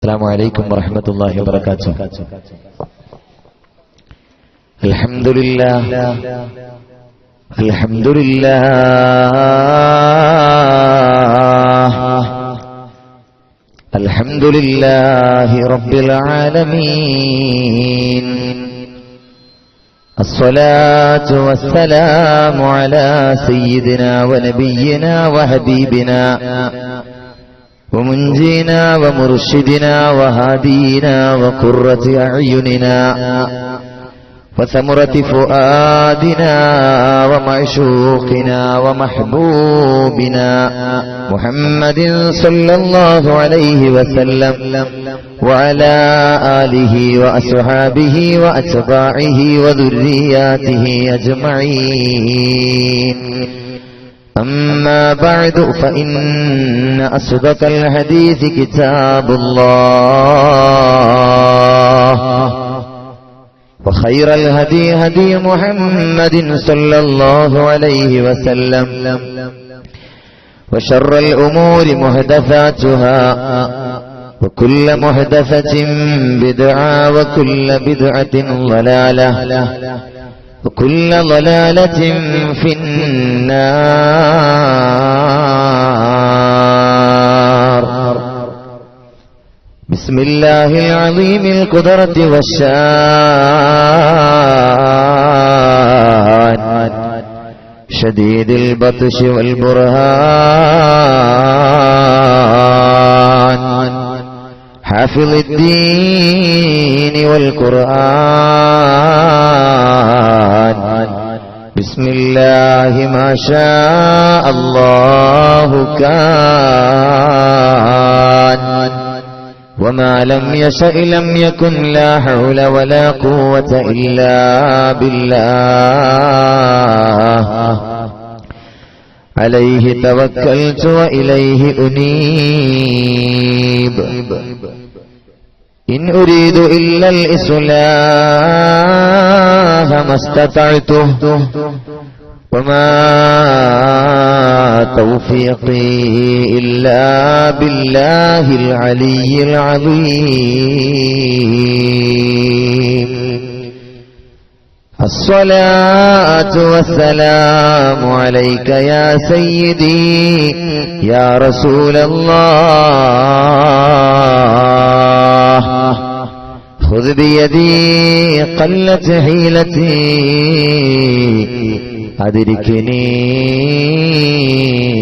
السلام عليكم ورحمة الله وبركاته. الحمد لله الحمد لله الحمد لله رب العالمين. الصلاة والسلام على سيدنا ونبينا وحبيبنا ومنجينا ومرشدنا وهادينا وقرة أعيننا وثمرة فؤادنا ومعشوقنا ومحبوبنا محمد صلى الله عليه وسلم وعلى آله وأصحابه وأتباعه وذرياته أجمعين. أما بعد فإن أصدق الحديث كتاب الله وخير الهدي هدي محمد صلى الله عليه وسلم وشر الأمور محدثاتها وكل محدثة بدعة وكل بدعة ضلالة وكل ضلالة في النار. بسم الله العظيم القدرة والشان شديد البطش والبرهان حافظ الدين والقرآن. بسم الله ما شاء الله كان وما لم يشأ لم يكن. لا حول ولا قوة إلا بالله. عليه توكلت وإليه أنيب. إن أريد إلا الإصلاح ما استطعت وما توفيقي إلا بالله العلي العظيم. الصلاة والسلام عليك يا سيدي يا رسول الله. خذ بيدي قلت حيلتي أدركني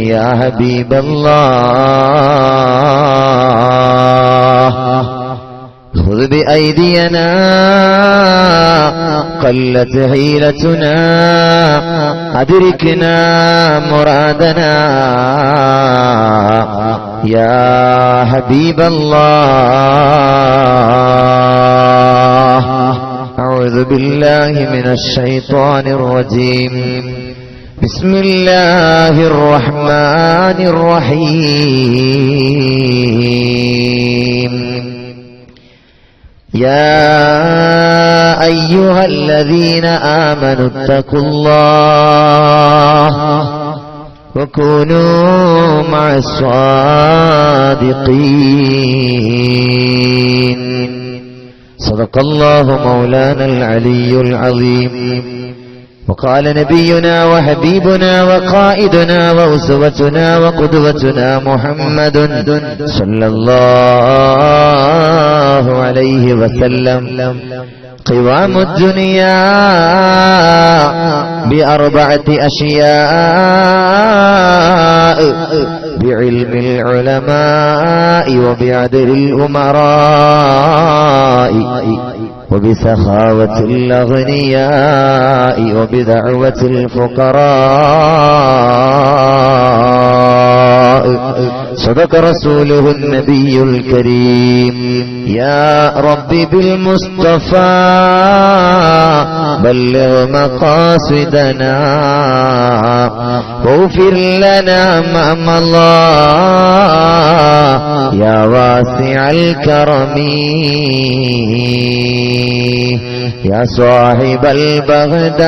يا حبيب الله. خذ بأيدينا قلت حيلتنا أدركنا مرادنا يا حبيب الله. أعوذ بالله من الشيطان الرجيم. بسم الله الرحمن الرحيم. يا أيها الذين آمنوا اتقوا الله وكونوا مع الصادقين. صدق الله مولانا العلي العظيم. وقال نبينا وحبيبنا وقائدنا وأسوتنا وقدوتنا محمد صلى الله عليه وسلم: قوام الدنيا بأربعة أشياء: بعلم العلماء وبعدل الأمراء وبسخاوة الأغنياء وبدعوة الفقراء. صدق رسوله النبي الكريم. يا رب بالمصطفى بلغ مقاصدنا واغفر لنا ما مضى يا واسع الكرم يا صاحب البغداد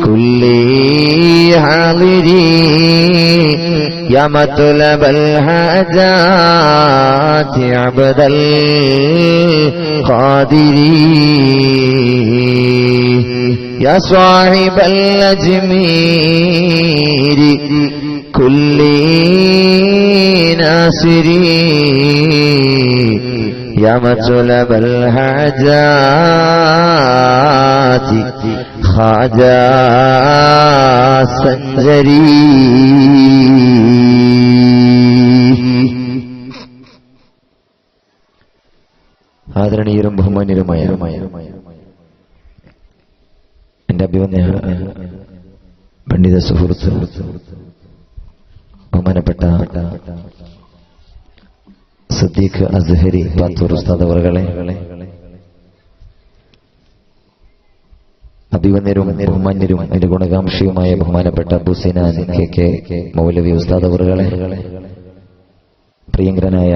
كل حاضري يا مطلب الحاجات عبد القادر يا صاحب الأجمير كل ناصري يا مطلب الحاجات خواجہ സഞ്ചരി. ആദരണീയരും ബഹുമാന്യരുമായ എന്റെ അഭിവന്യ പണ്ഡിത സുഹൃത്ത് ബഹുമാനപ്പെട്ട സിദ്ദീഖ് അസ്ഹരി പാത്തൂർ ഉസ്താദ് അവറുകളെ, അഭിവന്യരും ബഹുമാന്യരും അതിന്റെ ഗുണകാംക്ഷിയുമായ ബഹുമാനപ്പെട്ട അബൂസിനാൻ കെ മൗലവി ഉസ്താദ് അവറുകളെ, പ്രിയങ്കരനായ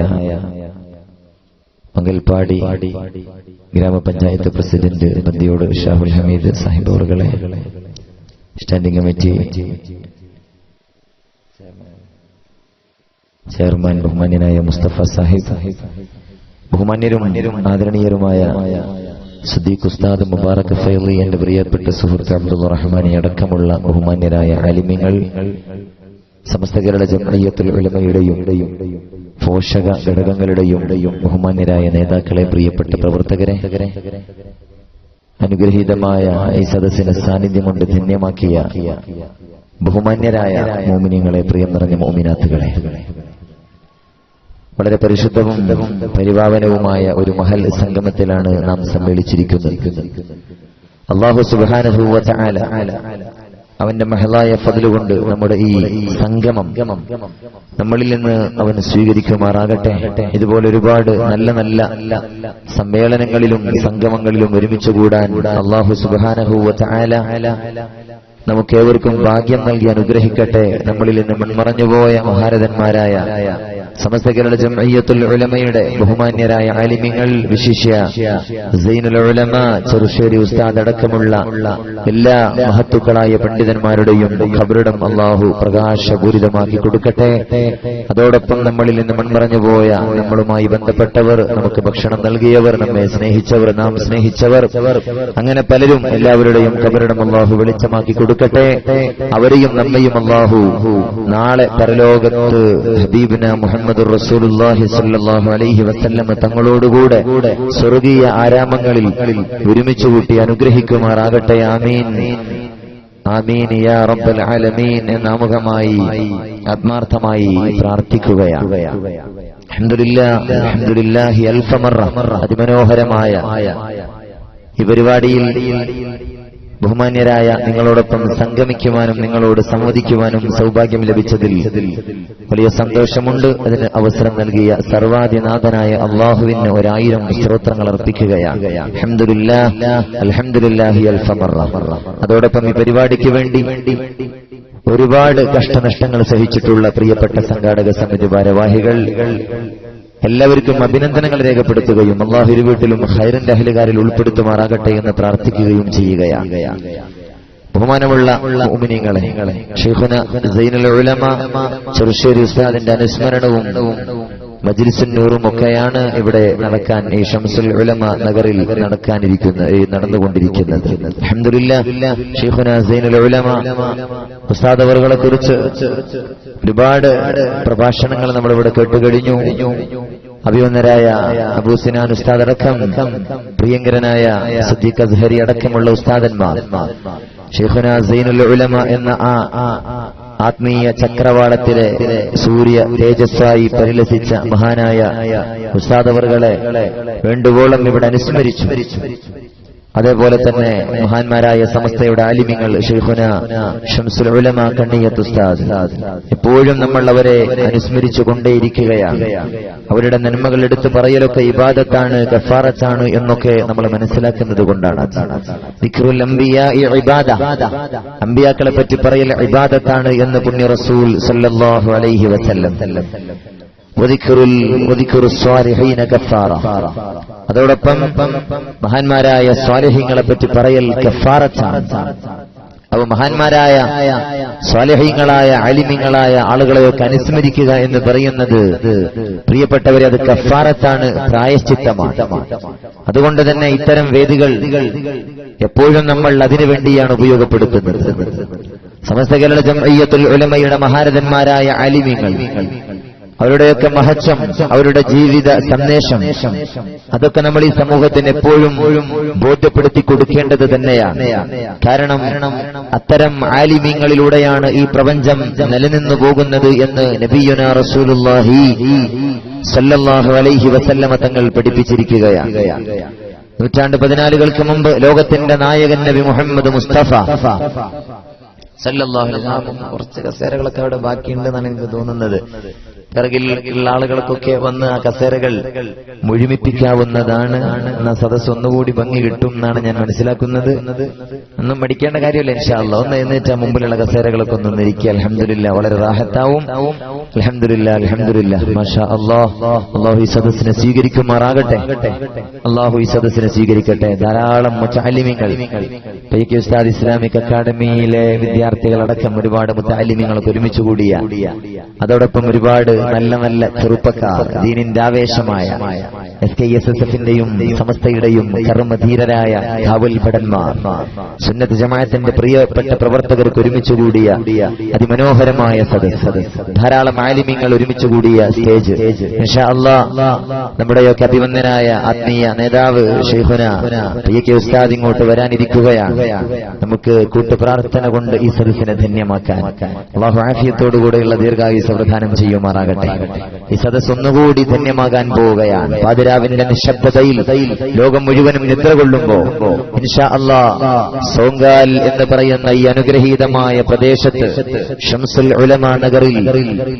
മംഗൽപാടി ഗ്രാമപഞ്ചായത്ത് പ്രസിഡന്റ് ബന്ദിയോട് ഷാഹുൽ ഹമീദ് സാഹിബ് അവറുകളെ, സ്റ്റാൻഡിംഗ് കമ്മിറ്റി ചെയർമാൻ ബഹുമാന്യനായ മുസ്തഫ സാഹിബ്, ബഹുമാന്യരും ആദരണീയരുമായ സിദ്ദീഖ് ഉസ്താദ് മുബാറക് ഫൈളി, എന്റെ പ്രിയപ്പെട്ട സുഹൃത്ത് അബ്ദുൽ റഹ്മാനി അടക്കമുള്ള ബഹുമാന്യരായ ആലിമീങ്ങൾ, സമസ്ത കേരള ജംഇയ്യത്തുൽ ഉലമയുടെയും പോഷക ഘടകങ്ങളുടെയും ബഹുമാന്യരായ നേതാക്കളെ, പ്രിയപ്പെട്ട പ്രവർത്തകരെ, അനുഗ്രഹീതമായ ഈ സദസ്സിന് സാന്നിധ്യം കൊണ്ട് ധന്യമാക്കിയ ബഹുമാന്യരായ മോമിനിയങ്ങളെ, പ്രിയം നിറഞ്ഞ മോമിനാത്തുകളെ, വളരെ പരിശുദ്ധവും പരിപാവനവുമായ ഒരു മഹൽ സംഗമത്തിലാണ് നാം സമ്മേളിച്ചിരിക്കുന്നത്. അല്ലാഹു സുബ്ഹാനഹു വ തആല അവന്റെ മഹലായ ഫദ്ല് കൊണ്ട് നമ്മുടെ ഈ സംഗമം നമ്മളിൽ നിന്ന് അവൻ സ്വീകരിക്കുമാറാകട്ടെ. ഇതുപോലെ ഒരുപാട് നല്ല നല്ല സമ്മേളനങ്ങളിലും സംഗമങ്ങളിലും ഒരുമിച്ച് കൂടാൻ അല്ലാഹു സുബ്ഹാനഹു വ തആല നമുക്കേവർക്കും ഭാഗ്യം നൽകി അനുഗ്രഹിക്കട്ടെ. നമ്മളിൽ നിന്ന് മൺമറഞ്ഞുപോയ മഹാരഥന്മാരായ സമസ്ത കേരള ജംഇയ്യത്തുൽ ഉലമയുടെ ബഹുമാന്യരായ ആലിമീങ്ങൾ, വിശിഷ്യ സൈനുൽ ഉലമ ചെറുശ്ശേരി ഉസ്താദ് അടക്കമുള്ള എല്ലാ മഹത്തുക്കളായ പണ്ഡിതന്മാരുടെയും ഖബറിടം അല്ലാഹു പ്രകാശപൂരിതമാക്കി കൊടുക്കട്ടെ. അതോടൊപ്പം നമ്മളിൽ നിന്ന് മൺമറഞ്ഞുപോയ നമ്മളുമായി ബന്ധപ്പെട്ടവർ, നമുക്ക് ഭക്ഷണം നൽകിയവർ, നമ്മെ സ്നേഹിച്ചവർ, നാം സ്നേഹിച്ചവർ, അങ്ങനെ പലരും, എല്ലാവരുടെയും ഖബറിടം അല്ലാഹു വെളിച്ചമാക്കി കൊടുക്കട്ടെ. അവരെയും നമ്മയും അല്ലാഹു നാളെ പരലോകത്ത് ഹബീബിന മുഹമ്മദ് റസൂലുള്ളാഹി സ്വല്ലല്ലാഹു അലൈഹി വസല്ലം തങ്ങളോടുകൂടെ സ്വർഗീയ ആരാമങ്ങളിൽ ഒരുമിച്ച് കൂട്ടി അനുഗ്രഹിക്കുമാറാകട്ടെ. ആമീൻ ആമീൻ യാ റബ്ബൽ ആലമീൻ എന്നാമുഖമായി ആത്മാർത്ഥമായി പ്രാർത്ഥിക്കുകയാണ്. അൽഹംദുലില്ലാഹ് അൽഹംദുലില്ലാഹി അൽഫ മറ. അതിമനോഹരമായ ഈ പരിപാടിയിൽ ബഹുമാന്യരായ നിങ്ങളോടൊപ്പം സംഗമിക്കുവാനും നിങ്ങളോട് സംവദിക്കുവാനും സൗഭാഗ്യം ലഭിച്ചതിൽ വലിയ സന്തോഷമുണ്ട്. അതിന് അവസരം നൽകിയ സർവാധിനാഥനായ അല്ലാഹുവിന് 1000 സ്തോത്രങ്ങൾ അർപ്പിക്കുകയാണ്. അൽഹംദുലില്ലാഹ് അൽഹംദുലില്ലാഹി അൽഫ മറ. അതോടൊപ്പം ഈ പരിപാടിക്ക് വേണ്ടി ഒരുപാട് കഷ്ടനഷ്ടങ്ങൾ സഹിച്ചിട്ടുള്ള പ്രിയപ്പെട്ട സംഘാടക സമിതി ഭാരവാഹികൾ, എല്ലാവർക്കും അഭിനന്ദനങ്ങൾ രേഖപ്പെടുത്തുകയും അല്ലാഹു ഇരു വീട്ടിലും ഖൈറിന്റെ അഹ്ലുകാരിൽ ഉൾപ്പെടുത്തുമാറാകട്ടെ എന്ന് പ്രാർത്ഥിക്കുകയും ചെയ്യുകയാണ്. ബഹുമാനമുള്ള മുഅ്മിനീങ്ങളെ, ശൈഖുന സൈനുൽ ഉലമ ചെറുശ്ശേരി ഉസ്താദിന്റെ അനുസ്മരണവും മജ്ലിസുൻ നൂറും ഒക്കെയാണ് ഇവിടെ നടക്കാൻ, ഈ ശംസുൽ ഉലമ നഗറിൽ നടന്നുകൊണ്ടിരിക്കുന്നത്. അൽഹംദുലില്ലാഹ് ശൈഖുന സൈനുൽ ഉലമ ഉസ്താദ് അവറുകളെ കുറിച്ച് ഒരുപാട് പ്രഭാഷണങ്ങൾ നമ്മളിവിടെ കേട്ടുകഴിഞ്ഞു. അഭിവന്ദരായ അബൂസിനാൻ ഉസ്താദ് അടക്കം, പ്രിയങ്കരനായ സിദ്ദീഖ് അസ്ഹരി അടക്കമുള്ള ഉസ്താദന്മാർ, ശൈഖുന സൈനുൽ ഉലമ എന്ന ആ ആത്മീയ ചക്രവാളത്തിലെ സൂര്യ തേജസ്സായി പരിലസിച്ച മഹാനായ ഉസ്താദ് അവറുകളെ വേണ്ടുവോളം ഇവിടെ അനുസ്മരിച്ചു. അതേപോലെ തന്നെ മഹാന്മാരായ സമസ്തയുടെ ആലിമ്യങ്ങൾ ശൈഖുന ശംസുൽ ഉലമ കണ്ണിയത്ത് ഉസ്താദ്, എപ്പോഴും നമ്മൾ അവരെ അനുസ്മരിച്ചു കൊണ്ടേയിരിക്കുകയാണ്. അവരുടെ നന്മകൾ എടുത്തു പറയലൊക്കെ ഇബാദത്താണ്, കഫാറത്താണ് എന്നൊക്കെ നമ്മൾ മനസ്സിലാക്കുന്നത് കൊണ്ടാണ്. ദിക്റുൽ അംബിയാഇ ഇബാദ, അമ്പിയാക്കളെ പറ്റി പറയൽ ഇബാദത്താണ് എന്ന് പുണ്യ റസൂൽ സല്ലല്ലാഹു അലൈഹി വസല്ലം. അതോടൊപ്പം മഹാന്മാരായ സ്വാലിഹീങ്ങളെ പറ്റി പറയൽ കഫാറത്താണ്. അപ്പൊ മഹാന്മാരായ സ്വാലിഹീങ്ങളായ ആലിമീങ്ങളായ ആളുകളെയൊക്കെ അനുസ്മരിക്കുക എന്ന് പറയുന്നത് പ്രിയപ്പെട്ടവരെ അത് കഫാറത്താണ്, പ്രായശ്ചിത്തമാണ്. അതുകൊണ്ട് തന്നെ ഇത്തരം വേദികൾ എപ്പോഴും നമ്മൾ അതിനു വേണ്ടിയാണ് ഉപയോഗപ്പെടുത്തുന്നത്. സമസ്ത കേരള ജംഇയ്യത്തുൽ ഉലമയുടെ മഹാരഥന്മാരായ ആലിമീങ്ങൾ, അവരുടെയൊക്കെ മഹത്വം, അവരുടെ ജീവിത സന്ദേശം, അതൊക്കെ നമ്മൾ ഈ സമൂഹത്തിന് എപ്പോഴും ബോധ്യപ്പെടുത്തി കൊടുക്കേണ്ടത് തന്നെയാണ്. കാരണം അത്തരം ആലിമീങ്ങളിലൂടെയാണ് ഈ പ്രപഞ്ചം നിലനിന്നു പോകുന്നത് എന്ന് നബിയുനാ റസൂലുള്ളാഹി സല്ലല്ലാഹു അലൈഹി വസല്ലമ തങ്ങൾ പഠിപ്പിച്ചിരിക്കുകയാണ്. 114 മുമ്പ് ലോകത്തിന്റെ നായകൻ നബി മുഹമ്മദ് മുസ്തഫ സല്ലല്ലാഹു അലൈഹി വസല്ലം, കുറച്ച് കസേരകളൊക്കെ അവിടെ ബാക്കിയുണ്ടെന്നാണ് എനിക്ക് തോന്നുന്നത്. പിറകിൽ ഉള്ള ആളുകൾക്കൊക്കെ വന്ന് ആ കസേരകൾ മുഴുമിപ്പിക്കാവുന്നതാണ്. എന്ന സദസ്സ് ഒന്നുകൂടി ഭംഗി കിട്ടും എന്നാണ് ഞാൻ മനസ്സിലാക്കുന്നത്. ഒന്നും മടിക്കേണ്ട കാര്യമില്ല ഇൻഷാ അല്ലാഹ്. ഒന്ന് എഴുന്നേറ്റാ മുമ്പിലുള്ള കസേരകളൊക്കെ ഒന്ന് ഇരിക്കുക. അൽഹംദുലില്ലാഹ്, വളരെ റാഹത്താവും. അൽഹംദുലില്ലാഹ്, അൽഹംദുലില്ലാഹ്, മാഷാ അല്ലാഹ്. അല്ലാഹു ഈ സദസ്സിനെ സ്വീകരിക്കുമാറാകട്ടെ. അല്ലാഹു ഈ സദസ്സിനെ സ്വീകരിക്കട്ടെ. ധാരാളം മുതഅല്ലിമീങ്ങൾ, പി.കെ. ഉസ്താദ് ഇസ്ലാമിക് അക്കാദമിയിലെ വിദ്യാർത്ഥികളടക്കം ഒരുപാട് മുതഅല്ലിമീങ്ങളൊക്കെ ഒരുമിച്ച് കൂടിയ, അതോടൊപ്പം ഒരുപാട് നല്ല നല്ല ചെറുപ്പക്കാർ, ദീനിന്റെ ആവേശമായ SKSSFന്റെയും സമസ്തയുടെയും കർമ്മധീരരായ കാവൽ ഭടന്മാർ, സുന്നത്ത് ജമാഅത്തിന്റെ പ്രിയപ്പെട്ട പ്രവർത്തകർക്ക് ഒരുമിച്ചുകൂടിയ അതിമനോഹരമായ സദസ്സ്, ധാരാളം ആലിമീങ്ങൾ ഒരുമിച്ചുകൂടിയ സ്റ്റേജ്. ഇൻഷാ അല്ലാഹ് നമ്മുടെയൊക്കെ അഭിവന്ദനായ ആത്മീയ നേതാവ് ശൈഖുന പി.കെ. ഉസ്താദ് ഇങ്ങോട്ട് വരാനിരിക്കുകയാണ്. നമുക്ക് കൂട്ടുപ്രാർത്ഥന കൊണ്ട് ഈ സദസ്സിനെ ധന്യമാക്കാൻ അല്ലാഹു ആഫിയത്തോടുകൂടെയുള്ള ദീർഘായുസ്സ് പ്രദാനം ചെയ്യുമാറാകട്ടെ. ഈ സദസ്സ് ഒന്നുകൂടി ധന്യമാകാൻ പോവുകയാണ്. പാതിരാവിന്റെ നിശബ്ദതയിൽ ലോകം മുഴുവനും നിദ്ര കൊള്ളുമ്പോ ഇൻഷാ അല്ലാഹ് സോങ്കാൽ എന്ന് പറയുന്ന ഈ അനുഗ്രഹീതമായ പ്രദേശത്ത് ശംസുൽ ഉലമ നഗറിൽ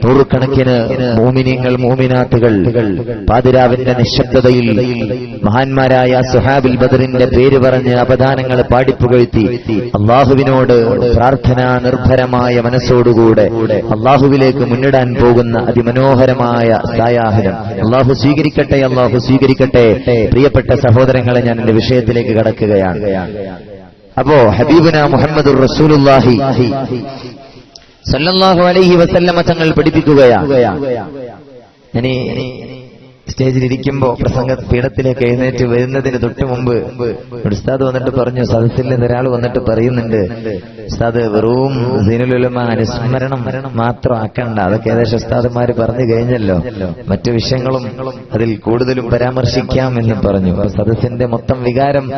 നൂറുകണക്കിന് മോമിനീങ്ങൾ, മോമിനാത്തുകൾ പാതിരാവിന്റെ നിശബ്ദതയിൽ മഹാന്മാരായ സുഹാബിൽ ബദറിന്റെ പേര് പറഞ്ഞ് അപദാനങ്ങൾ പാടിപ്പുകഴ്ത്തി അള്ളാഹുവിനോട് പ്രാർത്ഥനാ നിർഭരമായ മനസ്സോടുകൂടെ അള്ളാഹുവിലേക്ക് മുന്നിടാൻ പോകുന്ന അതിമനോഹരമായ സായാഹ്നം അള്ളാഹു സ്വീകരിക്കട്ടെ, അള്ളാഹു സ്വീകരിക്കട്ടെ. പ്രിയപ്പെട്ട സഹോദരങ്ങളെ, ഞാൻ എന്റെ വിഷയത്തിലേക്ക് കടക്കുകയാണ്. അപ്പോ ഹബീബുനാ മുഹമ്മദുർ റസൂലുള്ളാഹി സല്ലല്ലാഹു അലൈഹി വസല്ലമ തങ്ങൾ പഠിപ്പിക്കുകയാണ്. ഇനി സ്റ്റേജിലിരിക്കുമ്പോ പ്രസംഗ പീഠത്തിലേക്ക് എഴുന്നേറ്റ് വരുന്നതിന് തൊട്ട് മുമ്പ് ഉസ്താദ് വന്നിട്ട് പറഞ്ഞു, സദസ്സിൽ നിന്ന് ഒരാൾ വന്നിട്ട് പറയുന്നുണ്ട്, ഉസ്താദ് വെറും സീനുൽ ഉലമ അനുസ്മരണം മാത്രം ആക്കണ്ട, അതൊക്കെ ഏകദേശം ഉസ്താദന്മാര് പറഞ്ഞു കഴിഞ്ഞല്ലോ, മറ്റു വിഷയങ്ങളും അതിൽ കൂടുതലും പരാമർശിക്കാം എന്ന് പറഞ്ഞു. സദസ്സിന്റെ മൊത്തം വികാരം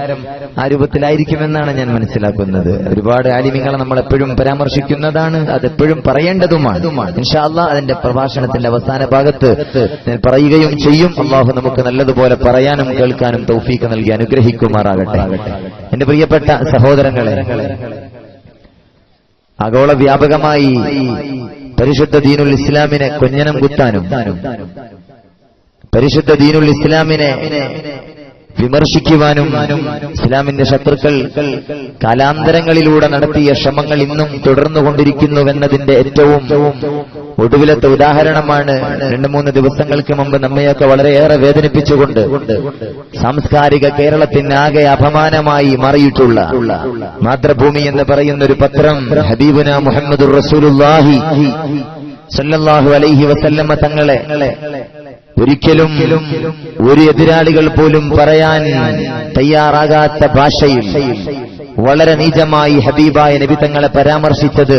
ആ രൂപത്തിലായിരിക്കുമെന്നാണ് ഞാൻ മനസ്സിലാക്കുന്നത്. ഒരുപാട് ആലിമീങ്ങളെ നമ്മൾ എപ്പോഴും പരാമർശിക്കുന്നതാണ്, അതെപ്പോഴും പറയേണ്ടതുമാണ്. ഇൻഷാ അല്ലാഹ് അതിന്റെ പ്രഭാഷണത്തിന്റെ അവസാന ഭാഗത്ത് ഞാൻ പറയുകയും ചെയ്യും. അള്ളാഹു നമുക്ക് നല്ലതുപോലെ പറയാനും കേൾക്കാനും തൗഫീഖ് നൽകി അനുഗ്രഹിക്കുമാറാകട്ടെ. എന്റെ പ്രിയപ്പെട്ട സഹോദരങ്ങളെ, ആഗോള വ്യാപകമായി പരിശുദ്ധ ദീനുൽ ഇസ്ലാമിനെ കൊഞ്ഞനം കുത്താനും പരിശുദ്ധ ദീനുൽ ഇസ്ലാമിനെ വിമർശിക്കുവാനും ഇസ്ലാമിന്റെ ശത്രുക്കൾ കാലാന്തരങ്ങളിലൂടെ നടത്തിയ ശ്രമങ്ങൾ ഇന്നും തുടർന്നുകൊണ്ടിരിക്കുന്നുവെന്നതിന്റെ ഏറ്റവും ഒടുവിലത്തെ ഉദാഹരണമാണ് 2-3 ദിവസങ്ങൾക്ക് മുമ്പ് നമ്മയൊക്കെ വളരെയേറെ വേദനിപ്പിച്ചുകൊണ്ട് സാംസ്കാരിക കേരളത്തിനാകെ അപമാനമായി മാറിയിട്ടുള്ള മാതൃഭൂമി എന്ന് പറയുന്ന ഒരു പത്രം ഹബീബുനാ മുഹമ്മദുർ റസൂലുള്ളാഹി സല്ലല്ലാഹു അലൈഹി വസല്ലമ തങ്ങളെ ഒരിക്കലും ഒരു എതിരാളികൾ പോലും പറയാൻ തയ്യാറാകാത്ത ഭാഷയിൽ വളരെ നീചമായി ഹബീബായ നബി തങ്ങളെ പരാമർശിച്ചത്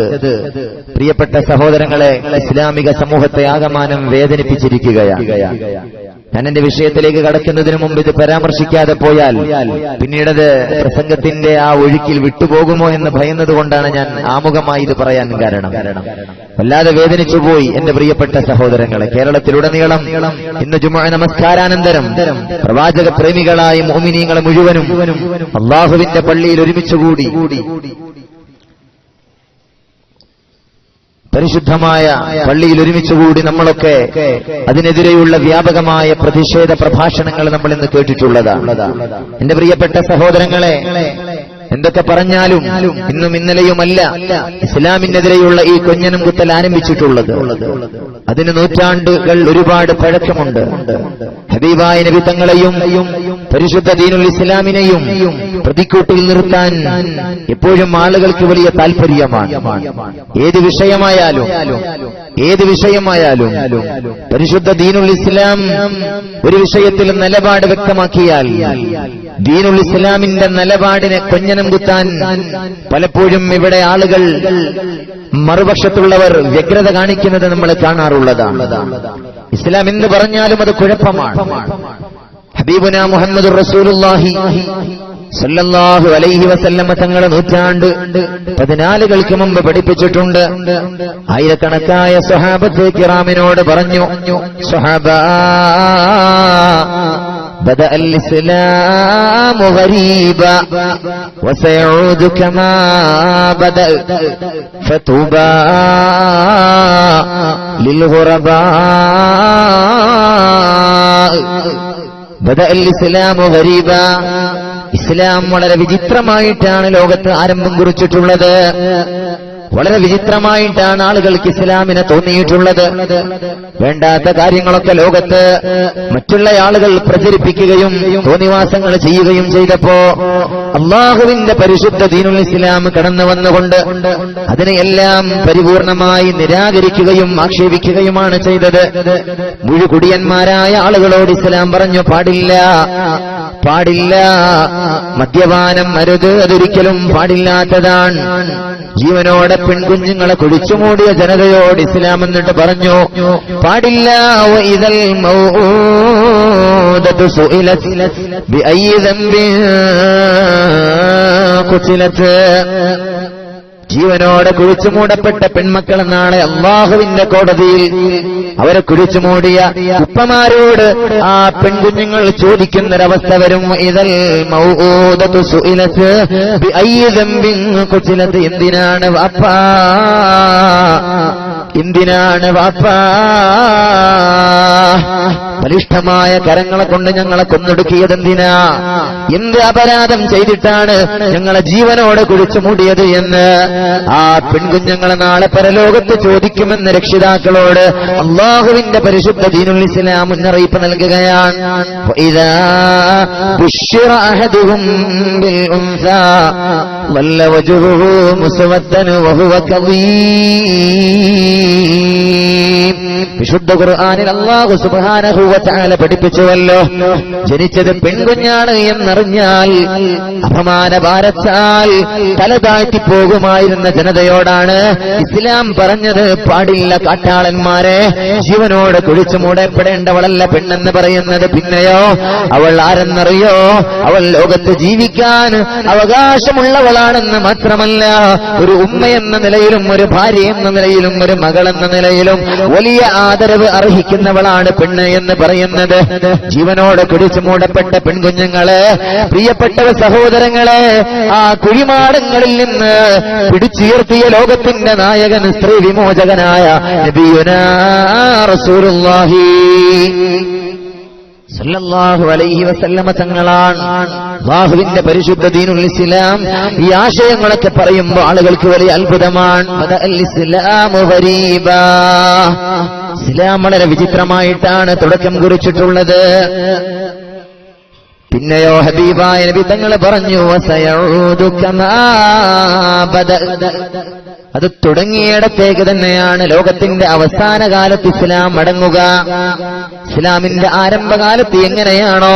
പ്രിയപ്പെട്ട സഹോദരങ്ങളെ ഇസ്ലാമിക സമൂഹത്തെ ആകമാനം വേദനിപ്പിച്ചിരിക്കുകയാണ്. ഞാൻ എന്റെ വിഷയത്തിലേക്ക് കടക്കുന്നതിന് മുമ്പ് ഇത് പരാമർശിക്കാതെ പോയാൽ പിന്നീടത് പ്രസംഗത്തിന്റെ ആ ഒഴുക്കിൽ വിട്ടുപോകുമോ എന്ന് ഭയന്നതുകൊണ്ടാണ് ഞാൻ ആമുഖമായി ഇത് പറയാൻ കാരണം. വല്ലാതെ വേദനിച്ചുപോയി എന്റെ പ്രിയപ്പെട്ട സഹോദരങ്ങളെ. കേരളത്തിലുടനീളം ഇന്ന് ജുമുഅ നമസ്കാരാനന്തരം പ്രവാചക പ്രേമികളായ മുഅ്മിനീങ്ങളെ മുഴുവനും അല്ലാഹുവിന്റെ പള്ളിയിൽ ഒരുമിച്ചുകൂടി പരിശുദ്ധമായ പള്ളിയിൽ ഒരുമിച്ചുകൂടി നമ്മളൊക്കെ അതിനെതിരെയുള്ള വ്യാപകമായ പ്രതിഷേധ പ്രഭാഷണങ്ങൾ നമ്മൾ ഇന്ന് കേട്ടിട്ടുള്ളതാണ്. എന്റെ പ്രിയപ്പെട്ട സഹോദരങ്ങളെ, എന്തൊക്കെ പറഞ്ഞാലും ഇന്നും ഇന്നലെയുമല്ല ഇസ്ലാമിനെതിരെയുള്ള ഈ കൊഞ്ഞനം കുത്തൽ ആരംഭിച്ചിട്ടുള്ളത്. അതിന് നൂറ്റാണ്ടുകൾ ഒരുപാട് പഴക്കമുണ്ട്. ഹബീബായ നബി തങ്ങളെയും പരിശുദ്ധ ദീനുൽ ഇസ്ലാമിനെയും പ്രതിക്കൂട്ടിൽ നിർത്താൻ എപ്പോഴും ആളുകൾക്ക് വലിയ താല്പര്യമാണ്. ഏത് വിഷയമായാലും പരിശുദ്ധ ദീനുൽ ഇസ്ലാം ഒരു വിഷയത്തിൽ നിലപാട് വ്യക്തമാക്കിയാൽ ദീനുൽ ഇസ്ലാമിന്റെ നിലപാടിനെ കൊഞ്ഞനം കുത്താൻ പലപ്പോഴും ഇവിടെ ആളുകൾ മറുപക്ഷത്തുള്ളവർ വ്യഗ്രത കാണിക്കുന്നത് നമ്മൾ കാണാറുള്ളതാണ്. ഇസ്ലാം എന്ന് പറഞ്ഞാലും അത് കുഴപ്പമാണ്. ഹബീബുന മുഹമ്മദുർ റസൂലുള്ളാഹി സല്ലല്ലാഹു അലൈഹി വസല്ലമ തങ്ങളെ നൂറ്റാണ്ട് 14 മുമ്പ് പഠിപ്പിച്ചിട്ടുണ്ട്. ആയിരക്കണക്കായ സ്വഹാബത്ത് കിറാമിനോട് പറഞ്ഞു, സ്വഹാബാ بدأ الإسلام غريبا وسيعود كما بدأ فتوبى للغرباء. بدأ الإسلام غريبا. ഇസ്ലാം വളരെ വിചിത്രമായിട്ടാണ് ലോകത്ത് ആരംഭം കുറിച്ചിട്ടുള്ളത്. വളരെ വിചിത്രമായിട്ടാണ് ആളുകൾക്ക് ഇസ്ലാമിനെ തോന്നിയിട്ടുള്ളത്. വേണ്ടാത്ത കാര്യങ്ങളൊക്കെ ലോകത്ത് മറ്റുള്ള ആളുകൾ പ്രചരിപ്പിക്കുകയും തോന്നിവാസങ്ങൾ ചെയ്യുകയും ചെയ്തപ്പോ അള്ളാഹുവിന്റെ പരിശുദ്ധ ദീനുൽ ഇസ്ലാം കടന്നു വന്നുകൊണ്ട് അതിനെയെല്ലാം പരിപൂർണമായി നിരാകരിക്കുകയും ആക്ഷേപിക്കുകയുമാണ് ചെയ്തത്. മുഴുകുടിയന്മാരായ ആളുകളോട് ഇസ്ലാം പറഞ്ഞു, പാടില്ല, മദ്യപാനം അരുത്, അതൊരിക്കലും പാടില്ലാത്തതാണ്. ജീവനോടെ പെൺകുഞ്ഞുങ്ങളെ കുഴിച്ചുമൂടിയ ജനതയോട് ഇസ്ലാം എന്നിട്ട് പറഞ്ഞു, പാടില്ല. വഇദൽ മൗഊദതു സുഇലത് ബിഅയ്യി ദംബിൻ ഖുതിലത്. ജീവനോടെ കുഴിച്ചുമൂടപ്പെട്ട പെൺമക്കൾ നാളെ അള്ളാഹുവിന്റെ കോടതിയിൽ അവരെ കുഴിച്ചുമൂടിയ ഉപ്പമാരോട് ആ പെൺകുഞ്ഞുങ്ങൾ ചോദിക്കുന്നൊരവസ്ഥ വരും. ഇദൽ മൗഊദതു സുഇലത് ബിഅയ്യി ദംബിൻ ഖുതിലത്. എന്തിനാണ് വാപ്പാ ബലിഷ്ഠമായ കരങ്ങളെ കൊണ്ട് ഞങ്ങളെ കൊന്നൊടുക്കിയതെന്തിനാ? എന്ത് അപരാധം ചെയ്തിട്ടാണ് ഞങ്ങളെ ജീവനോടെ കുഴിച്ചു മൂടിയത് എന്ന് ആ പെൺകുഞ്ഞുങ്ങളെ നാളെ പരലോകത്ത് ചോദിക്കുമെന്ന് രക്ഷിതാക്കളോട് അള്ളാഹുവിന്റെ പരിശുദ്ധ ദീനുൽ ഇസ്ലാം മുന്നറിയിപ്പ് നൽകുകയാണ്. വഇദാ ബുശ്ശിറ അഹദുഹും ബിൽ ഉൻസാ വല്ല വജ്ഹുഹു മുസ്വദ്ദൻ വഹുവ കദീം. വിശുദ്ധ ഖുർആനിൽ അല്ലാഹു സുബ്ഹാനഹു വ തആല പഠിപ്പിച്ചുവല്ലോ, ജനിച്ചത് പെൺകുഞ്ഞാണ് എന്നറിഞ്ഞാൽ അപമാനഭാരത്താൽ തലതാഴ്ത്തി പോകുമായിരുന്ന ജനതയോടാണ് ഇസ്ലാം പറഞ്ഞത്, പാടില്ല കാട്ടാളന്മാരെ, ജീവനോട് കുഴിച്ചു മൂടപ്പെടേണ്ടവളല്ല പെണ്ണെന്ന് പറയുന്നത്. പിന്നെയോ അവൾ ആരെന്നറിയോ? അവൾ ലോകത്ത് ജീവിക്കാൻ അവകാശമുള്ളവളാണെന്ന് മാത്രമല്ല, ഒരു ഉമ്മയെന്ന നിലയിലും ഒരു ഭാര്യ എന്ന നിലയിലും ഒരു മകൾ എന്ന നിലയിലും വലിയ ആദരവ് അർഹിക്കുന്നവളാണ് പെണ്ണ് എന്ന് പറയുന്നത്. ജീവനോട് കുഴിച്ചു മൂടപ്പെട്ട പെൺകുഞ്ഞുങ്ങളെ, പ്രിയപ്പെട്ട സഹോദരങ്ങളെ, ആ കുഴിമാടങ്ങളിൽ നിന്ന് പിടിച്ചുയർത്തിയ ലോകത്തിന്റെ നായകൻ, സ്ത്രീ വിമോചകനായ നബിയുനാ റസൂലുള്ളാഹി സല്ലല്ലാഹു അലൈഹി വസല്ലമ തങ്ങളാണ്. അല്ലാഹുവിന്റെ പരിശുദ്ധ ദീനുൽ ഇസ്ലാം ഈ ആശയങ്ങളൊക്കെ പറയുമ്പോൾ ആളുകൾക്ക് വലിയ അത്ഭുതമാണ്. ബദഅൽ ഇസ്ലാമു ഗരീബാ. ഇസ്ലാം വളരെ വിചിത്രമായിട്ടാണ് തുടക്കം കുറിച്ചിട്ടുള്ളത്. പിന്നെയോ ഹബീബായ നബി തങ്ങൾ പറഞ്ഞു, വസയഊദു കമാ ബദഅ. അത് തുടങ്ങിയിടത്തേക്ക് തന്നെയാണ് ലോകത്തിന്റെ അവസാന കാലത്ത് ഇസ്ലാം മടങ്ങുക. ഇസ്ലാമിന്റെ ആരംഭകാലത്ത് എങ്ങനെയാണോ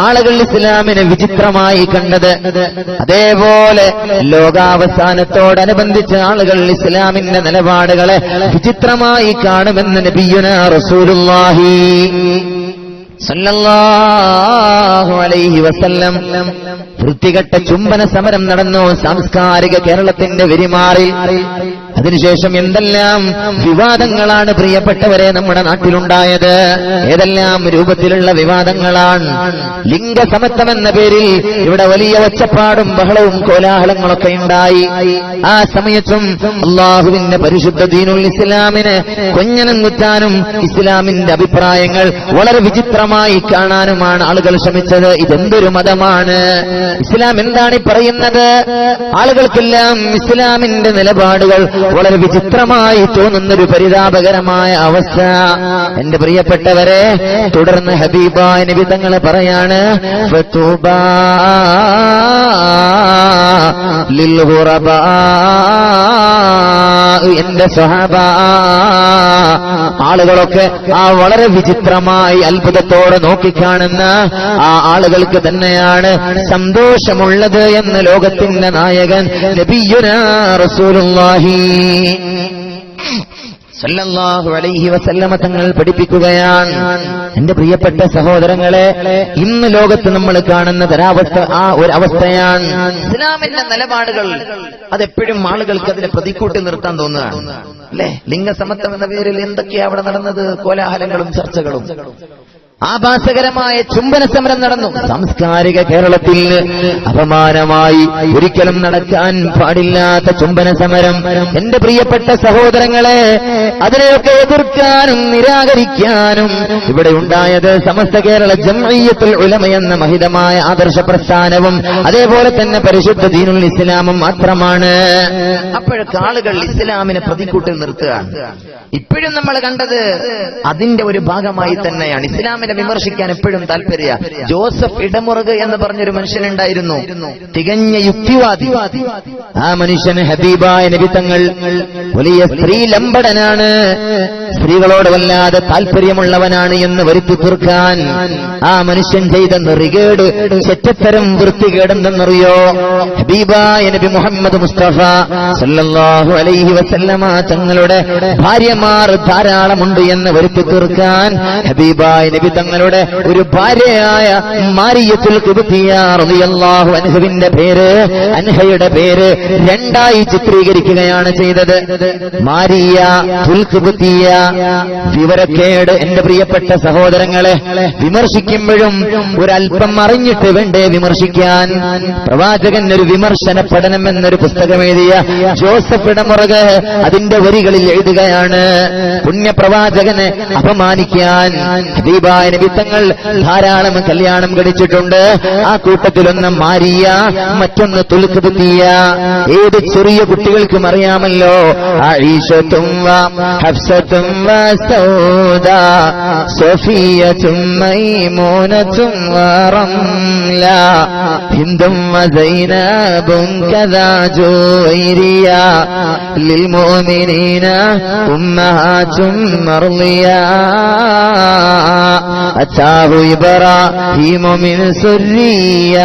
ആളുകൾ ഇസ്ലാമിനെ വിചിത്രമായി കണ്ടത്, അതേപോലെ ലോകാവസാനത്തോടനുബന്ധിച്ച് ആളുകൾ ഇസ്ലാമിന്റെ നിലപാടുകളെ വിചിത്രമായി കാണുമെന്ന് നബിയുനാ റസൂലുള്ളാഹി സല്ലല്ലാഹു അലൈഹി വസല്ലം വൃത്തികെട്ട ചുംബന സമരം നടന്നു സാംസ്കാരിക കേരളത്തിന്റെ വെരിമാറിൽ. അതിനുശേഷം എന്തെല്ലാം വിവാദങ്ങളാണ് പ്രിയപ്പെട്ടവരെ നമ്മുടെ നാട്ടിലുണ്ടായത്. ഏതെല്ലാം രൂപത്തിലുള്ള വിവാദങ്ങളാണ്. ലിംഗസമത്വമെന്ന പേരിൽ ഇവിടെ വലിയ ഒച്ചപ്പാടും ബഹളവും കോലാഹലങ്ങളൊക്കെ ഉണ്ടായി. ആ സമയത്തും അല്ലാഹുവിന്റെ പരിശുദ്ധ ദീനുൽ ഇസ്ലാമിനെ കൊഞ്ഞനം കുത്താനും ഇസ്ലാമിന്റെ അഭിപ്രായങ്ങൾ വളരെ വിചിത്രമായി കാണാനുമാണ് ആളുകൾ ശ്രമിച്ചത്. ഇതെന്തൊരു മതമാണ്, ഇസ്ലാം എന്താണ് പറയുന്നത്? ആളുകൾക്കെല്ലാം ഇസ്ലാമിന്റെ നിലപാടുകൾ വളരെ വിചിത്രമായി തോന്നുന്നൊരു പരിതാപകരമായ അവസ്ഥ. എന്റെ പ്രിയപ്പെട്ടവരെ, തുടർന്ന് ഹബീബായ നബി തങ്ങൾ പറയാണ്, ഫതുബാ ലിൽ ഗുറബാ, എന്റെ സ്വഹാബ, ആളുകളൊക്കെ ആ വളരെ വിചിത്രമായി അത്ഭുതത്തോടെ നോക്കിക്കാണുന്ന ആ ആളുകൾക്ക് തന്നെയാണ് സന്തോഷമുള്ളത് എന്ന് ലോകത്തിന്റെ നായകൻ നബിയുനാ റസൂലുള്ളാഹി സല്ലല്ലാഹു അലൈഹി വസല്ലമ തങ്ങൾ പഠിപ്പിക്കുകയാണ്. എന്റെ പ്രിയപ്പെട്ട സഹോദരങ്ങളെ, ഇന്ന് ലോകത്ത് നമ്മൾ കാണുന്ന തരാവസ്ഥ ആ ഒരു അവസ്ഥയാണ്. ഇസ്ലാമിന്റെ നിലപാടുകൾ അതെപ്പോഴും ആളുകൾക്ക് അതിനെ പ്രതിക്കൂട്ടി നിർത്താൻ തോന്നുകയാണ്, അല്ലെ? ലിംഗസമത്വം എന്ന പേരിൽ എന്തൊക്കെയാ അവിടെ നടന്നത്? കോലാഹലങ്ങളും ചർച്ചകളും. ആഭാസകരമായ ചുംബന സമരം നടന്നു. സാംസ്കാരിക കേരളത്തിൽ അപമാനമായി ഒരിക്കലും നടക്കാൻ പാടില്ലാത്ത ചുംബന സമരം. എന്റെ പ്രിയപ്പെട്ട സഹോദരങ്ങളെ, അതിനെയൊക്കെ എതിർക്കാനും നിരാകരിക്കാനും ഇവിടെ ഉണ്ടായത് സമസ്ത കേരള ജംഇയ്യത്തുൽ ഉലമ എന്ന മഹിതമായ ആദർശ പ്രസ്ഥാനവും അതേപോലെ തന്നെ പരിശുദ്ധ ദീനുൽ ഇസ്ലാമും മാത്രമാണ്. അപ്പോഴൊക്കെ ആളുകൾ ഇസ്ലാമിനെ പ്രതിക്കൂട്ടിൽ നിർത്തുകയാണ്. ഇപ്പോഴും നമ്മൾ കണ്ടത് അതിന്റെ ഒരു ഭാഗമായി തന്നെയാണ്. ഇസ്ലാമിനെ വിമർശിക്കാൻ എപ്പോഴും താല്പര്യ. ജോസഫ് ഇടമുറുക് എന്ന് പറഞ്ഞൊരു മനുഷ്യനുണ്ടായിരുന്നു, തികഞ്ഞ യുക്തിവാദി. ആ മനുഷ്യന് ഹബീബായ നബി തങ്ങൾ വലിയ സ്ത്രീ ലംബടനാണ്, സ്ത്രീകളോട് വല്ലാതെ താല്പര്യമുള്ളവനാണ് എന്ന് വരുത്തി തീർക്കാൻ ആ മനുഷ്യൻ ചെയ്ത നെറികേട്, ചെറ്റത്തരം വൃത്തികേടെന്തെന്നറിയോ? ഹബീബായ നബി മുഹമ്മദ് മുസ്തഫ സല്ലല്ലാഹു അലൈഹി വസല്ലമ തങ്ങളുടെ ഭാര്യമാർ ധാരാളമുണ്ട് എന്ന് വരുത്തി തീർക്കാൻ ഹബീബായ നബി തങ്ങളുടെ ഒരു ഭാര്യയായ മാരിയത്തുൽ ഖിബ്തിയ റളിയല്ലാഹു അൻഹയുടെ പേര് രണ്ടായി ചിത്രീകരിക്കുകയാണ് ചെയ്തത്. മാരിയ തുൽ ഖിബ്തിയ. വിവരക്കേട്. എന്റെ പ്രിയപ്പെട്ട സഹോദരങ്ങളെ, വിമർശിക്കുമ്പോഴും ഒരല്പം അറിഞ്ഞിട്ട് വേണ്ടേ വിമർശിക്കാൻ? പ്രവാചകൻ ഒരു വിമർശന പഠനം എന്നൊരു പുസ്തകം എഴുതിയ ജോസഫ് ഇടമുറുക് അതിന്റെ വരികളിൽ എഴുതുകയാണ്, പുണ്യപ്രവാചകനെ അപമാനിക്കാൻ ഹബീബായ നബി തങ്ങൾ ധാരാളം കല്യാണം കഴിച്ചിട്ടുണ്ട്. ആ കൂട്ടത്തിലൊന്ന് മാരിയ, മറ്റൊന്ന് തുൽ ഖിബ്തിയ. ഏത് ചെറിയ കുട്ടികൾക്കും അറിയാമല്ലോ. ആയിഷത്തും ഹഫ്സത്തും സൗദ, സഫിയത്തും മൈമൂനത്തും റംല, ഹിന്ദും സൈനബും കദാ ജുവൈരിയ, ലിൽ മുഅ്മിനീന ഉമ്മഹാത്തും മർളിയ, അതാഹു ഇബ്രാഹീം മിൻ സുർരിയ,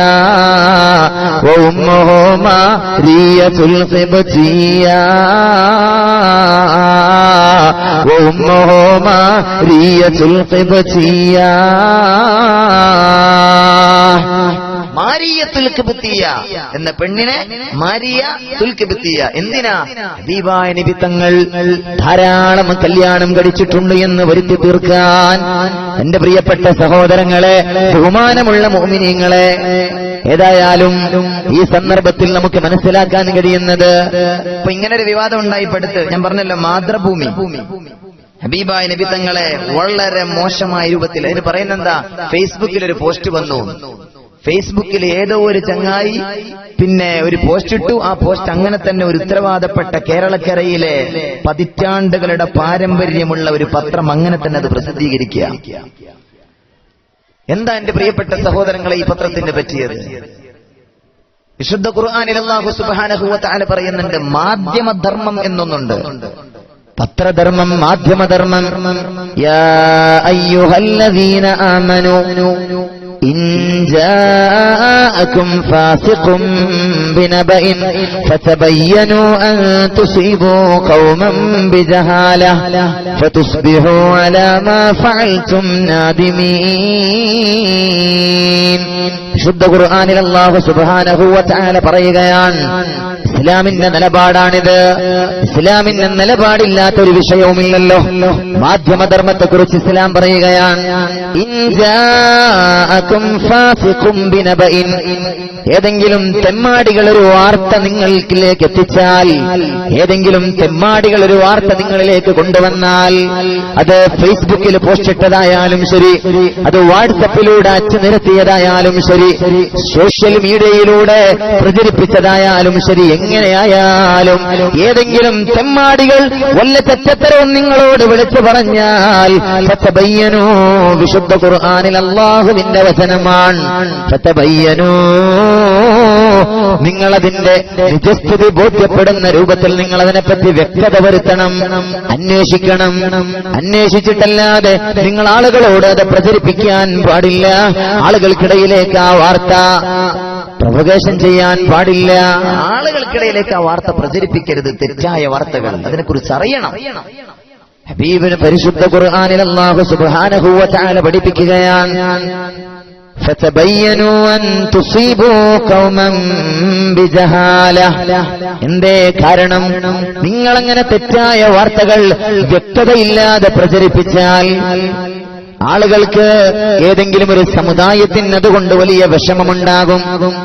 വഉമ്മുഹു മാരിയത്തുൽ ഖിബ്തിയ, വഉമ്മുഹു മാരിയത്തുൽ ഖിബ്തിയ. മാരിയത്തുൽ ഖിബ്തിയ എന്ന പെണ്ണിനെ മാരിയ തുൽ ഖിബ്തിയ. എന്തിനാ? ഹബീബായ നബി തങ്ങൾ ധാരാളം കല്യാണം കഴിച്ചിട്ടുണ്ട് എന്ന് വരുത്തി തീർക്കാൻ. എന്റെ പ്രിയപ്പെട്ട സഹോദരങ്ങളെ, ബഹുമാനമുള്ള മുഅ്മിനീങ്ങളെ, ഏതായാലും ഈ സന്ദർഭത്തിൽ നമുക്ക് മനസ്സിലാക്കാൻ കഴിയുന്നത്, ഇപ്പൊ ഇങ്ങനൊരു വിവാദം ഉണ്ടായിപ്പെടുത്ത് ഞാൻ പറഞ്ഞല്ലോ, മാതൃഭൂമി ഹബീബായ നബി തങ്ങളെ വളരെ മോശമായ രൂപത്തിൽ, അതിന് പറയുന്നെന്താ, ഫേസ്ബുക്കിൽ ഒരു പോസ്റ്റ് വന്നു. ഫേസ്ബുക്കിൽ ഏതോ ഒരു ചങ്ങായി പിന്നെ ഒരു പോസ്റ്റ് ഇട്ടു. ആ പോസ്റ്റ് അങ്ങനെ തന്നെ ഒരു ഉത്തരവാദപ്പെട്ട കേരളക്കരയിലെ പതിറ്റാണ്ടുകളുടെ പാരമ്പര്യമുള്ള ഒരു പത്രം അങ്ങനെ തന്നെ അത് പ്രസിദ്ധീകരിക്കുക. എന്താ എന്റെ പ്രിയപ്പെട്ട സഹോദരങ്ങളെ ഈ പത്രത്തിന്റെ പറ്റിയത്? വിശുദ്ധ ഖുർആനിൽ അല്ലാഹു സുബ്ഹാനഹു വ തആല പറയുന്നുണ്ട്, മാധ്യമധർമ്മം എന്നൊന്നുണ്ട്. പത്രധർമ്മം, മാധ്യമധർമ്മം. യാ അയ്യുഹല്ലദീന ആമനൂ ഇൻ ജാഅകും ഫാസിഖും ബിനബഇൻ ഫതബയ്യനു അൻ തുസീബു ഖൗമൻ ബിജഹാല ഫതുസ്ബിഹു അലാ മാ ഫഅൽതും നാദിമീൻ. വിശുദ്ധ ഖുർആനിൽ അല്ലാഹു സുബ്ഹാനഹു വ തആല പറയുകയാണ്, ഇസ്ലാമിന്റെ നിലപാടാണിത്. ഇസ്ലാമിന്റെ നിലപാടില്ലാത്തൊരു വിഷയവുമില്ലല്ലോ. മാധ്യമധർമ്മത്തെക്കുറിച്ച് ഇസ്ലാം പറയുകയാണ്, ഇൻ ജാഅകും ഫാസിഖും ബിനബഇൻ, ഏതെങ്കിലും തെമ്മാടികൾ ഒരു വാർത്ത നിങ്ങളിലേക്ക് എത്തിച്ചാൽ, ഏതെങ്കിലും തെമ്മാടികൾ ഒരു വാർത്ത നിങ്ങളിലേക്ക് കൊണ്ടുവന്നാൽ, അത് ഫേസ്ബുക്കിൽ പോസ്റ്റ് ഇട്ടതായാലും ശരി, അത് വാട്സപ്പിലൂടെ അച്ചു നിരത്തിയതായാലും ശരി, സോഷ്യൽ മീഡിയയിലൂടെ പ്രചരിപ്പിച്ചതായാലും ശരി, എങ്ങനെയായാലും ഏതെങ്കിലും തെമ്മാടികൾ വല്ല തെറ്റത്തരവും നിങ്ങളോട് വിളിച്ചു പറഞ്ഞാൽ ഫതബയ്യനൂ, വിശുദ്ധ ഖുർആനിൽ അല്ലാഹുവിന്റെ വചനമാണ്, ഫതബയ്യനൂ, നിങ്ങളതിന്റെ നിജസ്ഥിതി ബോധ്യപ്പെടുന്ന രൂപത്തിൽ നിങ്ങൾ അതിനെപ്പറ്റി വ്യക്തത വരുത്തണം, അന്വേഷിക്കണം. അന്വേഷിച്ചിട്ടല്ലാതെ നിങ്ങൾ ആളുകളോട് അത് പ്രചരിപ്പിക്കാൻ പാടില്ല. ആളുകൾക്കിടയിലേക്ക് ആ വാർത്ത പ്രൊപഗേഷൻ ചെയ്യാൻ പാടില്ല. ആളുകൾക്കിടയിലേക്ക് ആ വാർത്ത പ്രചരിപ്പിക്കരുത്. തെറ്റായ വാർത്തകൾ അതിനെക്കുറിച്ച് അറിയണം. ഹബീബിന് പരിശുദ്ധ ഖുർആനിൽ അല്ലാഹു സുബ്ഹാനഹു വ തആല പഠിപ്പിക്കുകയാണ്, ഫതബയ്യനു അൻ തുസീബു ഖൗമൻ ബിജഹാല. എന്തേ കാരണം? നിങ്ങളങ്ങനെ തെറ്റായ വാർത്തകൾ വ്യക്തതയില്ലാതെ പ്രചരിപ്പിച്ചാൽ ആളുകൾക്ക്, ഏതെങ്കിലും ഒരു സമുദായത്തിന് അതുകൊണ്ട് വലിയ വിഷമമുണ്ടാകും.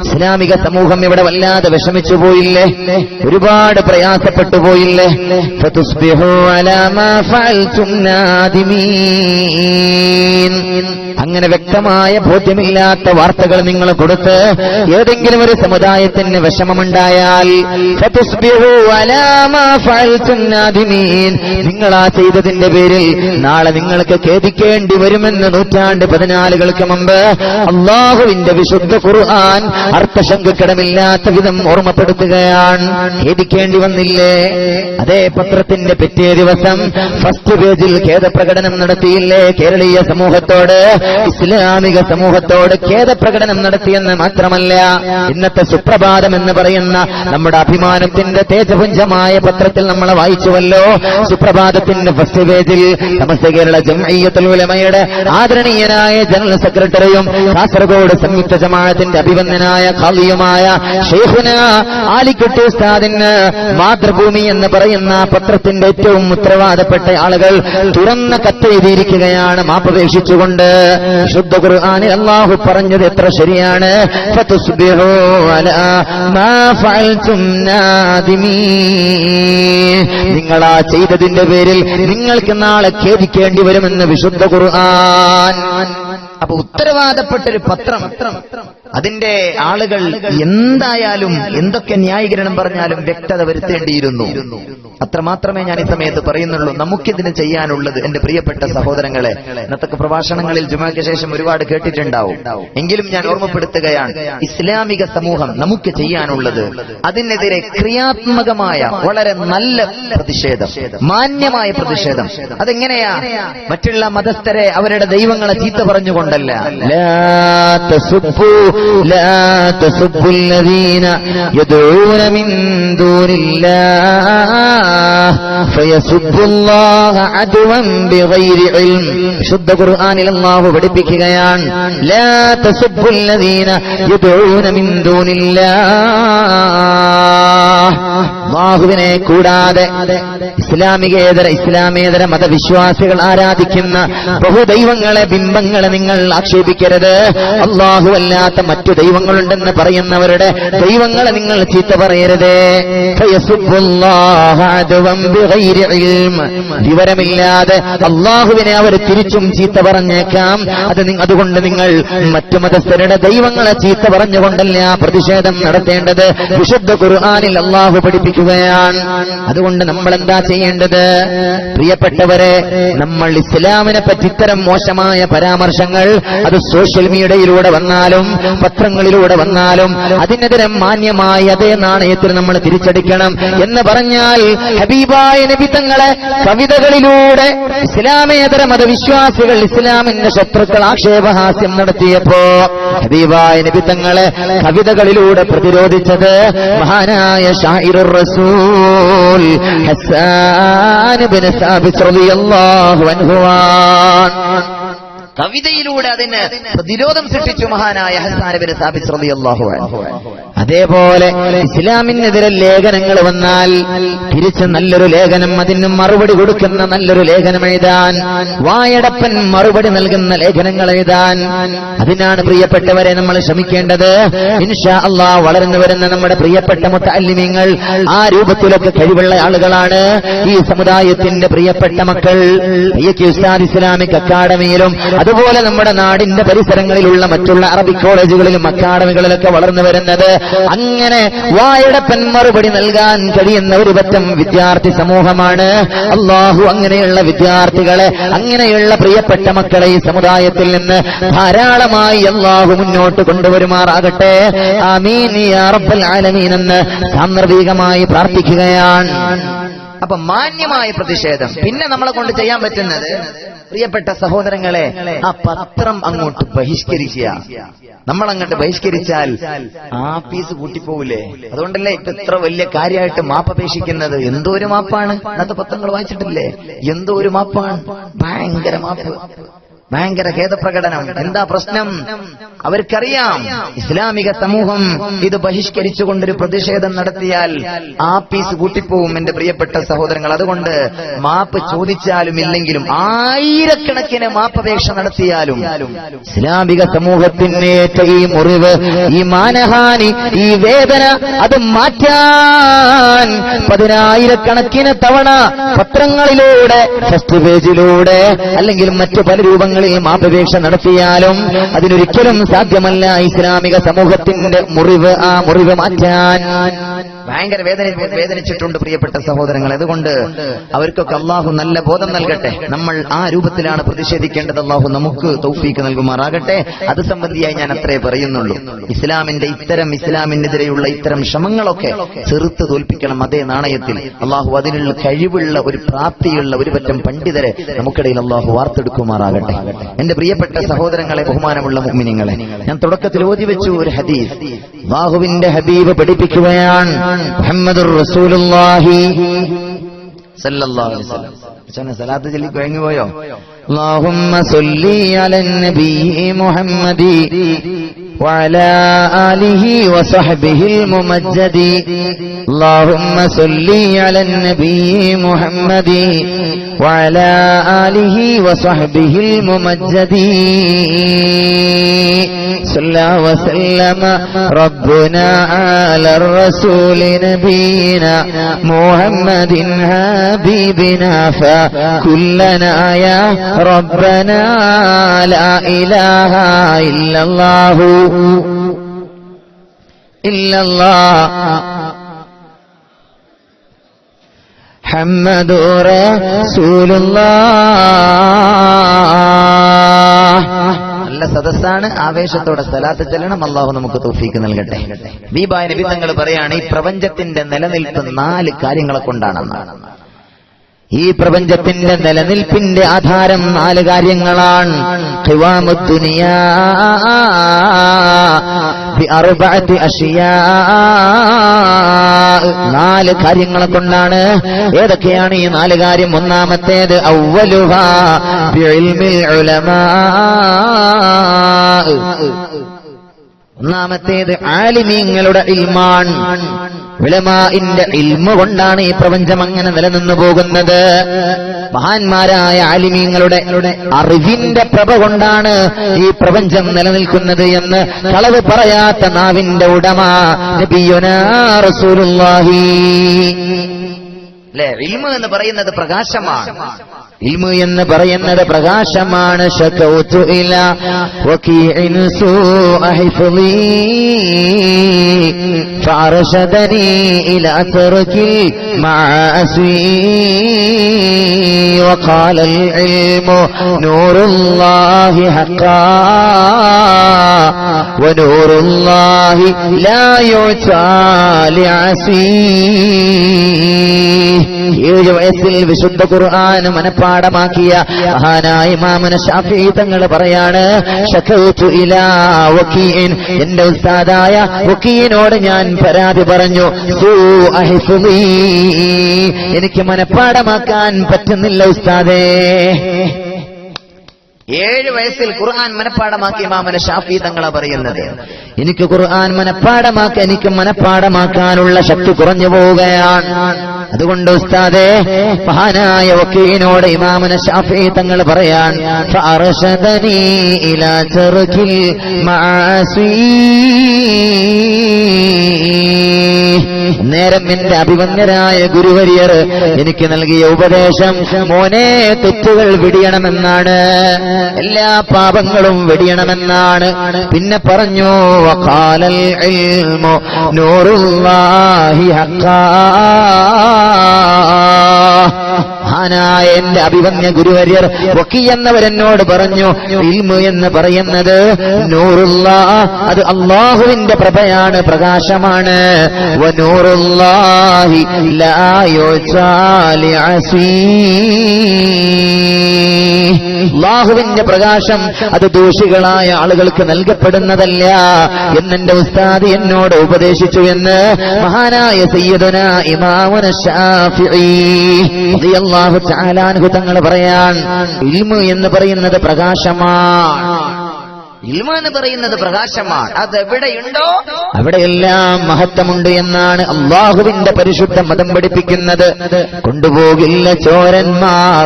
ഇസ്ലാമിക സമൂഹം ഇവിടെ വല്ലാതെ വിഷമിച്ചു പോയില്ലേ, ഒരുപാട് പ്രയാസപ്പെട്ടു പോയില്ലേ. ഫതുസ്ബിഹു അലാ മാ ഫഅൽതും നാദിമീൻ. അങ്ങനെ വ്യക്തമായ ബോധ്യമില്ലാത്ത വാർത്തകൾ നിങ്ങൾ കൊടുത്ത് ഏതെങ്കിലും ഒരു സമുദായത്തിന് വിഷമമുണ്ടായാൽ ഫതുസ്ബിഹു അലാ മാ ഫഅൽതും നാദിമീൻ, നിങ്ങൾ ആ ചെയ്തതിന്റെ പേരിൽ നാളെ നിങ്ങൾക്ക് ഖേദിക്കേണ്ടി വരുമെന്ന് 14 മുമ്പ് അല്ലാഹുവിന്റെ വിശുദ്ധ ഖുർആൻ അർത്ഥശങ്കക്കിടമില്ലാത്ത വിധം ഓർമ്മപ്പെടുത്തുകയാണ്. ഖേദിക്കേണ്ടി വന്നില്ലേ? അതേ പത്രത്തിന്റെ പിറ്റേ ദിവസം ഫസ്റ്റ് പേജിൽ ഖേദപ്രകടനം നടത്തിയില്ലേ? കേരളീയ സമൂഹത്തോട്, ഇസ്ലാമിക സമൂഹത്തോട് ഖേദപ്രകടനം നടത്തിയെന്ന് മാത്രമല്ല, ഇന്നത്തെ സുപ്രഭാതം എന്ന് പറയുന്ന നമ്മുടെ അഭിമാനത്തിന്റെ തേജപുഞ്ചമായ പത്രത്തിൽ നമ്മൾ വായിച്ചുവല്ലോ. സുപ്രഭാതത്തിന്റെ ഫസ്റ്റ് പേജിൽ സമസ്ത കേരള ജംഇയ്യത്തുൽ ഉലമയുടെ ആദരണീയനായ ജനറൽ സെക്രട്ടറിയും കാസർഗോഡ് സംയുക്ത ജമാഅത്തിന്റെ അഭിവന്ദനായ ഖാദിയുമായ ശൈഖുനാ ആലിക്കുട്ടി ഉസ്താദിന് മാതൃഭൂമി എന്ന് പറയുന്ന പത്രത്തിന്റെ ഏറ്റവും ഉത്തരവാദപ്പെട്ട ആളുകൾ തുറന്ന കത്തെഴുതിയിരിക്കുകയാണ് മാപ്പപേക്ഷിച്ചുകൊണ്ട്. വിശുദ്ധ ഖുർആനിൽ അല്ലാഹു പറഞ്ഞത് എത്ര ശരിയാണ്, ഫതുസ്ബിഹു അലാ മാ ഫഅൽതും നാദിമീൻ. നിങ്ങൾ ആ ചെയ്തതിന്റെ പേരിൽ നിങ്ങൾക്ക് നാളെ ഖേദിക്കേണ്ടി വരുമെന്ന് വിശുദ്ധ ഖുർആൻ. അപ്പൊ ഉത്തരവാദപ്പെട്ടൊരു പത്രം, അതിന്റെ ആളുകൾ എന്തായാലും എന്തൊക്കെ ന്യായീകരണം പറഞ്ഞാലും വ്യക്തത വരുത്തേണ്ടിയിരുന്നു. അത്രമാത്രമേ ഞാൻ ഈ സമയത്ത് പറയുന്നുള്ളൂ. നമുക്കിതിന് ചെയ്യാനുള്ളത്, എന്റെ പ്രിയപ്പെട്ട സഹോദരങ്ങളെ, ഇന്നത്തെ പ്രഭാഷണങ്ങളിൽ ജുമാക്ക് ശേഷം ഒരുപാട് കേട്ടിട്ടുണ്ടാവും, എങ്കിലും ഞാൻ ഓർമ്മപ്പെടുത്തുകയാണ്, ഇസ്ലാമിക സമൂഹം നമുക്ക് ചെയ്യാനുള്ളത് അതിനെതിരെ ക്രിയാത്മകമായ വളരെ നല്ല പ്രതിഷേധം, മാന്യമായ പ്രതിഷേധം. അതെങ്ങനെയാ? മറ്റുള്ള മതസ്ഥരെ അവരുടെ ദൈവങ്ങളെ ചീത്ത പറഞ്ഞുകൊണ്ടല്ല. ലാ തസുബ്ബു الذين يدعون من دون الله فيسبوا الله عدوا بغير علم. ശുദ്ധ ഖുർആനിൽ അല്ലാഹു പഠിപ്പിക്കുകയാണ്, ലാ തസുബ്ബു الذين يدعون من دون الله. അല്ലാഹുവിനെ കൂടാതെ ഇസ്ലാമേതര മതവിശ്വാസികൾ ആരാധിക്കുന്ന ബഹുദൈവങ്ങളെ, ബിംബങ്ങളെ നിങ്ങൾ ആക്ഷേപിക്കരുത്. അല്ലാഹുവല്ലാത്ത മറ്റു ദൈവങ്ങളുണ്ടെന്ന് പറയുന്നവരുടെ ദൈവങ്ങളെ നിങ്ങൾ ചീത്ത പറയരുത്. വിവരമില്ലാതെ അല്ലാഹുവിനെ അവർ തിരിച്ചും ചീത്ത പറഞ്ഞേക്കാം. അതുകൊണ്ട് നിങ്ങൾ മറ്റു മതസ്ഥരുടെ ദൈവങ്ങളെ ചീത്ത പറഞ്ഞുകൊണ്ടല്ല പ്രതിഷേധം നടത്തേണ്ടത്. വിശുദ്ധ ഖുർആനിൽ അല്ലാഹു പഠിപ്പിക്കുകയാണ്. അതുകൊണ്ട് നമ്മൾ എന്താ ചെയ്യേണ്ടത്? പ്രിയപ്പെട്ടവരെ, നമ്മൾ ഇസ്ലാമിനെ പറ്റി ഇത്തരം മോശമായ പരാമർശങ്ങൾ അത് സോഷ്യൽ മീഡിയയിലൂടെ വന്നാലും പത്രങ്ങളിലൂടെ വന്നാലും അതിനെതിരെ മാന്യമായി അതേ നാണയത്തിൽ നമ്മൾ തിരിച്ചടിക്കണം എന്ന് പറഞ്ഞാൽ ഹബീബായ നബി തങ്ങളെ കവിതകളിലൂടെ ഇസ്ലാമേതര മതവിശ്വാസികൾ, ഇസ്ലാമിന്റെ ശത്രുക്കൾ ആക്ഷേപഹാസ്യം നടത്തിയപ്പോ ഹബീബായ നബി തങ്ങളെ കവിതകളിലൂടെ പ്രതിരോധിച്ചത് മഹാനായ ഷാഇറുർ റസൂൽ ഹസ്സാൻ ഇബ്നു സാബിത്ത് റളിയല്ലാഹു അൻഹു. കവിതയിലൂടെ അതിന് പ്രതിരോധം സൃഷ്ടിച്ചു മഹാനായ ഹസ്സാൻ ഇബ്നു സാബിത്ത് റളിയല്ലാഹു അൻഹു. അതേപോലെ ഇസ്ലാമിനെതിരെ ലേഖനങ്ങൾ വന്നാൽ തിരിച്ച് നല്ലൊരു ലേഖനം, അതിന് മറുപടി കൊടുക്കുന്ന നല്ലൊരു ലേഖനം എഴുതാൻ, വായടപ്പൻ മറുപടി നൽകുന്ന ലേഖനങ്ങൾ എഴുതാൻ, അതിനാണ് പ്രിയപ്പെട്ടവരെ നമ്മൾ ശ്രമിക്കേണ്ടത്. ഇൻഷാ അല്ലാഹ് വളർന്നു വരുന്ന നമ്മുടെ പ്രിയപ്പെട്ട മുത്തഅല്ലിമീങ്ങൾ ആ രൂപത്തിലൊക്കെ കഴിവുള്ള ആളുകളാണ്. ഈ സമുദായത്തിന്റെ പ്രിയപ്പെട്ട മക്കൾ ഉസ്താദ് ഇസ്ലാമിക് അക്കാഡമിയിലും അതുപോലെ നമ്മുടെ നാടിന്റെ പരിസരങ്ങളിലുള്ള മറ്റുള്ള അറബിക് കോളേജുകളിലും അക്കാഡമികളിലൊക്കെ വളർന്നു വരുന്നത് അങ്ങനെ വായടപ്പൻ മറുപടി നൽകാൻ കഴിയുന്ന ഒരു പറ്റം വിദ്യാർത്ഥി സമൂഹമാണ്. അല്ലാഹു അങ്ങനെയുള്ള വിദ്യാർത്ഥികളെ, അങ്ങനെയുള്ള പ്രിയപ്പെട്ട മക്കളെ ഈ സമുദായത്തിൽ നിന്ന് ധാരാളമായി അല്ലാഹു മുന്നോട്ട് കൊണ്ടുവരുമാറാകട്ടെ. ആമീൻ യാ റബ്ബൽ ആലമീൻ എന്ന് സാന്ദർഭികമായി പ്രാർത്ഥിക്കുകയാണ്. അപ്പൊ മാന്യമായ പ്രതിഷേധം. പിന്നെ നമ്മളെ കൊണ്ട് ചെയ്യാൻ പറ്റുന്നത് പ്രിയപ്പെട്ട സഹോദരങ്ങളെ, ആ പത്രം അങ്ങോട്ട് ബഹിഷ്കരിക്കുക. നമ്മളങ്ങോട്ട് ബഹിഷ്കരിച്ചാൽ ആഫീസ് കൂട്ടിപ്പോവില്ലേ? അതുകൊണ്ടല്ലേ ഇപ്പൊ ഇത്ര വലിയ കാര്യമായിട്ട് മാപ്പപേക്ഷിക്കുന്നത്. എന്തോ ഒരു മാപ്പാണ്. ഇന്നത്തെ പത്രങ്ങൾ വായിച്ചിട്ടില്ലേ? എന്തോ ഒരു മാപ്പാണ്, ഭയങ്കര മാപ്പ്, ഭയങ്കര ഖേദപ്രകടനം. എന്താ പ്രശ്നം? അവർക്കറിയാം ഇസ്ലാമിക സമൂഹം ഇത് ബഹിഷ്കരിച്ചുകൊണ്ടൊരു പ്രതിഷേധം നടത്തിയാൽ ആപ്പീസ് കൂട്ടിപ്പോവും എന്റെ പ്രിയപ്പെട്ട സഹോദരങ്ങൾ. അതുകൊണ്ട് മാപ്പ് ചോദിച്ചാലും ഇല്ലെങ്കിലും ആയിരക്കണക്കിന് മാപ്പപേക്ഷ നടത്തിയാലും ഇസ്ലാമിക സമൂഹത്തിനേറ്റ ഈ മുറിവ്, ഈ മാനഹാനി, ഈ വേദന അത് മാറ്റാൻ 10,000കണക്കിന് തവണ പത്രങ്ങളിലൂടെ, ഫസ്റ്റ് പേജിലൂടെ അല്ലെങ്കിൽ മറ്റു പല രൂപങ്ങളിൽ മാപ്പപേക്ഷ നടത്തിയാലും അതിനൊരിക്കലും സാധ്യമല്ല ഇസ്ലാമിക സമൂഹത്തിന്റെ മുറിവ്, ആ മുറിവ് മാറ്റാൻ. ഭയങ്കര വേദനിച്ചിട്ടുണ്ട് പ്രിയപ്പെട്ട സഹോദരങ്ങൾ. അതുകൊണ്ട് അവർക്കൊക്കെ അള്ളാഹു നല്ല ബോധം നൽകട്ടെ. നമ്മൾ ആ രൂപത്തിലാണ് പ്രതിഷേധിക്കേണ്ടത്. അള്ളാഹു നമുക്ക് തൗഫീക്ക് നൽകുമാറാകട്ടെ. അത് സംബന്ധിയായി ഞാൻ അത്രേ പറയുന്നുള്ളൂ. ഇസ്ലാമിനെതിരെയുള്ള ഇത്തരം ശ്രമങ്ങളൊക്കെ ചെറുത്ത് തോൽപ്പിക്കണം അതേ നാണയത്തിൽ. അള്ളാഹു അതിനുള്ള കഴിവുള്ള, ഒരു പ്രാപ്തിയുള്ള ഒരു പറ്റം പണ്ഡിതരെ നമുക്കിടയിൽ അള്ളാഹു വാർത്തെടുക്കുമാറാകട്ടെ. എന്റെ പ്രിയപ്പെട്ട സഹോദരങ്ങളെ, ബഹുമാനമുള്ള മുഅ്മിനീങ്ങളെ, ഞാൻ തുടക്കത്തിൽ ഓതി വെച്ചു ഒരു ഹദീസ്. അല്ലാഹുവിന്റെ ഹബീബ് പഠിപ്പിക്കുകയാണ്, മുഹമ്മദുർ റസൂലുള്ളാഹി സല്ലല്ലാഹു അലൈഹി വസല്ലം. സലാത്ത് ചൊല്ലി കഴിഞ്ഞു പോയോ? അല്ലാഹുമ്മ സ്വല്ലി അലൻ നബിയ്യി മുഹമ്മദി وعلى آله وصحبه الممجد اللهم صل على النبي محمد وعلى آله وصحبه الممجد صلى وسلم ربنا على الرسول نبينا محمد حبيبنا فكلنا يا ربنا لا إله إلا الله إلا الله محمد رسول الله. നല്ല സദസ്സാണ്. ആവേശത്തോടെ സലാത്ത് ചെല്ലണം. അല്ലാഹു നമുക്ക് തൗഫീക്ക് നൽകട്ടെ. ഹബീബായ നബി തങ്ങൾ പറയാണ്, ഈ പ്രപഞ്ചത്തിന്റെ നിലനിൽപ്പ് 4 കാര്യങ്ങളെ കൊണ്ടാണെന്നാണ്. ഈ പ്രപഞ്ചത്തിന്റെ നിലനിൽപ്പിന്റെ ആധാരം 4 കാര്യങ്ങളാണ്. ഖിവാമുദ് ദുനിയാ ബിഅർബഅതി അഷ്യാ, 4 കാര്യങ്ങളെ കൊണ്ടാണ്. ഏതൊക്കെയാണ് ഈ 4 കാര്യം? ഒന്നാമത്തേത് അവ്വലുഹാ ബിഇൽമിൽ ഉലമാ, ഒന്നാമത്തേത് ആലിമീങ്ങളുടെ ഇൽമാണ്. ഉലമാഇന്റെ ഇൽമു കൊണ്ടാണ് ഈ പ്രപഞ്ചം അങ്ങനെ നിലനിന്നു പോകുന്നത്. മഹാന്മാരായ ആലിമീങ്ങളുടെ അറിവിന്റെ പ്രഭ കൊണ്ടാണ് ഈ പ്രപഞ്ചം നിലനിൽക്കുന്നത് എന്ന് കളവ് പറയാത്ത നാവിന്റെ ഉടമ നബിയുനാ റസൂലുള്ളാഹി. അല്ലേ, ഇൽമു എന്ന് പറയുന്നത് പ്രകാശമാണ്. ഇൽമു എന്ന് പറയുന്നത് പ്രകാശമാണ്. ശകൗതു ഇലാ വകീഇൻ സൂഅ ഹിഫ്ളി ഫഅർശദനി ഇലാ തർകിൽ മഅസി വഖാലൽ ഇൽമു നൂറുല്ലാഹി ഹഖാ വനൂറുല്ലാഹി ലാ യുഅ്താ ലിഅസി. 7 വയസ്സിൽ വിശുദ്ധ ഖുർആൻ മനഃപ്പാഠമാക്കിയ മഹാനായ ഇമാമുന ശാഫിഈ തങ്ങൾ പറയാണ്, ശകൗതു ഇലാ വകീഇൻ, എന്റെ ഉസ്താദായ വകീഇനോട് ഞാൻ പരാതി പറഞ്ഞു. സൂഅ ഹിഫ്ളി, എനിക്ക് മനഃപ്പാഠമാക്കാൻ പറ്റുന്നില്ല ഉസ്താദേ. 7 വയസ്സിൽ ഖുർആൻ മനഃപ്പാഠമാക്കി ഇമാമുന ശാഫിഈ തങ്ങളാ പറയുന്നത്, എനിക്ക് ഖുർആൻ മനഃപ്പാഠമാക്കാനുള്ള ശക്തി കുറഞ്ഞു പോവുകയാണ്. അതുകൊണ്ട് ഉസ്താദേ, മഹാനായ വക്കീലിനോട് ഇമാമുന ശാഫിഈ തങ്ങൾ പറയാൻ, ഫഅർശദനി ഇലാ തർകിൽ മഅസി, നേരം എന്റെ അഭിമന്യരായ ഗുരുവര്യർ എനിക്ക് നൽകിയ ഉപദേശം, മോനെ തെറ്റുകൾ വെടിയണമെന്നാണ്, എല്ലാ പാപങ്ങളും വെടിയണമെന്നാണ്. പിന്നെ പറഞ്ഞു, വഖാലൽ ഇൽമു നൂറുല്ലാഹി ഹഖാ, മഹാനായ എന്റെ അഭിമന്യ ഗുരുവര്യർ വക്കീ എന്നവരെന്നോട് പറഞ്ഞു, ഇൽമു എന്ന് പറയുന്നത് നൂറുല്ലാഹ്, അത് അല്ലാഹുവിന്റെ പ്രഭയാണ്, പ്രകാശമാണ്. വനൂറുല്ലാഹി ലാ യുഅ്താ ലിഅസീ, അല്ലാഹുവിന്റെ പ്രകാശം അത് ദോഷികളായ ആളുകൾക്ക് നൽകപ്പെടുന്നതല്ല എന്നെന്റെ ഉസ്താദ് എന്നോട് ഉപദേശിച്ചു എന്ന് മഹാനായ സയ്യിദുനാ ഇമാമുന ശാഫിഈ റളിയല്ലാഹു തആല അൻഹു തങ്ങൾ പറയാൻ, ഇൽമു എന്ന് പറയുന്നത് പ്രകാശമാണ്. ഇൽമു എന്ന് പറയുന്നത് പ്രകാശമാണ്. അതെവിടെയുണ്ടോ അവിടെയെല്ലാം മഹത്വമുണ്ട് എന്നാണ് അല്ലാഹുവിന്റെ പരിശുദ്ധ മതം പഠിപ്പിക്കുന്നത്. കൊണ്ടുപോകില്ല ചോരന്മാർ,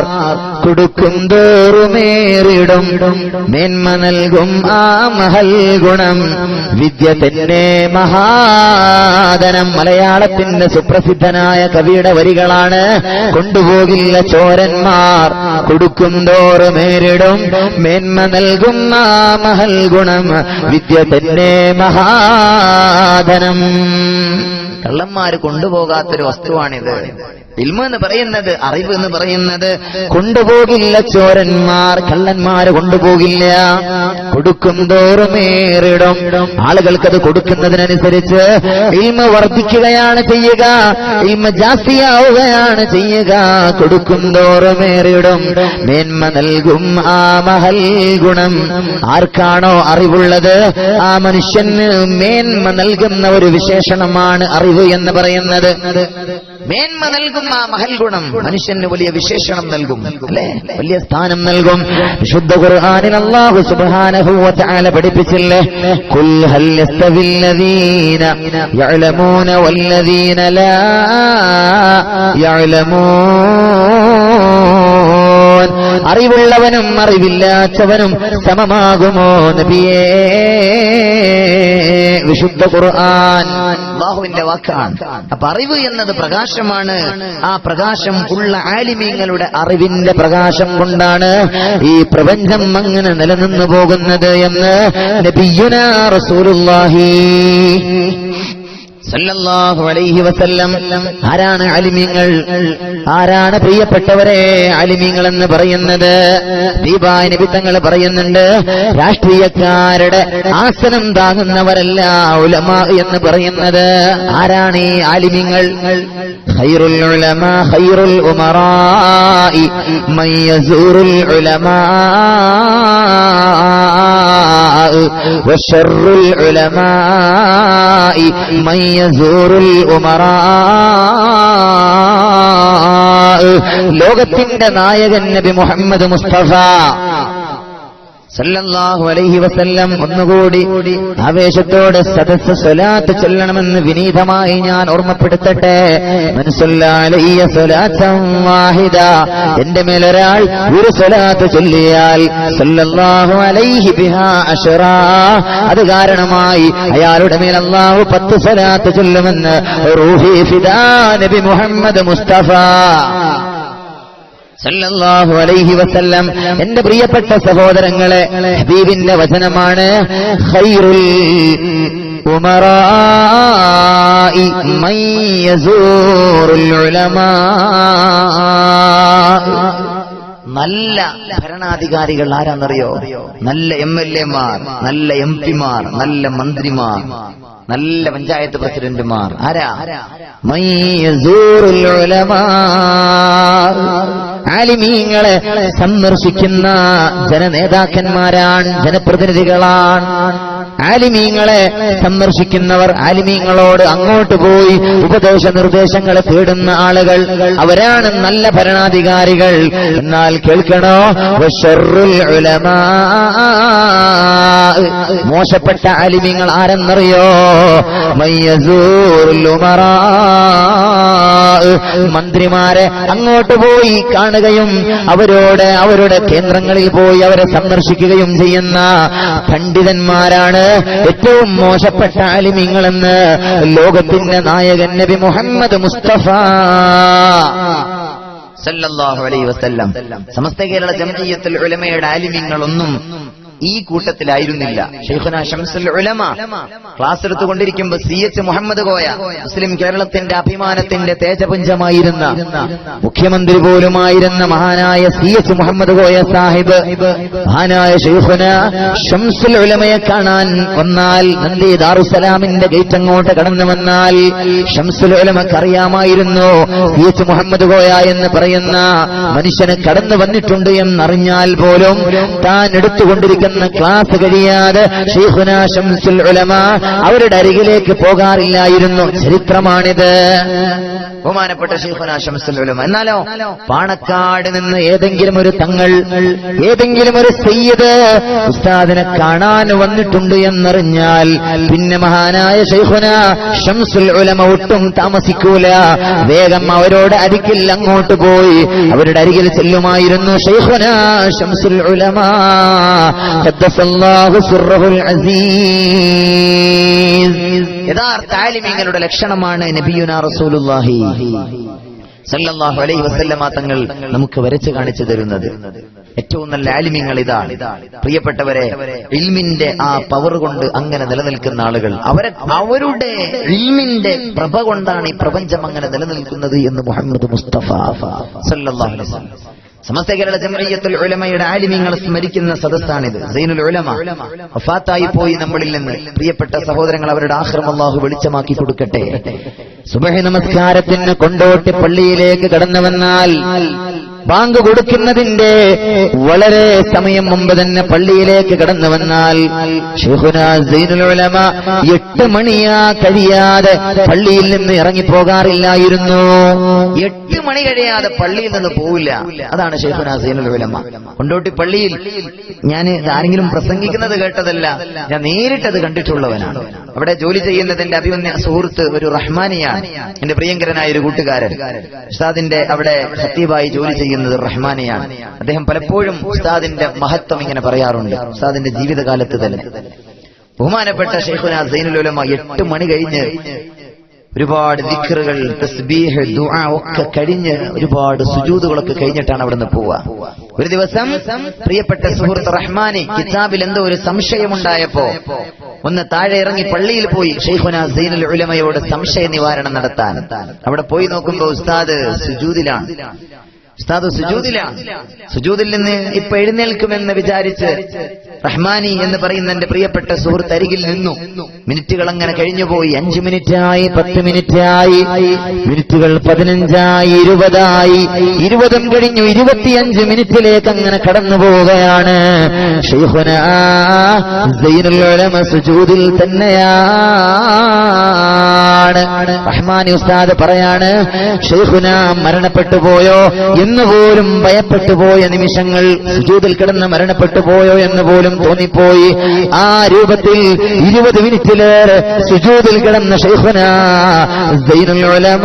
കൊടുക്കും തോറുമേറിടും, മേന്മ നൽകും ആ മഹൽ ഗുണം, വിദ്യ തന്നെ മഹാധനം. മലയാളത്തിന്റെ സുപ്രസിദ്ധനായ കവിയുടെ വരികളാണ്. കൊണ്ടുപോകില്ല ചോരന്മാർ, കൊടുക്കും തോറുമേറിടും, മേന്മ നൽകും ആ മഹൽ ഗുണം, വിദ്യ തന്നെ മഹാധനം. കള്ളന്മാര് കൊണ്ടുപോകാത്തൊരു വസ്തുവാണിത്. ഇൽമു എന്ന് പറയുന്നത്, അറിവ് എന്ന് പറയുന്നത് കൊണ്ടുപോകില്ല ചോരന്മാർ, കള്ളന്മാര് കൊണ്ടുപോകില്ല. കൊടുക്കും തോറുമേറിടും, ആളുകൾക്കത് കൊടുക്കുന്നതിനനുസരിച്ച് ഇൽമു വർദ്ധിക്കുകയാണ് ചെയ്യുക, ഇൽമു ജാസ്തിയാവുകയാണ് ചെയ്യുക. കൊടുക്കും തോറുമേറിടും, മേന്മ നൽകും ആ മഹൽ ഗുണം. ആർക്കാണോ അറിവുള്ളത് ആ മനുഷ്യന് മേന്മ നൽകുന്ന ഒരു വിശേഷണമാണ് അറിവ് എന്ന് പറയുന്നത്. മേന്മ നൽകും ആ മഹൽ ഗുണം, മനുഷ്യന് വലിയ വിശേഷണം നൽകും, അല്ലേ, വലിയ സ്ഥാനം നൽകും. വിശുദ്ധ ഖുർആനിൽ അല്ലാഹു സുബ്ഹാനഹു വ തആല പഠിപ്പിച്ചില്ലേ, ഖുൽ ഹൽ യസ്തവിൽ ലദീന യഅലമൂന വല്ലദീന ലാ യഅലമൂൻ, അറിവുള്ളവനും അറിവില്ലാത്തവനും സമമാകുമോ നബിയേ? വിശുദ്ധ ഖുർആൻ അല്ലാഹുവിന്റെ വാക്കാണ്. അപ്പൊ അറിവ് എന്നത് പ്രകാശമാണ്. ആ പ്രകാശം ഉള്ള ആലിമീങ്ങളുടെ അറിവിന്റെ പ്രകാശം കൊണ്ടാണ് ഈ പ്രപഞ്ചം അങ്ങനെ നിലനിന്നു പോകുന്നത് എന്ന് നബിയുനാ റസൂലുള്ളാഹി സല്ലല്ലാഹു അലൈഹി വസല്ലം. ആരാണ് ആലിമീങ്ങൾ? ആരാണ് പ്രിയപ്പെട്ടവരെ ആലിമീങ്ങൾ എന്ന് പറയുന്നത്? ദീപായ നബി തങ്ങൾ പറയുന്നുണ്ട്, രാഷ്ട്രീയക്കാരുടെ ആസനം താങ്ങുന്നവരല്ല ഉലമാ എന്ന് പറയുന്നത്. ആരാണ് ഈ ആലിമീങ്ങൾ? ഖൈറുൽ ഉലമാ ഖൈറുൽ ഉമറാഇ മൻ യസൂറുൽ ഉലമാ വശർറുൽ ഉലമാഇ മൻ യസൂറുൽ ഉമറാ. ലോകത്തിന്റെ നായകൻ നബി മുഹമ്മദ് മുസ്തഫ സല്ലല്ലാഹു അലൈഹി വസല്ലം ഒന്നുകൂടി ആവേശത്തോടെ സദസ്സ് സ്വലാത്ത് ചൊല്ലണമെന്ന് വിനീതമായി ഞാൻ ഓർമ്മപ്പെടുത്തട്ടെ. മൻ സല്ലല്ലാ അലൈഹി സ്വലാത്തൻ വാഹിദ, എന്റെ മേലൊരാൾ ഒരു സ്വലാത്ത് ചൊല്ലിയാൽ സല്ലല്ലാഹു അലൈഹി ബിഹാ അശ്റാ, അത് കാരണമായി അയാളുടെ മേൽ അല്ലാഹു 10 സ്വലാത്ത് ചൊല്ലുമെന്ന് റൂഹി ഫിദാ നബി മുഹമ്മദ് മുസ്തഫ സല്ലല്ലാഹു അലൈഹി വസല്ലം. എന്റെ പ്രിയപ്പെട്ട സഹോദരങ്ങളെ, ഹബീബിന്റെ വചനമാണ്, ഖൈറുൽ ഉമറാഇ മൻ യസൂറുൽ ഉലമാ. നല്ല ഭരണാധികാരികൾ ആരാന്നറിയോ? നല്ല MLA-മാർ, നല്ല MP-മാർ, നല്ല മന്ത്രിമാർ, നല്ല പഞ്ചായത്ത് പ്രസിഡന്റുമാർ. ആരാ? മൻ യസൂറുൽ ഉലമാ. ആലിമീങ്ങളെ സന്ദർശിക്കുന്ന ജനനേതാക്കന്മാരാണ്, ജനപ്രതിനിധികളാണ്. ആലിമീങ്ങളെ സന്ദർശിക്കുന്നവർ, ആലിമീങ്ങളോട് അങ്ങോട്ട് പോയി ഉപദേശ നിർദ്ദേശങ്ങൾ തേടുന്ന ആളുകൾ, അവരാണ് നല്ല ഭരണാധികാരികൾ. എന്നാൽ കേൾക്കണോ, വശർറുൽ ഉലമാ, മോശപ്പെട്ട ആലിമീങ്ങൾ ആരെന്നറിയോ? മയ്യസൂറുൽ ഉമറാ, മന്ത്രിമാരെ അങ്ങോട്ട് പോയി കാണുകയും അവരുടെ കേന്ദ്രങ്ങളിൽ പോയി അവരെ സന്ദർശിക്കുകയും ചെയ്യുന്ന പണ്ഡിതന്മാരാണ് ഏറ്റവും മോശപ്പെട്ട ആലിമീങ്ങളെന്ന് ലോകത്തിന്റെ നായകൻ നബി മുഹമ്മദ് മുസ്തഫ സല്ലല്ലാഹു അലൈഹി വസല്ലം. സമസ്ത കേരള ജംഇയ്യത്തുൽ ഉലമയുടെ ആലിമീങ്ങളൊന്നും ഈ കൂട്ടത്തിലായിരുന്നില്ല. ശൈഖുനാ ശംസുൽ ഉലമ ക്ലാസ് എടുത്തുകൊണ്ടിരിക്കുമ്പോൾ CH മുഹമ്മദ് കോയ, മുസ്ലിം കേരളത്തിന്റെ അഭിമാനത്തിന്റെ തേജപുഞ്ചമായിരുന്ന, മുഖ്യമന്ത്രി പോലുമായിരുന്ന മഹാനായ CH മുഹമ്മദ് കോയ സാഹിബ്, മഹാനായ ശൈഖുനാ ശംസുൽ ഉലമയെ കാണാൻ വന്നാൽ, നന്ദി ദാറുസലാമിന്റെ ഗേറ്റ് അങ്ങോട്ട് കടന്നു വന്നാൽ ശംസുൽ ഉലമക്ക് അറിയാമായിരുന്നു CH മുഹമ്മദ് കോയ എന്ന് പറയുന്ന മനുഷ്യന് കടന്നു വന്നിട്ടുണ്ട് എന്നറിഞ്ഞാൽ പോലും താൻ എടുത്തുകൊണ്ടിരിക്കുന്ന ക്ലാസ് കഴിയാതെ ശൈഖുനാ ശംസുൽ ഉലമ അവരുടെ അരികിലേക്ക് പോകാറില്ലായിരുന്നു. ചരിത്രമാണിത്. ബഹുമാനപ്പെട്ട ശൈഖുനാ ശംസുൽ ഉലമ. എന്നാലോ പാണക്കാട് നിന്ന് ഏതെങ്കിലും ഒരു തങ്ങൾ, ഏതെങ്കിലും ഒരു സയ്യിദ് ഉസ്താദിനെ കാണാൻ വന്നിട്ടുണ്ട് എന്നറിഞ്ഞാൽ പിന്നെ മഹാനായ ശൈഖുനാ ശംസുൽ ഉലമ ഒട്ടും താമസിക്കൂല, വേഗം അവരോട് അരികിൽ അങ്ങോട്ട് പോയി അവരുടെ അരികിൽ ചെല്ലുമായിരുന്നു. ശൈഖുനാ ശംസുൽ ഉലമ ഖദ്ദസല്ലാഹു സിർറഹുൽ അസീസ്. യഥാർത്ഥ ആലിമീങ്ങളുടെ ലക്ഷണമാണ് നബിയുനാ റസൂലുള്ളാഹി സല്ലല്ലാഹു അലൈഹി വസല്ലമ തങ്ങൾ നമുക്ക് വരച്ചു കാണിച്ചു തരുന്നത്. ഏറ്റവും നല്ല ആലിമീങ്ങൾ ഇതാണ്. പ്രിയപ്പെട്ടവരെ, ഇൽമിന്റെ ആ പവർ കൊണ്ട് അങ്ങനെ നിലനിൽക്കുന്ന ആളുകൾ, അവരുടെ ഇൽമിന്റെ പ്രഭ കൊണ്ടാണ് ഈ പ്രപഞ്ചം അങ്ങനെ നിലനിൽക്കുന്നത് എന്ന് മുഹമ്മദ് മുസ്തഫ സല്ലല്ലാഹു അലൈഹി വസല്ലം. സമസ്ത കേരള ജംഇയ്യത്തുൽ ഉലമയുടെ ആലിമീങ്ങളെ സ്മരിക്കുന്ന സദസ്സാണിത്. സൈനുൽ ഉലമ വഫാത്തായി പോയി നമ്മളിൽ നിന്ന്. പ്രിയപ്പെട്ട സഹോദരങ്ങൾ, അവരുടെ ആഖിറം അല്ലാഹു വെളിച്ചമാക്കി കൊടുക്കട്ടെ. സുബഹി നമസ്കാരത്തിന് കൊണ്ടോട്ടി പള്ളിയിലേക്ക് കടന്നു വന്നാൽ ബാങ്ക് കൊടുക്കുന്നതിന്റെ വളരെ സമയം മുമ്പ് തന്നെ പള്ളിയിലേക്ക് കടന്നു വന്നാൽ ശൈഖുനാ സൈനുൽ ഉലമ 8 മണിയാ കഴിയാതെ പള്ളിയിൽ നിന്ന് ഇറങ്ങിപ്പോകാറില്ലായിരുന്നു. 8 മണി കഴിയാതെ പള്ളിയിൽ നിന്ന് പോവില്ല. അതാണ് ശൈഖുനാ സൈനുൽ ഉലമ. കൊണ്ടോട്ടി പള്ളിയിൽ ഞാൻ ആരെങ്കിലും പ്രസംഗിക്കുന്നത് കേട്ടതല്ല, ഞാൻ നേരിട്ടത് കണ്ടിട്ടുള്ളവനാണ്. അവിടെ ജോലി ചെയ്യുന്നതിന്റെ അഭിമന്യ സുഹൃത്ത് ഒരു റഹ്മാനിയാണ്, എന്റെ പ്രിയങ്കരനായ ഒരു കൂട്ടുകാരൻ. ഉസ്താദിന്റെ അവിടെ ഖത്തീബായി ജോലി ചെയ്യുന്നത് റഹ്മാനിയാണ്. അദ്ദേഹം പലപ്പോഴും ഉസ്താദിന്റെ മഹത്വം ഇങ്ങനെ പറയാറുണ്ട്, ഉസ്താദിന്റെ ജീവിതകാലത്ത് തന്നെ. ബഹുമാനപ്പെട്ട ശൈഖുനാ സൈനുൽ ഉലമ 8 മണി കഴിഞ്ഞ് ഒരുപാട് ദിക്റുകൾ, തസ്ബീഹ്, ദുആ ഒക്കെ കഴിഞ്ഞ് ഒരുപാട് സുജൂദുകളൊക്കെ കഴിഞ്ഞിട്ടാണ് അവിടെ നിന്ന് പോവുക. ഒരു ദിവസം പ്രിയപ്പെട്ട സുഹൃത്ത് റഹ്മാനി കിതാബിൽ എന്തോ ഒരു സംശയമുണ്ടായപ്പോ ഒന്ന് താഴെ ഇറങ്ങി പള്ളിയിൽ പോയി ശൈഖുനാ സൈനുൽ ഉലമയോട് സംശയ നിവാരണം നടത്താൻ. അവിടെ പോയി നോക്കുമ്പോൾ ഉസ്താദ് സുജൂദിലാണ്. സുജൂദിൽ നിന്ന് ഇപ്പൊ എഴുന്നേൽക്കുമെന്ന് വിചാരിച്ച് റഹ്മാനി എന്ന് പറയുന്ന എന്റെ പ്രിയപ്പെട്ട സുഹൃത്ത് അരികിൽ നിന്നു. മിനിറ്റുകൾ അങ്ങനെ കഴിഞ്ഞുപോയി. 5 മിനിറ്റായി, 10 മിനിറ്റായി, മിനിറ്റുകൾ 15ആയി, 20ആയി, 20ഉം കഴിഞ്ഞു 25 മിനിറ്റിലേക്ക് അങ്ങനെ കടന്നു പോവുകയാണ്. ശൈഖുനാ സൈനുൽ ഉലമ സുജൂദിൽ തന്നെയാണ്. റഹ്മാനി ഉസ്താദ് പറയാണ്, ശൈഖുനാ മരണപ്പെട്ടു പോയോ എന്നുപോലും ഭയപ്പെട്ടു പോയ നിമിഷങ്ങൾ, സുജൂദിൽ കിടന്ന് മരണപ്പെട്ടു പോയോ എന്ന് പോലും തോന്നിപ്പോയി. ആ രൂപത്തിൽ 20 മിനിറ്റിലേറെ സുജൂദിൽ കിടന്ന ശൈഖുനാ സൈനുൽ ഉലമ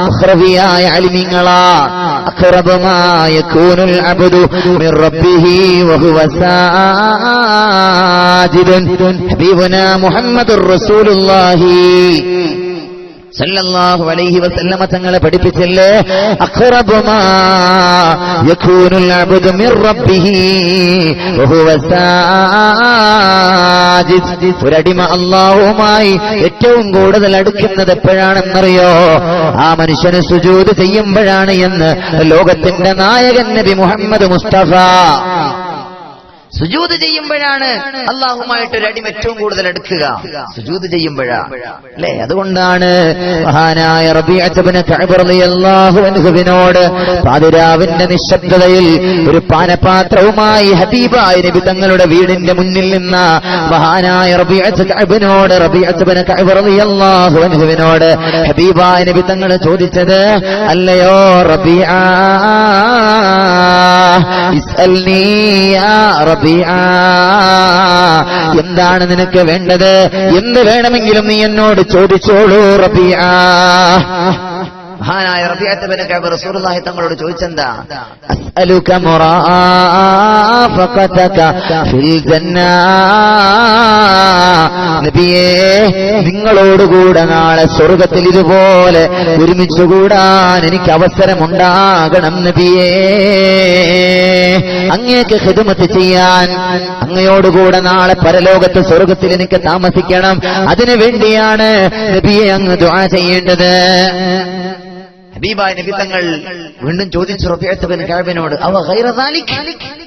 അഖ്റബിയായ അലിമീങ്ങളാ. അഖ്റബു മാ യകൂനുൽ അബ്ദു മിർ റബ്ബിഹി വഹുവ സാജിദുൻ ഹബീബുനാ മുഹമ്മദുർ റസൂലുള്ളാഹി സല്ലല്ലാഹു അലൈഹി വസല്ലമ തങ്ങളെ പഠിപ്പിച്ചില്ലേ, അഖറബു മാ യകൂനുൽ അബ്ദു മിർ റബ്ബിഹി വഹുവ സാജിദ്. ഒരടിമ അല്ലാഹുവുമായി ഏറ്റവും കൂടുതൽ അടുക്കുന്നത് എപ്പോഴാണെന്നറിയോ? ആ മനുഷ്യന് സുജൂദ് ചെയ്യുമ്പോഴാണ് എന്ന് ലോകത്തിന്റെ നായകൻ നബി മുഹമ്മദ് മുസ്തഫ. സുജൂദ് ചെയ്യുമ്പോഴാണ് അല്ലാഹുമായിട്ടൊരു അടിമ ഏറ്റവും കൂടുതൽ അടുക്കുക, സുജൂദ് ചെയ്യുമ്പോഴാണ് അല്ലേ. അതുകൊണ്ടാണ് മഹാനായ റബീഅത്ത് ഇബ്നു കഅബ് റളിയല്ലാഹു അൻഹുവിനോട് പാതിരാവിന്റെ നിശബ്ദതയിൽ ഒരു പാനപാത്രവുമായി ഹബീബായ നബി തങ്ങളുടെ വീടിന്റെ മുന്നിൽ നിന്ന മഹാനായ റബീഅത്ത് ഇബ്നു കഅബ് റളിയല്ലാഹു അൻഹുവിനോട് ഹബീബായ നബി തങ്ങൾ ചോദിച്ചത്, അല്ലയോ റബീഅ, ഇസ്അൽനി യാ എന്താണ് നിനക്ക് വേണ്ടത്? എന്ത് വേണമെങ്കിലും നീ എന്നോട് ചോദിച്ചോളൂ റബീഅ. മഹാനായ റബീഅത്ത് ഇബ്നു കഅബ് റസൂലുള്ളാഹി തങ്ങളോട് ചോദിച്ചെന്താ? അസ്അലുക മുറാഫഖതക ഫിൽ ജന്ന. നബിയേ, നിങ്ങളോടുകൂടെ നാളെ സ്വർഗ്ഗത്തിൽ ഇതുപോലെ ഒരുമിച്ചുകൂടാൻ എനിക്ക് അവസരമുണ്ടാകണം നബിയേ. അങ്ങേക്ക് ഖിദ്മത്ത് ചെയ്യാൻ, അങ്ങയോടുകൂടെ നാളെ പരലോകത്ത് സ്വർഗ്ഗത്തിൽ എനിക്ക് താമസിക്കണം. അതിനു വേണ്ടിയാണ് നബിയെ അങ്ങ് ദുആ ചെയ്യേണ്ടത്. ഹബീബായ നബി തങ്ങൾ വീണ്ടും ചോദിച്ചു റബീഅത്ത് ഇബ്നു കഅബിനോട്, അവ ഗൈറ ദാലിക്,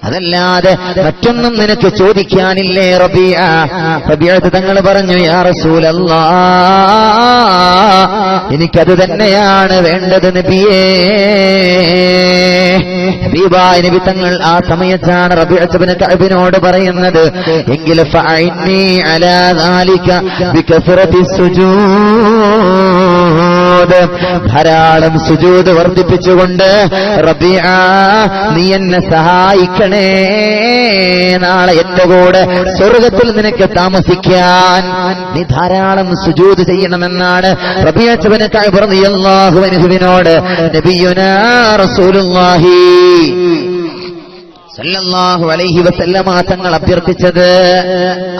അതല്ലാതെ മറ്റൊന്നും നിനക്ക് ചോദിക്കാനില്ലേ റബീഅ? റബീഅത്ത് തങ്ങൾ പറഞ്ഞു, യാ റസൂലല്ലാഹ്, എനിക്കത് തന്നെയാണ് വേണ്ടത് നബിയേ. ഹബീബായ നബി തങ്ങൾ ആ സമയത്താണ് റബീഅത്ത് ഇബ്നു കഅബിനോട് പറയുന്നത്, എങ്കിൽ ഫഅഇന്നി അലാ ദാലിക ബികസ്റതി സുജൂദ്, ധാരാളം സുജൂദ് വർദ്ധിപ്പിച്ചുകൊണ്ട് റബീഅ നീ എന്നെ സഹായിക്കണേ, നാളെ എന്റെ കൂടെ സ്വർഗ്ഗത്തിൽ നിനക്ക് താമസിക്കാൻ നീ ധാരാളം സുജൂദ് ചെയ്യണമെന്നാണ് റബീഅത്ത് ഇബ്നു കഅബ് റളിയല്ലാഹു അൻഹുവിനോട് നബിയുനാ റസൂലുള്ളാഹി സല്ലല്ലാഹു അലൈഹി വസല്ലമ തങ്ങൾ അഭ്യർത്ഥിച്ചത്.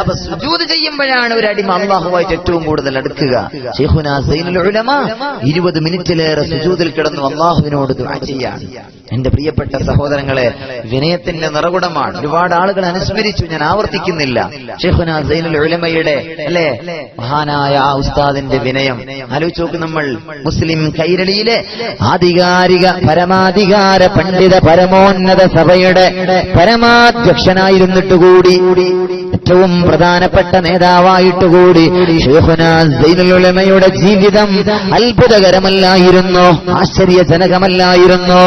അപ്പൊ സുജൂദ് ചെയ്യുമ്പോഴാണ് ഒരു അടിമ അല്ലാഹുവായിട്ട് ഏറ്റവും കൂടുതൽ അടുക്കുക. ശൈഖുനാ സൈനുൽ ഉലമ 20 മിനിറ്റിലേറെ സുജൂദിൽ കിടന്നു അല്ലാഹുവിനോട് ദുആ ചെയ്യാൻ. എന്റെ പ്രിയപ്പെട്ട സഹോദരങ്ങളെ, വിനയത്തിന്റെ നിറകുടമാണ്. ഒരുപാട് ആളുകൾ അനുസ്മരിച്ചു, ഞാൻ ആവർത്തിക്കുന്നില്ല. ശൈഖുനാ സൈനുൽ ഉലമയുടെ അല്ലേ മഹാനായ ആ ഉസ്താദിന്റെ വിനയം ആലോചിച്ച് നോക്ക്. നമ്മൾ മുസ്ലിം കൈരളിയിലെ ആധികാരിക പരമാധികാര പണ്ഡിത പരമോന്നത സഭയുടെ പരമാധ്യക്ഷനായിരുന്നിട്ടുകൂടി, ഏറ്റവും പ്രധാനപ്പെട്ട നേതാവായിട്ടുകൂടി ശൈഖുനാ സൈനുൽ ഉലമയുടെ ജീവിതം അത്ഭുതകരമല്ലായിരുന്നോ? ആശ്ചര്യജനകമല്ലായിരുന്നോ?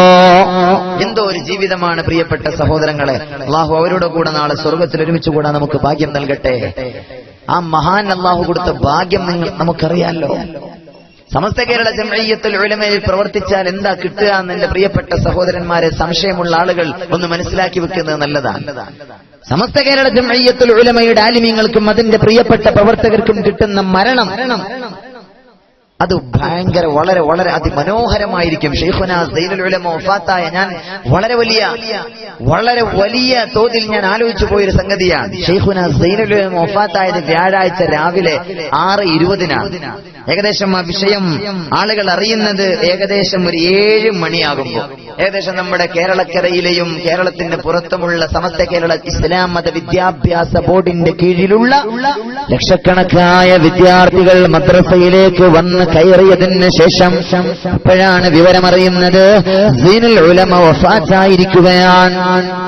എന്തോ ഒരു ജീവിതമാണ് പ്രിയപ്പെട്ട സഹോദരങ്ങളെ. അല്ലാഹു അവരുടെ കൂടെ നാളെ സ്വർഗ്ഗത്തിൽ ഒരുമിച്ച് കൂടാൻ നമുക്ക് ഭാഗ്യം നൽകട്ടെ. ആ മഹാൻ അല്ലാഹു കൊടുത്ത ഭാഗ്യം നമുക്കറിയാലോ. സമസ്ത കേരള ജംഇയ്യത്തുൽ ഉലമയിൽ പ്രവർത്തിച്ചാൽ എന്താ കിട്ടുക എന്ന് എന്റെ പ്രിയപ്പെട്ട സഹോദരന്മാരെ, സംശയമുള്ള ആളുകൾ ഒന്ന് മനസ്സിലാക്കി വെക്കുന്നത് നല്ലതാണ്. സമസ്ത കേരള ജംഇയ്യത്തുൽ ഉലമയുടെ ആലിമീങ്ങൾക്കും അതിന്റെ പ്രിയപ്പെട്ട പ്രവർത്തകർക്കും കിട്ടുന്ന മരണം അത് ഭയങ്കര വളരെ വളരെ അതിമനോഹരമായിരിക്കും. ശൈഖുനാ സൈനുൽ ഉലമ വഫാത്തായ ഞാൻ വളരെ വലിയ തോതിൽ ഞാൻ ആലോചിച്ചു പോയൊരു സംഗതിയാണ്. ശൈഖുനാ സൈനുൽ ഉലമ വഫാത്തായത് വ്യാഴാഴ്ച രാവിലെ 6:20 ഏകദേശം ആ വിഷയം ആളുകൾ അറിയുന്നത് ഏകദേശം ഒരു 7 മണിയാകുമ്പോൾ, ഏകദേശം നമ്മുടെ കേരളക്കരയിലെയും കേരളത്തിന്റെ പുറത്തുമുള്ള സമസ്ത കേരള ഇസ്ലാം മത വിദ്യാഭ്യാസ ബോർഡിന്റെ കീഴിലുള്ള ലക്ഷക്കണക്കായ വിദ്യാർത്ഥികൾ മദ്രസയിലേക്ക് വന്ന് കയറിയതിന് ശേഷം അപ്പോഴാണ് വിവരമറിയുന്നത് സൈനുൽ ഉലമ വഫാത്തായിരിക്കുകയാണ്.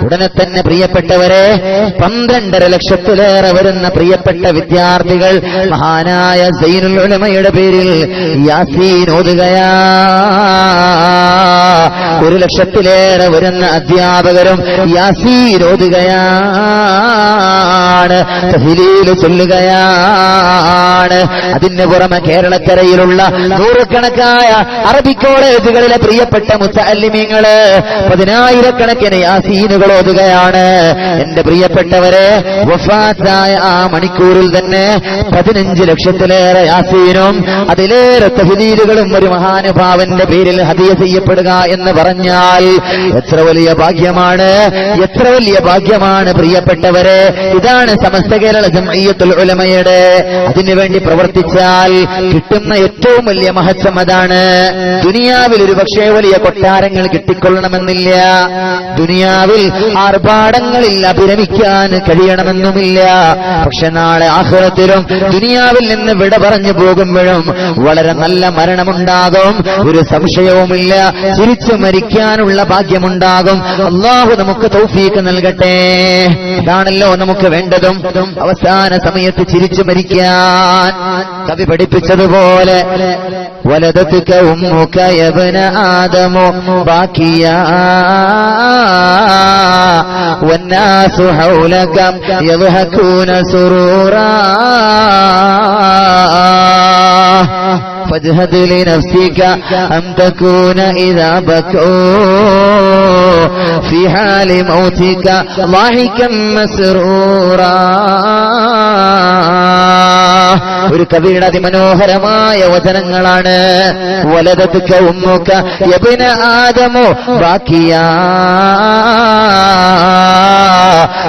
ഉടനെ തന്നെ പ്രിയപ്പെട്ടവരെ, 12.5 ലക്ഷത്തിലേറെ വരുന്ന പ്രിയപ്പെട്ട വിദ്യാർത്ഥികൾ മഹാനായ സൈനുൽ ഉലമയുടെ പേരിൽ യാസീൻ ഓതുകയാ. 1 ലക്ഷത്തിലേറെ വരുന്ന അധ്യാപകരും യാസീൻ ഓതുകയാണ്, തഹ്ലീൽ ചൊല്ലുകയാണ്. അതിന് പുറമെ കേരളക്കരയിലുള്ള നൂറുകണക്കായ അറബി കോളേജുകളിലെ പ്രിയപ്പെട്ട മുത്തഅല്ലിമീങ്ങള് 10,000-കണക്കിന് യാസീനുകൾ ഓതുകയാണ്. എന്റെ പ്രിയപ്പെട്ടവരെ, വഫാത്തായ ആ മണിക്കൂറിൽ തന്നെ 15 ലക്ഷത്തിലേറെ യാസീനും അതിലേറെ തഹ്ലീലുകളും ഒരു മഹാനുഭാവന്റെ പേരിൽ ഹദിയ ചെയ്യപ്പെടുക എന്ന് പറഞ്ഞാൽ എത്ര വലിയ ഭാഗ്യമാണ്, എത്ര വലിയ ഭാഗ്യമാണ് പ്രിയപ്പെട്ടവരെ. ഇതാണ് ദുആയാണ് സമസ്ത കേരള ജംഇയ്യത്തുൽ ഉലമയുടെ. അതിനുവേണ്ടി പ്രവർത്തിച്ചാൽ കിട്ടുന്ന ഏറ്റവും വലിയ മഹത്വം അതാണ്. ദുനിയാവിൽ ഒരു പക്ഷേ വലിയ കൊട്ടാരങ്ങൾ കിട്ടിക്കൊള്ളണമെന്നില്ല, ദുനിയാവിൽ ആർഭാടങ്ങളിൽ അഭിരമിക്കാൻ കഴിയണമെന്നുമില്ല. പക്ഷെ നാളെ ആഖിറത്തിലും ദുനിയാവിൽ നിന്ന് വിട പറഞ്ഞു പോകുമ്പോഴും വളരെ നല്ല മരണമുണ്ടാകും, ഒരു സംശയവുമില്ല. ചിരിച്ചു മരിക്കാനുള്ള ഭാഗ്യമുണ്ടാകും. അല്ലാഹു നമുക്ക് തൗഫീഖ് നൽകട്ടെ. അതാണല്ലോ നമുക്ക് വേണ്ടതും, അവസാന സമയത്ത് ചിരിച്ചു മരിക്കാൻ. കവി പഠിപ്പിച്ചതുപോലെ വലദതുക ഉമ്മുക യബ്ന ആദമു ബാക്കിയാ വന്നാസു ഹൗലക യദ്ഹകൂന സുറൂറാ فاجهد لنفسك أن تكون إذا بكوا في حال موتك ضاحكا مسرورا. ഒരു കവിയുടെ അതിമനോഹരമായ വചനങ്ങളാണ്. വലദതുക ഉമ്മുക യബ്ന ആദമു ബാക്കിയാ,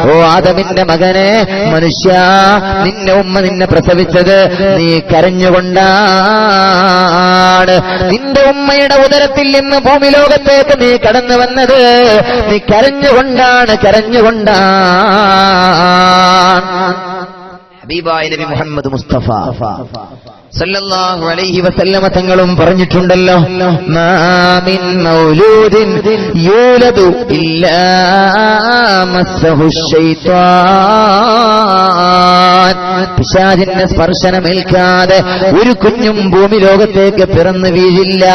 ഓ ആദമിന്റെ മകനെ, മനുഷ്യ, നിന്നെ ഉമ്മ നിന്നെ പ്രസവിച്ചത് നീ കരഞ്ഞുകൊണ്ടാണ്. നിന്റെ ഉമ്മയുടെ ഉദരത്തിൽ നിന്ന് ഭൂമി ലോകത്തേക്ക് നീ കടന്നു വന്നത് നീ കരഞ്ഞുകൊണ്ടാണ്. ഹബീബായ നബി മുഹമ്മദ് മുസ്തഫ സല്ലല്ലാഹു അലൈഹി വസല്ലമ തങ്ങളും പറഞ്ഞിട്ടുണ്ടല്ലോ, മാ മിൻ മൗലൂദിൻ യൂലദു ഇല്ലാ മസ്സഹു ശൈത്വാൻ. പിശാചിന്റെ സ്പർശനമേൽക്കാതെ ഒരു കുഞ്ഞും ഭൂമി ലോകത്തേക്ക് പിറന്നു വീഴില്ല.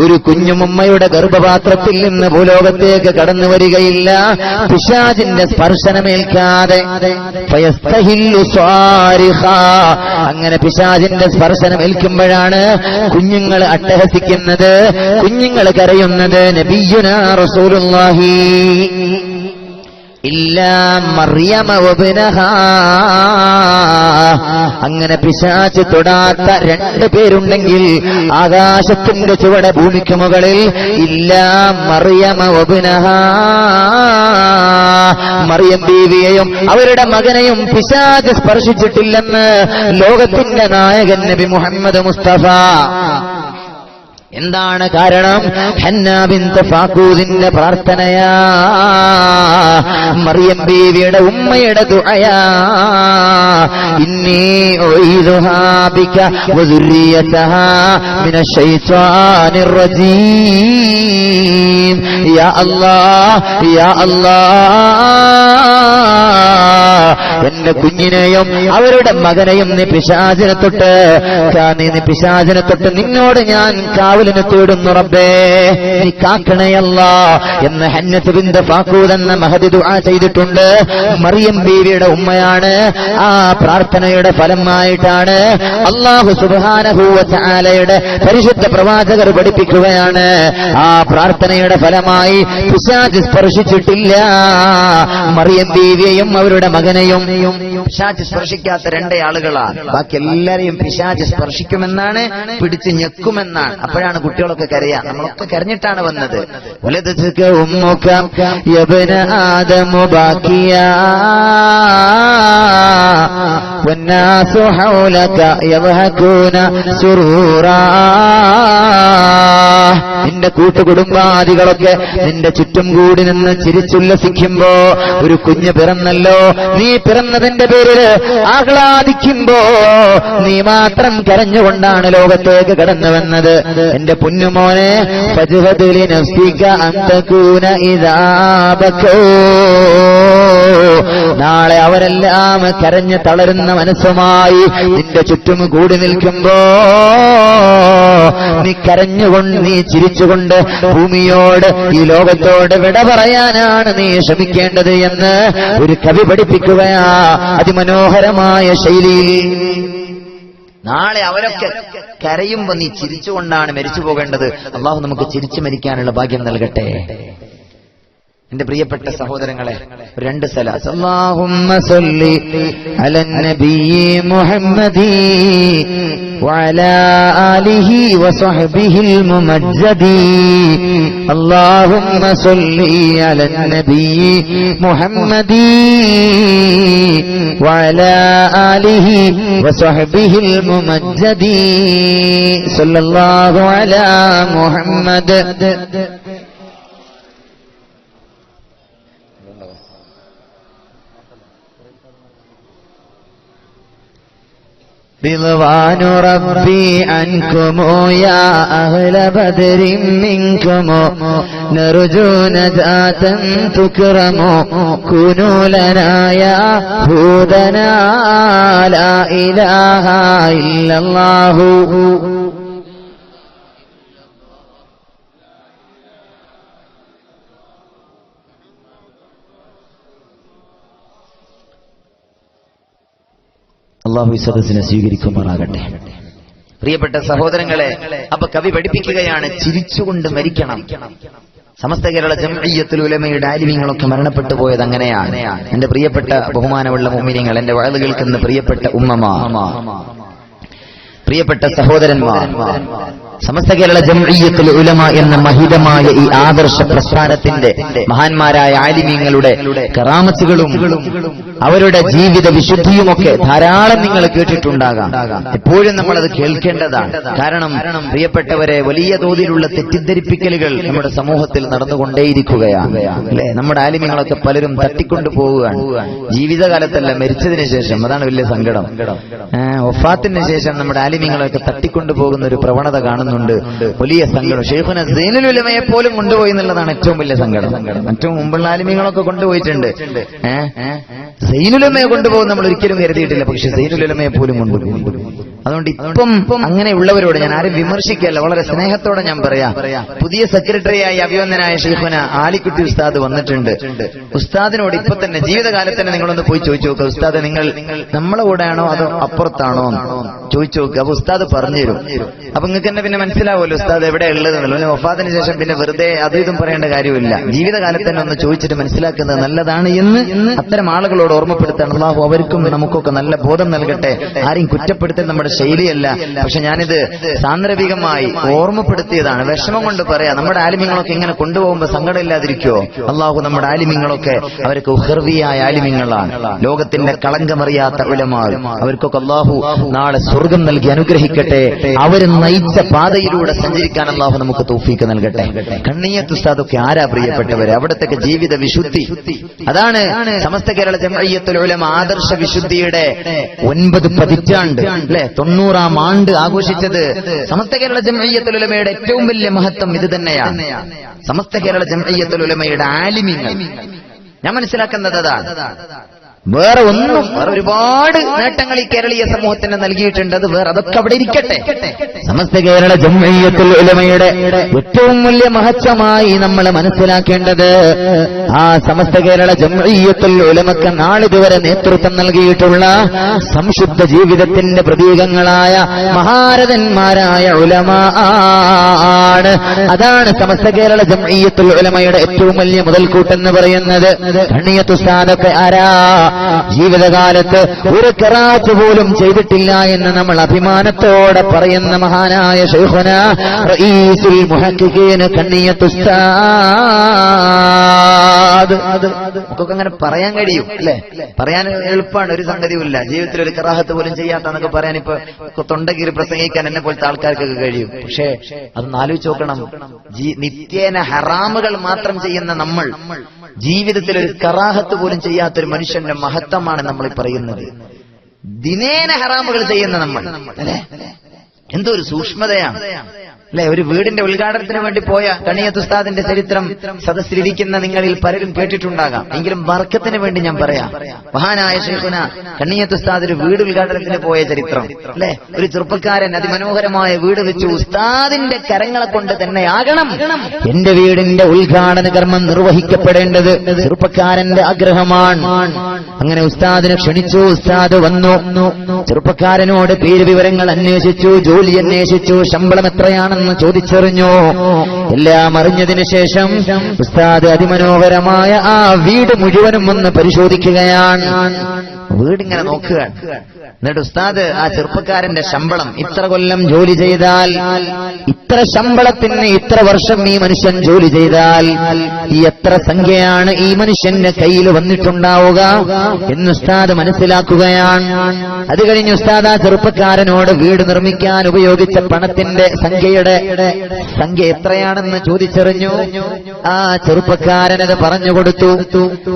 ഒരു കുഞ്ഞും ഉമ്മയുടെ ഗർഭപാത്രത്തിൽ നിന്ന് ഭൂലോകത്തേക്ക് കടന്നു വരികയില്ല പിശാചിന്റെ സ്പർശനമേൽക്കാതെ. ഫയസ്തഹില്ലു സ്വാരിഖ, അങ്ങനെ പിശാചിന്റെ സ്പർശനം ഏൽക്കുമ്പോഴാണ് കുഞ്ഞുങ്ങൾ അട്ടഹസിക്കുന്നത്, കുഞ്ഞുങ്ങൾ കരയുന്നത്. നബിയുനാ റസൂലുള്ളാഹി ഇല്ലാ മറിയമ വബ്നഹാ, അങ്ങനെ പിശാച് തൊടാത്ത 2 പേരുണ്ടെങ്കിൽ ആകാശത്തിന്റെ ചുവടെ ഭൂമിക്ക് മുകളിൽ, ഇല്ലാ മറിയമ വബ്നഹാ, മറിയം ബീവിയെയും അവരുടെ മകനെയും പിശാച് സ്പർശിച്ചിട്ടില്ലെന്ന് ലോകത്തിന്റെ നായകൻ നബി മുഹമ്മദ് മുസ്തഫ. എന്താണ് കാരണം? ഹന്ന ബിൻത് ഫാഖൂദിന്റെ പ്രാർത്ഥനയാ, മറിയം ബീവിയുടെ ഉമ്മയുടെ ദുആയാ. ഇന്നി ഉഈദുഹാ ബിക വദുരിയതഹാ മിനശ് ശൈത്വാനിർ റജീം. യാ അല്ലാഹ്, യാ അല്ലാഹ്, എന്റെ കുഞ്ഞിനെയും അവരുടെ മകനെയും നീ പിശാചിനെ തൊട്ട് നിന്നോട് ഞാൻ കാവലിന് തേടുന്നു റബ്ബേ, നീ കാക്കണയല്ല എന്ന് ഹന്നത്ത് ബിൻത് ഫാഖൂദ് എന്ന മഹദി ദുആ ചെയ്തിട്ടുണ്ട്. മറിയം ബീവിയുടെ ഉമ്മയാണ്. ആ പ്രാർത്ഥനയുടെ ഫലമായിട്ടാണ് അല്ലാഹു സുബ്ഹാനഹു വ തആലയുടെ പരിശുദ്ധ പ്രവാചകർ പഠിപ്പിക്കുകയാണ്, ആ പ്രാർത്ഥനയുടെ ഫലമായി പിശാച് സ്പർശിച്ചിട്ടില്ല മറിയം ബീവിയെയും അവരുടെ മകനെയും. പിശാച് സ്പർശിക്കാത്ത 2 ആളുകളാണ്, ബാക്കി എല്ലാരെയും പിശാച് സ്പർശിക്കുമെന്നാണ്, പിടിച്ച് ഞെക്കുമെന്നാണ്. അപ്പോഴാണ് കുട്ടികളൊക്കെ കരയാ. നമ്മളൊക്കെ കരഞ്ഞിട്ടാണ് വന്നത്. വലദതുക ഉമ്മുക യബ്ന ആദമു ബാക്കിയാ വന്നാസു ഹൗലക യദ്ഹകൂന സുറൂറാ. നിന്റെ കൂട്ടുകുടുംബാദികളൊക്കെ നിന്റെ ചുറ്റും കൂടി നിന്ന് ചിരിച്ചുല്ലസിക്കുമ്പോ, ഒരു കുഞ്ഞ് പിറന്നല്ലോ, നീ പിറന്നതിന്റെ പേരിൽ ആഹ്ലാദിക്കുമ്പോ നീ മാത്രം കരഞ്ഞുകൊണ്ടാണ് ലോകത്തേക്ക് കടന്നു വന്നത്. എന്റെ പൊന്നുമോനെ, ഫജ്ഹദ് ലിനഫ്സിക അൻ തകൂന ഇദാ ബകൂ. നാളെ അവരെല്ലാം കരഞ്ഞ് തളരുന്ന മനസ്സുമായി നിന്റെ ചുറ്റും കൂടി നിൽക്കുമ്പോ നീ കരഞ്ഞുകൊണ്ട്, നീ ചിരിച്ചുകൊണ്ട് ഭൂമിയോട്, ഈ ലോകത്തോട് വിട പറയാനാണ് നീ ശ്രമിക്കേണ്ടത് എന്ന് ഒരു കവി പഠിപ്പിക്കുകയാ അതിമനോഹരമായ ശൈലിയിൽ. നാളെ അവരൊക്കെ കരയുമ്പോ നീ ചിരിച്ചുകൊണ്ടാണ് മരിച്ചു പോകേണ്ടത്. അള്ളാഹു നമുക്ക് ചിരിച്ചു മരിക്കാനുള്ള ഭാഗ്യം നൽകട്ടെ. എന്റെ പ്രിയപ്പെട്ട സഹോദരങ്ങളെ, രണ്ട് സലാത്ത്. അല്ലാഹുമ്മ സല്ലി അലൻ നബിയ്യി മുഹമ്മദി വഅലാ ആലിഹി വസഹ്ബിഹിൽ മുമജ്ജദി. അല്ലാഹുമ്മ സല്ലി അലൻ നബിയ്യി മുഹമ്മദി വഅലാ ആലിഹി വസഹ്ബിഹിൽ മുമജ്ജദി. സല്ലല്ലാഹു അലാ മുഹമ്മദ്. رضوان ربي عنكم يا أهل بدر منكم نرجو نجاة تكرم كونوا لنا يا هودنا لا إله إلا الله. അല്ലാഹു ഈ സദസ്സിനെ സ്വീകരിക്കുമാറാകട്ടെ. പ്രിയപ്പെട്ട സഹോദരങ്ങളെ, അപ്പൊ കവി പഠിപ്പിക്കുകയാണ്, ചിരിച്ചുകൊണ്ട് മരിക്കണം. സമസ്ത കേരള ജംഇയ്യത്തുൽ ഉലമയുടെ ആലിമീങ്ങളൊക്കെ മരണപ്പെട്ടു പോയത് അങ്ങനെയാണ്. എന്റെ പ്രിയപ്പെട്ട ബഹുമാനമുള്ള മുഅ്മിനീങ്ങൾ, എന്റെ വഅദ് കേൾക്കുന്ന പ്രിയപ്പെട്ട ഉമ്മമാർ, പ്രിയപ്പെട്ട സഹോദരന്മാർ, സമസ്ത കേരള ജംഇയ്യത്തുൽ ഉലമ എന്ന മഹിതമായ ഈ ആദർശ പ്രസ്ഥാനത്തിന്റെ മഹാന്മാരായ ആലിമീങ്ങളുടെ കറാമത്തുകളും അവരുടെ ജീവിത വിശുദ്ധിയുമൊക്കെ ധാരാളം നിങ്ങൾ കേട്ടിട്ടുണ്ടാകാം. എപ്പോഴും നമ്മളത് കേൾക്കേണ്ടതാണ്. കാരണം പ്രിയപ്പെട്ടവരെ, വലിയ തോതിലുള്ള തെറ്റിദ്ധരിപ്പിക്കലുകൾ നമ്മുടെ സമൂഹത്തിൽ നടന്നുകൊണ്ടേയിരിക്കുകയാണ്. അല്ലെ, നമ്മുടെ ആലിമീങ്ങളൊക്കെ പലരും തട്ടിക്കൊണ്ടു പോവുകയാണ്. ജീവിതകാലത്തല്ല, മരിച്ചതിന് ശേഷം. അതാണ് വലിയ സങ്കടം. വഫാത്തിന് ശേഷം നമ്മുടെ ആലിമീങ്ങളൊക്കെ തട്ടിക്കൊണ്ടു പോകുന്ന ഒരു പ്രവണത കാണുന്നുണ്ട്. വലിയ സങ്കടം. ശൈഖുന സൈനുൽ ഉലമയെ പോലും കൊണ്ടുപോയി എന്നുള്ളതാണ് ഏറ്റവും വലിയ സങ്കടം. ഏറ്റവും മുമ്പുള്ള ആലിമീങ്ങളൊക്കെ കൊണ്ടുപോയിട്ടുണ്ട്. സൈനുൽ ഉലമയെ കൊണ്ടുപോകും നമ്മൾ ഒരിക്കലും കരുതിയിട്ടില്ല. പക്ഷെ സൈനുൽ ഉലമയെ പോലും കൊണ്ടുപോകും. അതുകൊണ്ട് ഇപ്പം അങ്ങനെയുള്ളവരോട് ഞാൻ ആരും വിമർശിക്കല്ല, വളരെ സ്നേഹത്തോടെ ഞാൻ പറയാം. പുതിയ സെക്രട്ടറിയായി അഭിവന്ദനായ ശൈഖുന ആലിക്കുട്ടി ഉസ്താദ് വന്നിട്ടുണ്ട്. ഉസ്താദിനോട് ഇപ്പൊ തന്നെ ജീവിതകാലത്ത് തന്നെ നിങ്ങളൊന്ന് പോയി ചോദിച്ചു നോക്കുക, ഉസ്താദ് നിങ്ങൾ നമ്മളെ കൂടെയാണോ അതോ അപ്പുറത്താണോ ചോദിച്ചു നോക്കുക. അപ്പൊ ഉസ്താദ് പറഞ്ഞുതരും. അപ്പൊ നിങ്ങൾക്ക് തന്നെ പിന്നെ മനസ്സിലാവുമല്ലോ ഉസ്താദ് എവിടെ ഉള്ളതെന്നുള്ളത്. വഫാത്തിന് ശേഷം പിന്നെ വെറുതെ അതും ഇതും പറയേണ്ട കാര്യമില്ല. ജീവിതകാലത്ത് തന്നെ ഒന്ന് ചോദിച്ചിട്ട് മനസ്സിലാക്കുന്നത് നല്ലതാണ് എന്ന് അത്തരം ആളുകളോട് ഓർമ്മപ്പെടുത്താൻ അല്ലാഹു അവർക്കും നമുക്കൊക്കെ നല്ല ബോധം നൽകട്ടെ. ആരെയും കുറ്റപ്പെടുത്തൽ നമ്മുടെ ശൈലിയല്ല. പക്ഷെ ഞാനിത് സാന്ദർഭികമായി ഓർമ്മപ്പെടുത്തിയതാണ്. വിഷമം കൊണ്ട് പറയാം, നമ്മുടെ ആലിമ്യങ്ങളൊക്കെ ഇങ്ങനെ കൊണ്ടുപോകുമ്പോൾ സങ്കടമില്ലാതിരിക്കുമോ? അല്ലാഹു നമ്മുടെ ആലിമ്യങ്ങളൊക്കെ അവർക്ക് ഉഖർവിയായ ആലിമ്യങ്ങളാണ്. ലോകത്തിന്റെ കളങ്കമറിയാത്ത ഉലമാ. അവർക്കൊക്കെ അല്ലാഹു നാളെ സ്വർഗം നൽകി അനുഗ്രഹിക്കട്ടെ. അവർ നയിച്ച പാതയിലൂടെ സഞ്ചരിക്കാൻ അല്ലാഹു നമുക്ക് തൗഫീഖ് നൽകട്ടെ. കണ്ണിയത്ത് ഉസ്താദൊക്കെ ആരാ പ്രിയപ്പെട്ടവരെ? അവിടത്തെ ജീവിത വിശുദ്ധി, അതാണ് സമസ്ത കേരള ജംഇയ്യത്തുൽ ഉലമ ആദർശ വിശുദ്ധിയുടെ 9 പതിറ്റാണ്ട്, അല്ലെ, 90-ാം ആണ്ട് ആഘോഷിച്ചത്. സമസ്ത കേരള ജംഇയ്യത്തുൽ ഉലമയുടെ ഏറ്റവും വലിയ മഹത്വം ഇത് തന്നെയാണ്. സമസ്ത കേരള ജംഇയ്യത്തുൽ ഉലമയുടെ ആലിമീങ്ങൾ ഞാൻ മനസ്സിലാക്കുന്നത് അതാണ്. വേറെ ഒന്നും, വേറെ ഒരുപാട് നേട്ടങ്ങൾ ഈ കേരളീയ സമൂഹത്തിന് നൽകിയിട്ടുണ്ട്. അത് വേറെ, അതൊക്കെ അവിടെ ഇരിക്കട്ടെ. സമസ്ത കേരള ജംഇയ്യത്തുൽ ഉലമയുടെ ഏറ്റവും വലിയ മഹത്വമായി നമ്മൾ മനസ്സിലാക്കേണ്ടത്, ആ സമസ്ത കേരള ജംഇയ്യത്തുൽ ഉലമക്ക് നാളിതുവരെ നേതൃത്വം നൽകിയിട്ടുള്ള സംശുദ്ധ ജീവിതത്തിന്റെ പ്രതീകങ്ങളായ മഹാരഥന്മാരായ ഉലമാ ആണ്. അതാണ് സമസ്ത കേരള ജംഇയ്യത്തുൽ ഉലമയുടെ ഏറ്റവും വലിയ മുതൽക്കൂട്ടെന്ന് പറയുന്നത്. കണ്ണിയത്ത് ഉസ്താദൊക്കെ ആരാ? ജീവിതകാലത്ത് ഒരു ഖിറാഅത്ത് പോലും ചെയ്തിട്ടില്ല എന്ന് നമ്മൾ അഭിമാനത്തോടെ പറയുന്ന മഹാനായ ശൈഖുന റഈസുൽ മുഹഖഖീൻ കണ്ണിയത്ത് ഉസ്താദ്. നമുക്കൊക്കെ അങ്ങനെ പറയാൻ കഴിയും, അല്ലെ? പറയാൻ എളുപ്പമാണ്, ഒരു സംഗതിയുമില്ല. ജീവിതത്തിൽ ഒരു ഖിറാഅത്ത് പോലും ചെയ്യാത്തന്നൊക്കെ പറയാൻ ഇപ്പൊ തൊണ്ടകീറി പ്രസംഗിക്കാൻ എന്നെ പോലത്തെ ആൾക്കാർക്കൊക്കെ കഴിയും. പക്ഷേ അതൊന്ന് ആലോചിച്ച് നോക്കണം. നിത്യേന ഹറാമുകൾ മാത്രം ചെയ്യുന്ന നമ്മൾ ജീവിതത്തിൽ ഒരു കറാഹത്ത് പോലും ചെയ്യാത്തൊരു മനുഷ്യന്റെ മഹത്വമാണ് നമ്മൾ പറയുന്നത്. ദിനേന ഹറാമുകൾ ചെയ്യുന്ന നമ്മൾ, അല്ലെ? എന്തോ ഒരു സൂക്ഷ്മതയാണ്, അല്ലെ? ഒരു വീടിന്റെ ഉദ്ഘാടനത്തിന് വേണ്ടി പോയ കണ്ണിയത്ത് ഉസ്താദിന്റെ ചരിത്രം സദസ്സിലിരിക്കുന്ന നിങ്ങളിൽ പലരും കേട്ടിട്ടുണ്ടാകാം. എങ്കിലും ബർക്കത്തിന് വേണ്ടി ഞാൻ പറയാം. മഹാനായ ശൈഖുന കണ്ണിയത്ത് ഉസ്താദ് ഒരു വീട് ഉദ്ഘാടനത്തിന് പോയ ചരിത്രം, അല്ലെ? ഒരു ചെറുപ്പക്കാരൻ അതിമനോഹരമായ വീട് വെച്ചു. ഉസ്താദിന്റെ കരങ്ങളെ കൊണ്ട് തന്നെയാകണം എന്റെ വീടിന്റെ ഉദ്ഘാടന കർമ്മം നിർവഹിക്കപ്പെടേണ്ടത്. ചെറുപ്പക്കാരന്റെ ആഗ്രഹമാണ്. അങ്ങനെ ഉസ്താദിനെ ക്ഷണിച്ചു. ഉസ്താദ് വന്നു. ചെറുപ്പക്കാരനോട് പേര് വിവരങ്ങൾ അന്വേഷിച്ചു, ജോലി അന്വേഷിച്ചു, ശമ്പളം എത്രയാണെന്ന് എവിടെയാണെന്ന് ചോദിച്ചറിഞ്ഞു. എല്ലാം അറിഞ്ഞതിന് ശേഷം ഉസ്താദ് അതിമനോഹരമായ ആ വീട് മുഴുവനും ഒന്ന് പരിശോധിക്കുകയാണ്. വീടിങ്ങനെ നോക്കുകയാണ്. എന്നിട്ട് ഉസ്താദ് ആ ചെറുപ്പക്കാരന്റെ ശമ്പളം, ഇത്ര കൊല്ലം ജോലി ചെയ്താൽ ഇത്ര ശമ്പളത്തിന് ഇത്ര വർഷം ഈ മനുഷ്യൻ ജോലി ചെയ്താൽ എത്ര സംഖ്യയാണ് ഈ മനുഷ്യന്റെ കയ്യിൽ വന്നിട്ടുണ്ടാവുക എന്ന് ഉസ്താദ് മനസ്സിലാക്കുകയാണ്. അത് കഴിഞ്ഞ് ഉസ്താദ് ആ ചെറുപ്പക്കാരനോട് വീട് നിർമ്മിക്കാൻ ഉപയോഗിച്ച പണത്തിന്റെ സംഖ്യ എത്രയാണെന്ന് ചോദിച്ചറിഞ്ഞു. ആ ചെറുപ്പക്കാരനത് പറഞ്ഞുകൊടുത്തു.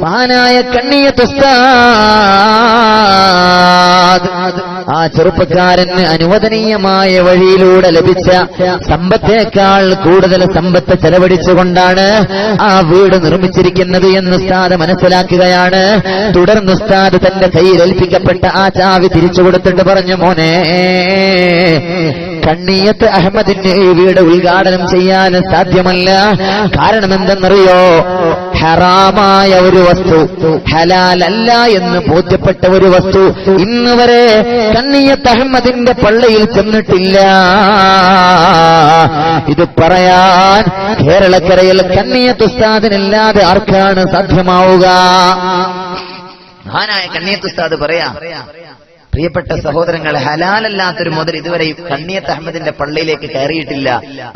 മഹാനായ കണ്ണിയത്ത് ഉസ്താദ് ആ ചെറുപ്പക്കാരന് അനുവദനീയമായ വഴിയിലൂടെ ലഭിച്ച സമ്പത്തേക്കാൾ കൂടുതൽ സമ്പത്ത് ചെലവഴിച്ചുകൊണ്ടാണ് ആ വീട് നിർമ്മിച്ചിരിക്കുന്നത് എന്ന് ഉസ്താദ് മനസ്സിലാക്കുകയാണ്. തുടർന്ന് ഉസ്താദ് തന്റെ കയ്യിൽ ഏൽപ്പിക്കപ്പെട്ട ആ ചാവി തിരിച്ചു കൊടുത്തിട്ട് പറഞ്ഞു, മോനെ, കണ്ണിയത്ത് അഹമ്മദിന് ഈ വീട് ഉദ്ഘാടനം ചെയ്യാൻ സാധ്യമല്ല. കാരണം എന്തെന്നറിയോ? ഹറാമായ ഒരു വസ്തു, ഹലാലല്ല എന്ന് ബോധ്യപ്പെട്ട ഒരു വസ്തു ഇന്ന് വരെ കണ്ണിയത്ത് അഹമ്മദിന്റെ പള്ളിയിൽ ചെന്നിട്ടില്ല. ഇത് പറയാൻ കേരളക്കരയിൽ കണ്ണിയത്ത് ഉസ്താദിനല്ലാതെ ആർക്കാണ് സാധ്യമാവുക? മഹാനായ കണ്ണിയത്ത് ഉസ്താദ് പറയാ, പ്രിയപ്പെട്ട സഹോദരങ്ങളെ, ഹലാലല്ലാത്തൊരു മുതൽ ഇതുവരെ കണ്ണിയത്ത് അഹമ്മദിന്റെ പള്ളിയിലേക്ക് കയറിയിട്ടില്ല.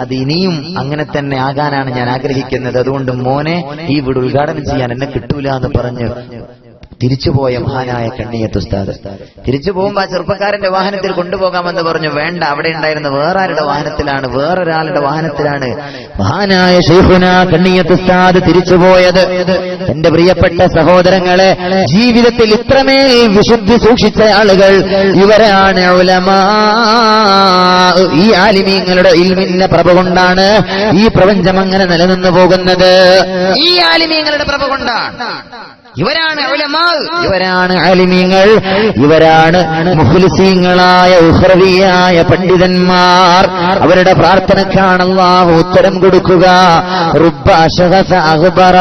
അത് ഇനിയും അങ്ങനെ തന്നെ ആകാനാണ് ഞാൻ ആഗ്രഹിക്കുന്നത്. അതുകൊണ്ട് മോനെ, ഈ വീട് ഉദ്ഘാടനം ചെയ്യാൻ എന്നെ കിട്ടൂല എന്ന് പറഞ്ഞ് തിരിച്ചുപോയ മഹാനായ കണ്ണിയത്ത് ഉസ്താദ്. തിരിച്ചു പോകുമ്പോ ആ ചെറുപ്പക്കാരന്റെ വാഹനത്തിൽ കൊണ്ടുപോകാമെന്ന് പറഞ്ഞു. വേണ്ട, അവിടെ ഉണ്ടായിരുന്ന വേറൊരാളുടെ വാഹനത്തിലാണ്, വേറൊരാളുടെ വാഹനത്തിലാണ് മഹാനായ ശൈഖുന കണ്ണിയത്ത് ഉസ്താദ് തിരിച്ചുപോയത്. എന്റെ പ്രിയപ്പെട്ട സഹോദരങ്ങളെ, ജീവിതത്തിൽ ഇത്രമേൽ വിശുദ്ധി സൂക്ഷിച്ച ആളുകൾ ഇവരാണ് ഉലമാ. ഈ ആലിമീങ്ങളുടെ ഇൽമിന്റെ പ്രഭ കൊണ്ടാണ് ഈ പ്രപഞ്ചം അങ്ങനെ നിലനിന്നു പോകുന്നത്. ഈ ആലിമീങ്ങളുടെ പ്രഭ കൊണ്ടാണ്. ഇവരാണ് ഉലമാ, ഇവരാണ് ആലിമീങ്ങൾ, ഇവരാണ് മുഖ്ലിസീങ്ങളായ ഉഖ്റവിയായ പണ്ഡിതന്മാർ. അവരുടെ പ്രാർത്ഥനക്കാണ് അല്ലാഹു ഉത്തരം കൊടുക്കുക. റുബ്ബ അശ്ഗസ അഗ്ബറ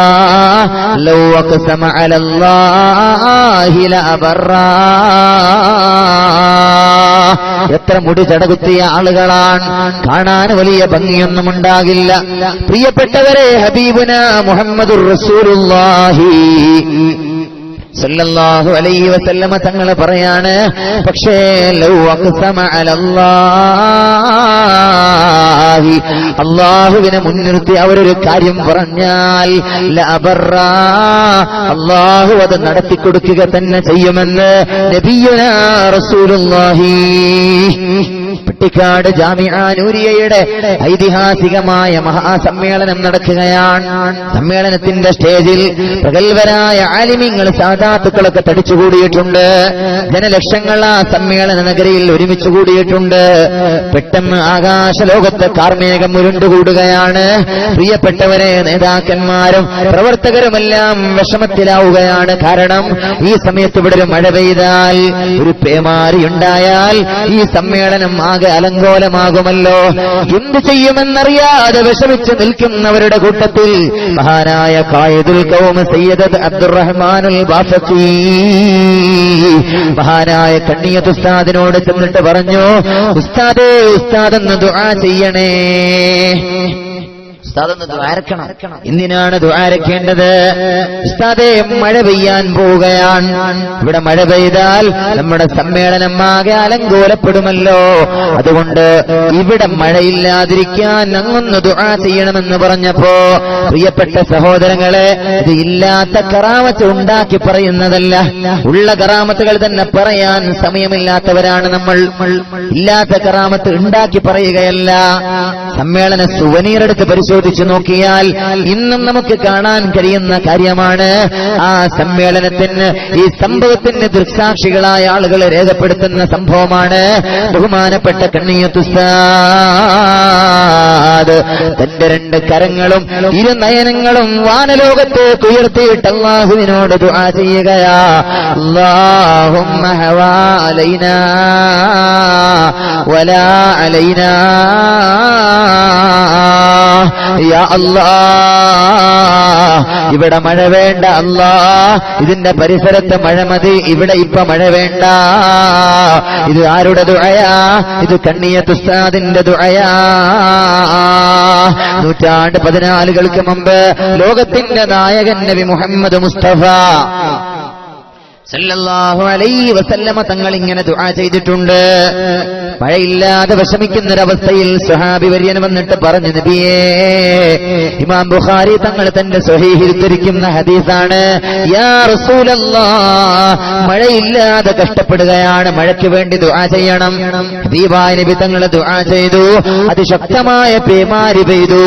ലൗ അഖ്സമ അലല്ലാഹി ലഅബറ. എത്ര മുടി ചടകുത്തിയ ആളുകളാണ്, കാണാൻ വലിയ ഭംഗിയൊന്നും ഉണ്ടാകില്ല. പ്രിയപ്പെട്ടവരെ, ഹബീബുന മുഹമ്മദുർ റസൂലുള്ളാഹി സല്ലല്ലാഹു അലൈഹി വസല്ലമ തങ്ങൾ പറയാണ്, പക്ഷേ ലൗ അഖ്സമ അലല്ലാഹി, അല്ലാഹുവിനെ മുൻനിർത്തി അവരൊരു കാര്യം പറഞ്ഞാൽ ലഅബറ, അല്ലാഹു അത് നടത്തിക്കൊടുക്കുക തന്നെ ചെയ്യുമെന്ന് നബിയുനാ റസൂലുള്ളാഹി. പെട്ടിക്കാട് ജാമിഅ നൂരിയയുടെ ഐതിഹാസികമായ മഹാസമ്മേളനം നടക്കുകയാണ്. സമ്മേളനത്തിന്റെ സ്റ്റേജിൽ പ്രഗൽഭരായ ആലിമീങ്ങൾ, സാദാത്തുക്കളൊക്കെ തടിച്ചുകൂടിയിട്ടുണ്ട്. ജനലക്ഷങ്ങൾ ആ സമ്മേളന നഗരിയിൽ ഒരുമിച്ച് കൂടിയിട്ടുണ്ട്. പെട്ടെന്ന് ആകാശലോകത്ത് കാർമേഘം ഉരുണ്ടുകൂടുകയാണ്. പ്രിയപ്പെട്ടവരെ, നേതാക്കന്മാരും പ്രവർത്തകരുമെല്ലാം വിഷമത്തിലാവുകയാണ്. കാരണം ഈ സമയത്ത് ഇവിടെ ഒരു മഴ പെയ്താൽ, ഒരു പേമാരി ഉണ്ടായാൽ ഈ സമ്മേളനം ആകെ അലങ്കോലമാകുമല്ലോ. എന്തു ചെയ്യുമെന്നറിയാതെ വിഷമിച്ച് നിൽക്കുന്നവരുടെ കൂട്ടത്തിൽ മഹാനായ ഖായിദുൽ ഖൗം സയ്യിദ് അബ്ദുറഹ്മാനുൽ ബാഫഖി മഹാനായ കണ്ണിയത്ത് ഉസ്താദിനോട് ചെന്നിട്ട് പറഞ്ഞു, ഉസ്താദേ, ഉസ്താദെന്ന് ദുആ ചെയ്യണേ. ഉസ്താദൊന്ന് ദുആരക്കണം. എന്തിനാണ് ദുആരക്കേണ്ടത്? ഉസ്താദേ, മഴ പെയ്യാൻ പോവുകയാണ്. ഇവിടെ മഴ പെയ്താൽ നമ്മുടെ സമ്മേളനം ആകെ അലങ്കോലപ്പെടുമല്ലോ. അതുകൊണ്ട് ഇവിടെ മഴയില്ലാതിരിക്കാൻ അങ്ങൊന്ന് ദുആ ചെയ്യണമെന്ന് പറഞ്ഞപ്പോ, പ്രിയപ്പെട്ട സഹോദരങ്ങളെ, ഇത് ഇല്ലാത്ത കറാമത്ത് ഉണ്ടാക്കി പറയുന്നതല്ല. ഉള്ള കറാമത്തുകൾ തന്നെ പറയാൻ സമയമില്ലാത്തവരാണ് നമ്മൾ. ഇല്ലാത്ത കറാമത്ത് ഉണ്ടാക്കി പറയുകയല്ല. സമ്മേളന സുവനീർ എടുത്ത് പരിശോധിച്ചു നോക്കിയാൽ ഇന്നും നമുക്ക് കാണാൻ കഴിയുന്ന കാര്യമാണ്. ആ സമ്മേളനത്തിന്, ഈ സംഭവത്തിന് ദൃക്സാക്ഷികളായ ആളുകൾ രേഖപ്പെടുത്തുന്ന സംഭവമാണ്. ബഹുമാനപ്പെട്ട കണ്ണിയത്ത് ഉസ്താദ് തന്റെ രണ്ട് കരങ്ങളും ഇരുനയനങ്ങളും വാനലോകത്തേക്ക് ഉയർത്തിയിട്ട് അല്ലാഹുവിനോട് ദുആ ചെയ്യുകയാ. അല്ലാഹുമ്മ ഹവാ അലൈനാ വലാ അലൈനാ. യാ അല്ലാഹ് ഇവിടെ മഴ വേണ്ട അല്ലാഹ്, ഇതിന്റെ പരിസരത്ത് മഴ മതി, ഇവിടെ ഇപ്പൊ മഴ വേണ്ട. ഇത് ആരുടെ ദുആയാ? ഇത് കണ്ണിയത്ത് ഉസ്താദിന്റെ ദുആയാ. 1400 മുമ്പ് ലോകത്തിന്റെ നായകൻ നബി മുഹമ്മദ് മുസ്തഫ സല്ലല്ലാഹു അലൈഹി വസല്ലമ തങ്ങൾ ഇങ്ങനെ ദുആ ചെയ്തിട്ടുണ്ട്. മഴയില്ലാതെ വിഷമിക്കുന്നൊരവസ്ഥയിൽ സ്വഹാബി വര്യൻ വന്നിട്ട് പറഞ്ഞു, നബിയേ, ഇമാം ബുഖാരി തങ്ങൾ തന്റെ സ്വഹീഹിൽ ഉദ്ധരിക്കുന്ന ഹദീസാണ്, യാ റസൂലല്ലാഹ്, മഴയില്ലാതെ കഷ്ടപ്പെടുകയാണ്, മഴയ്ക്ക് വേണ്ടി ദുആ ചെയ്യണം. ഹബീബായ നബി തങ്ങൾ ദുആ ചെയ്തു. അതിശക്തമായ പേമാരി പെയ്തു.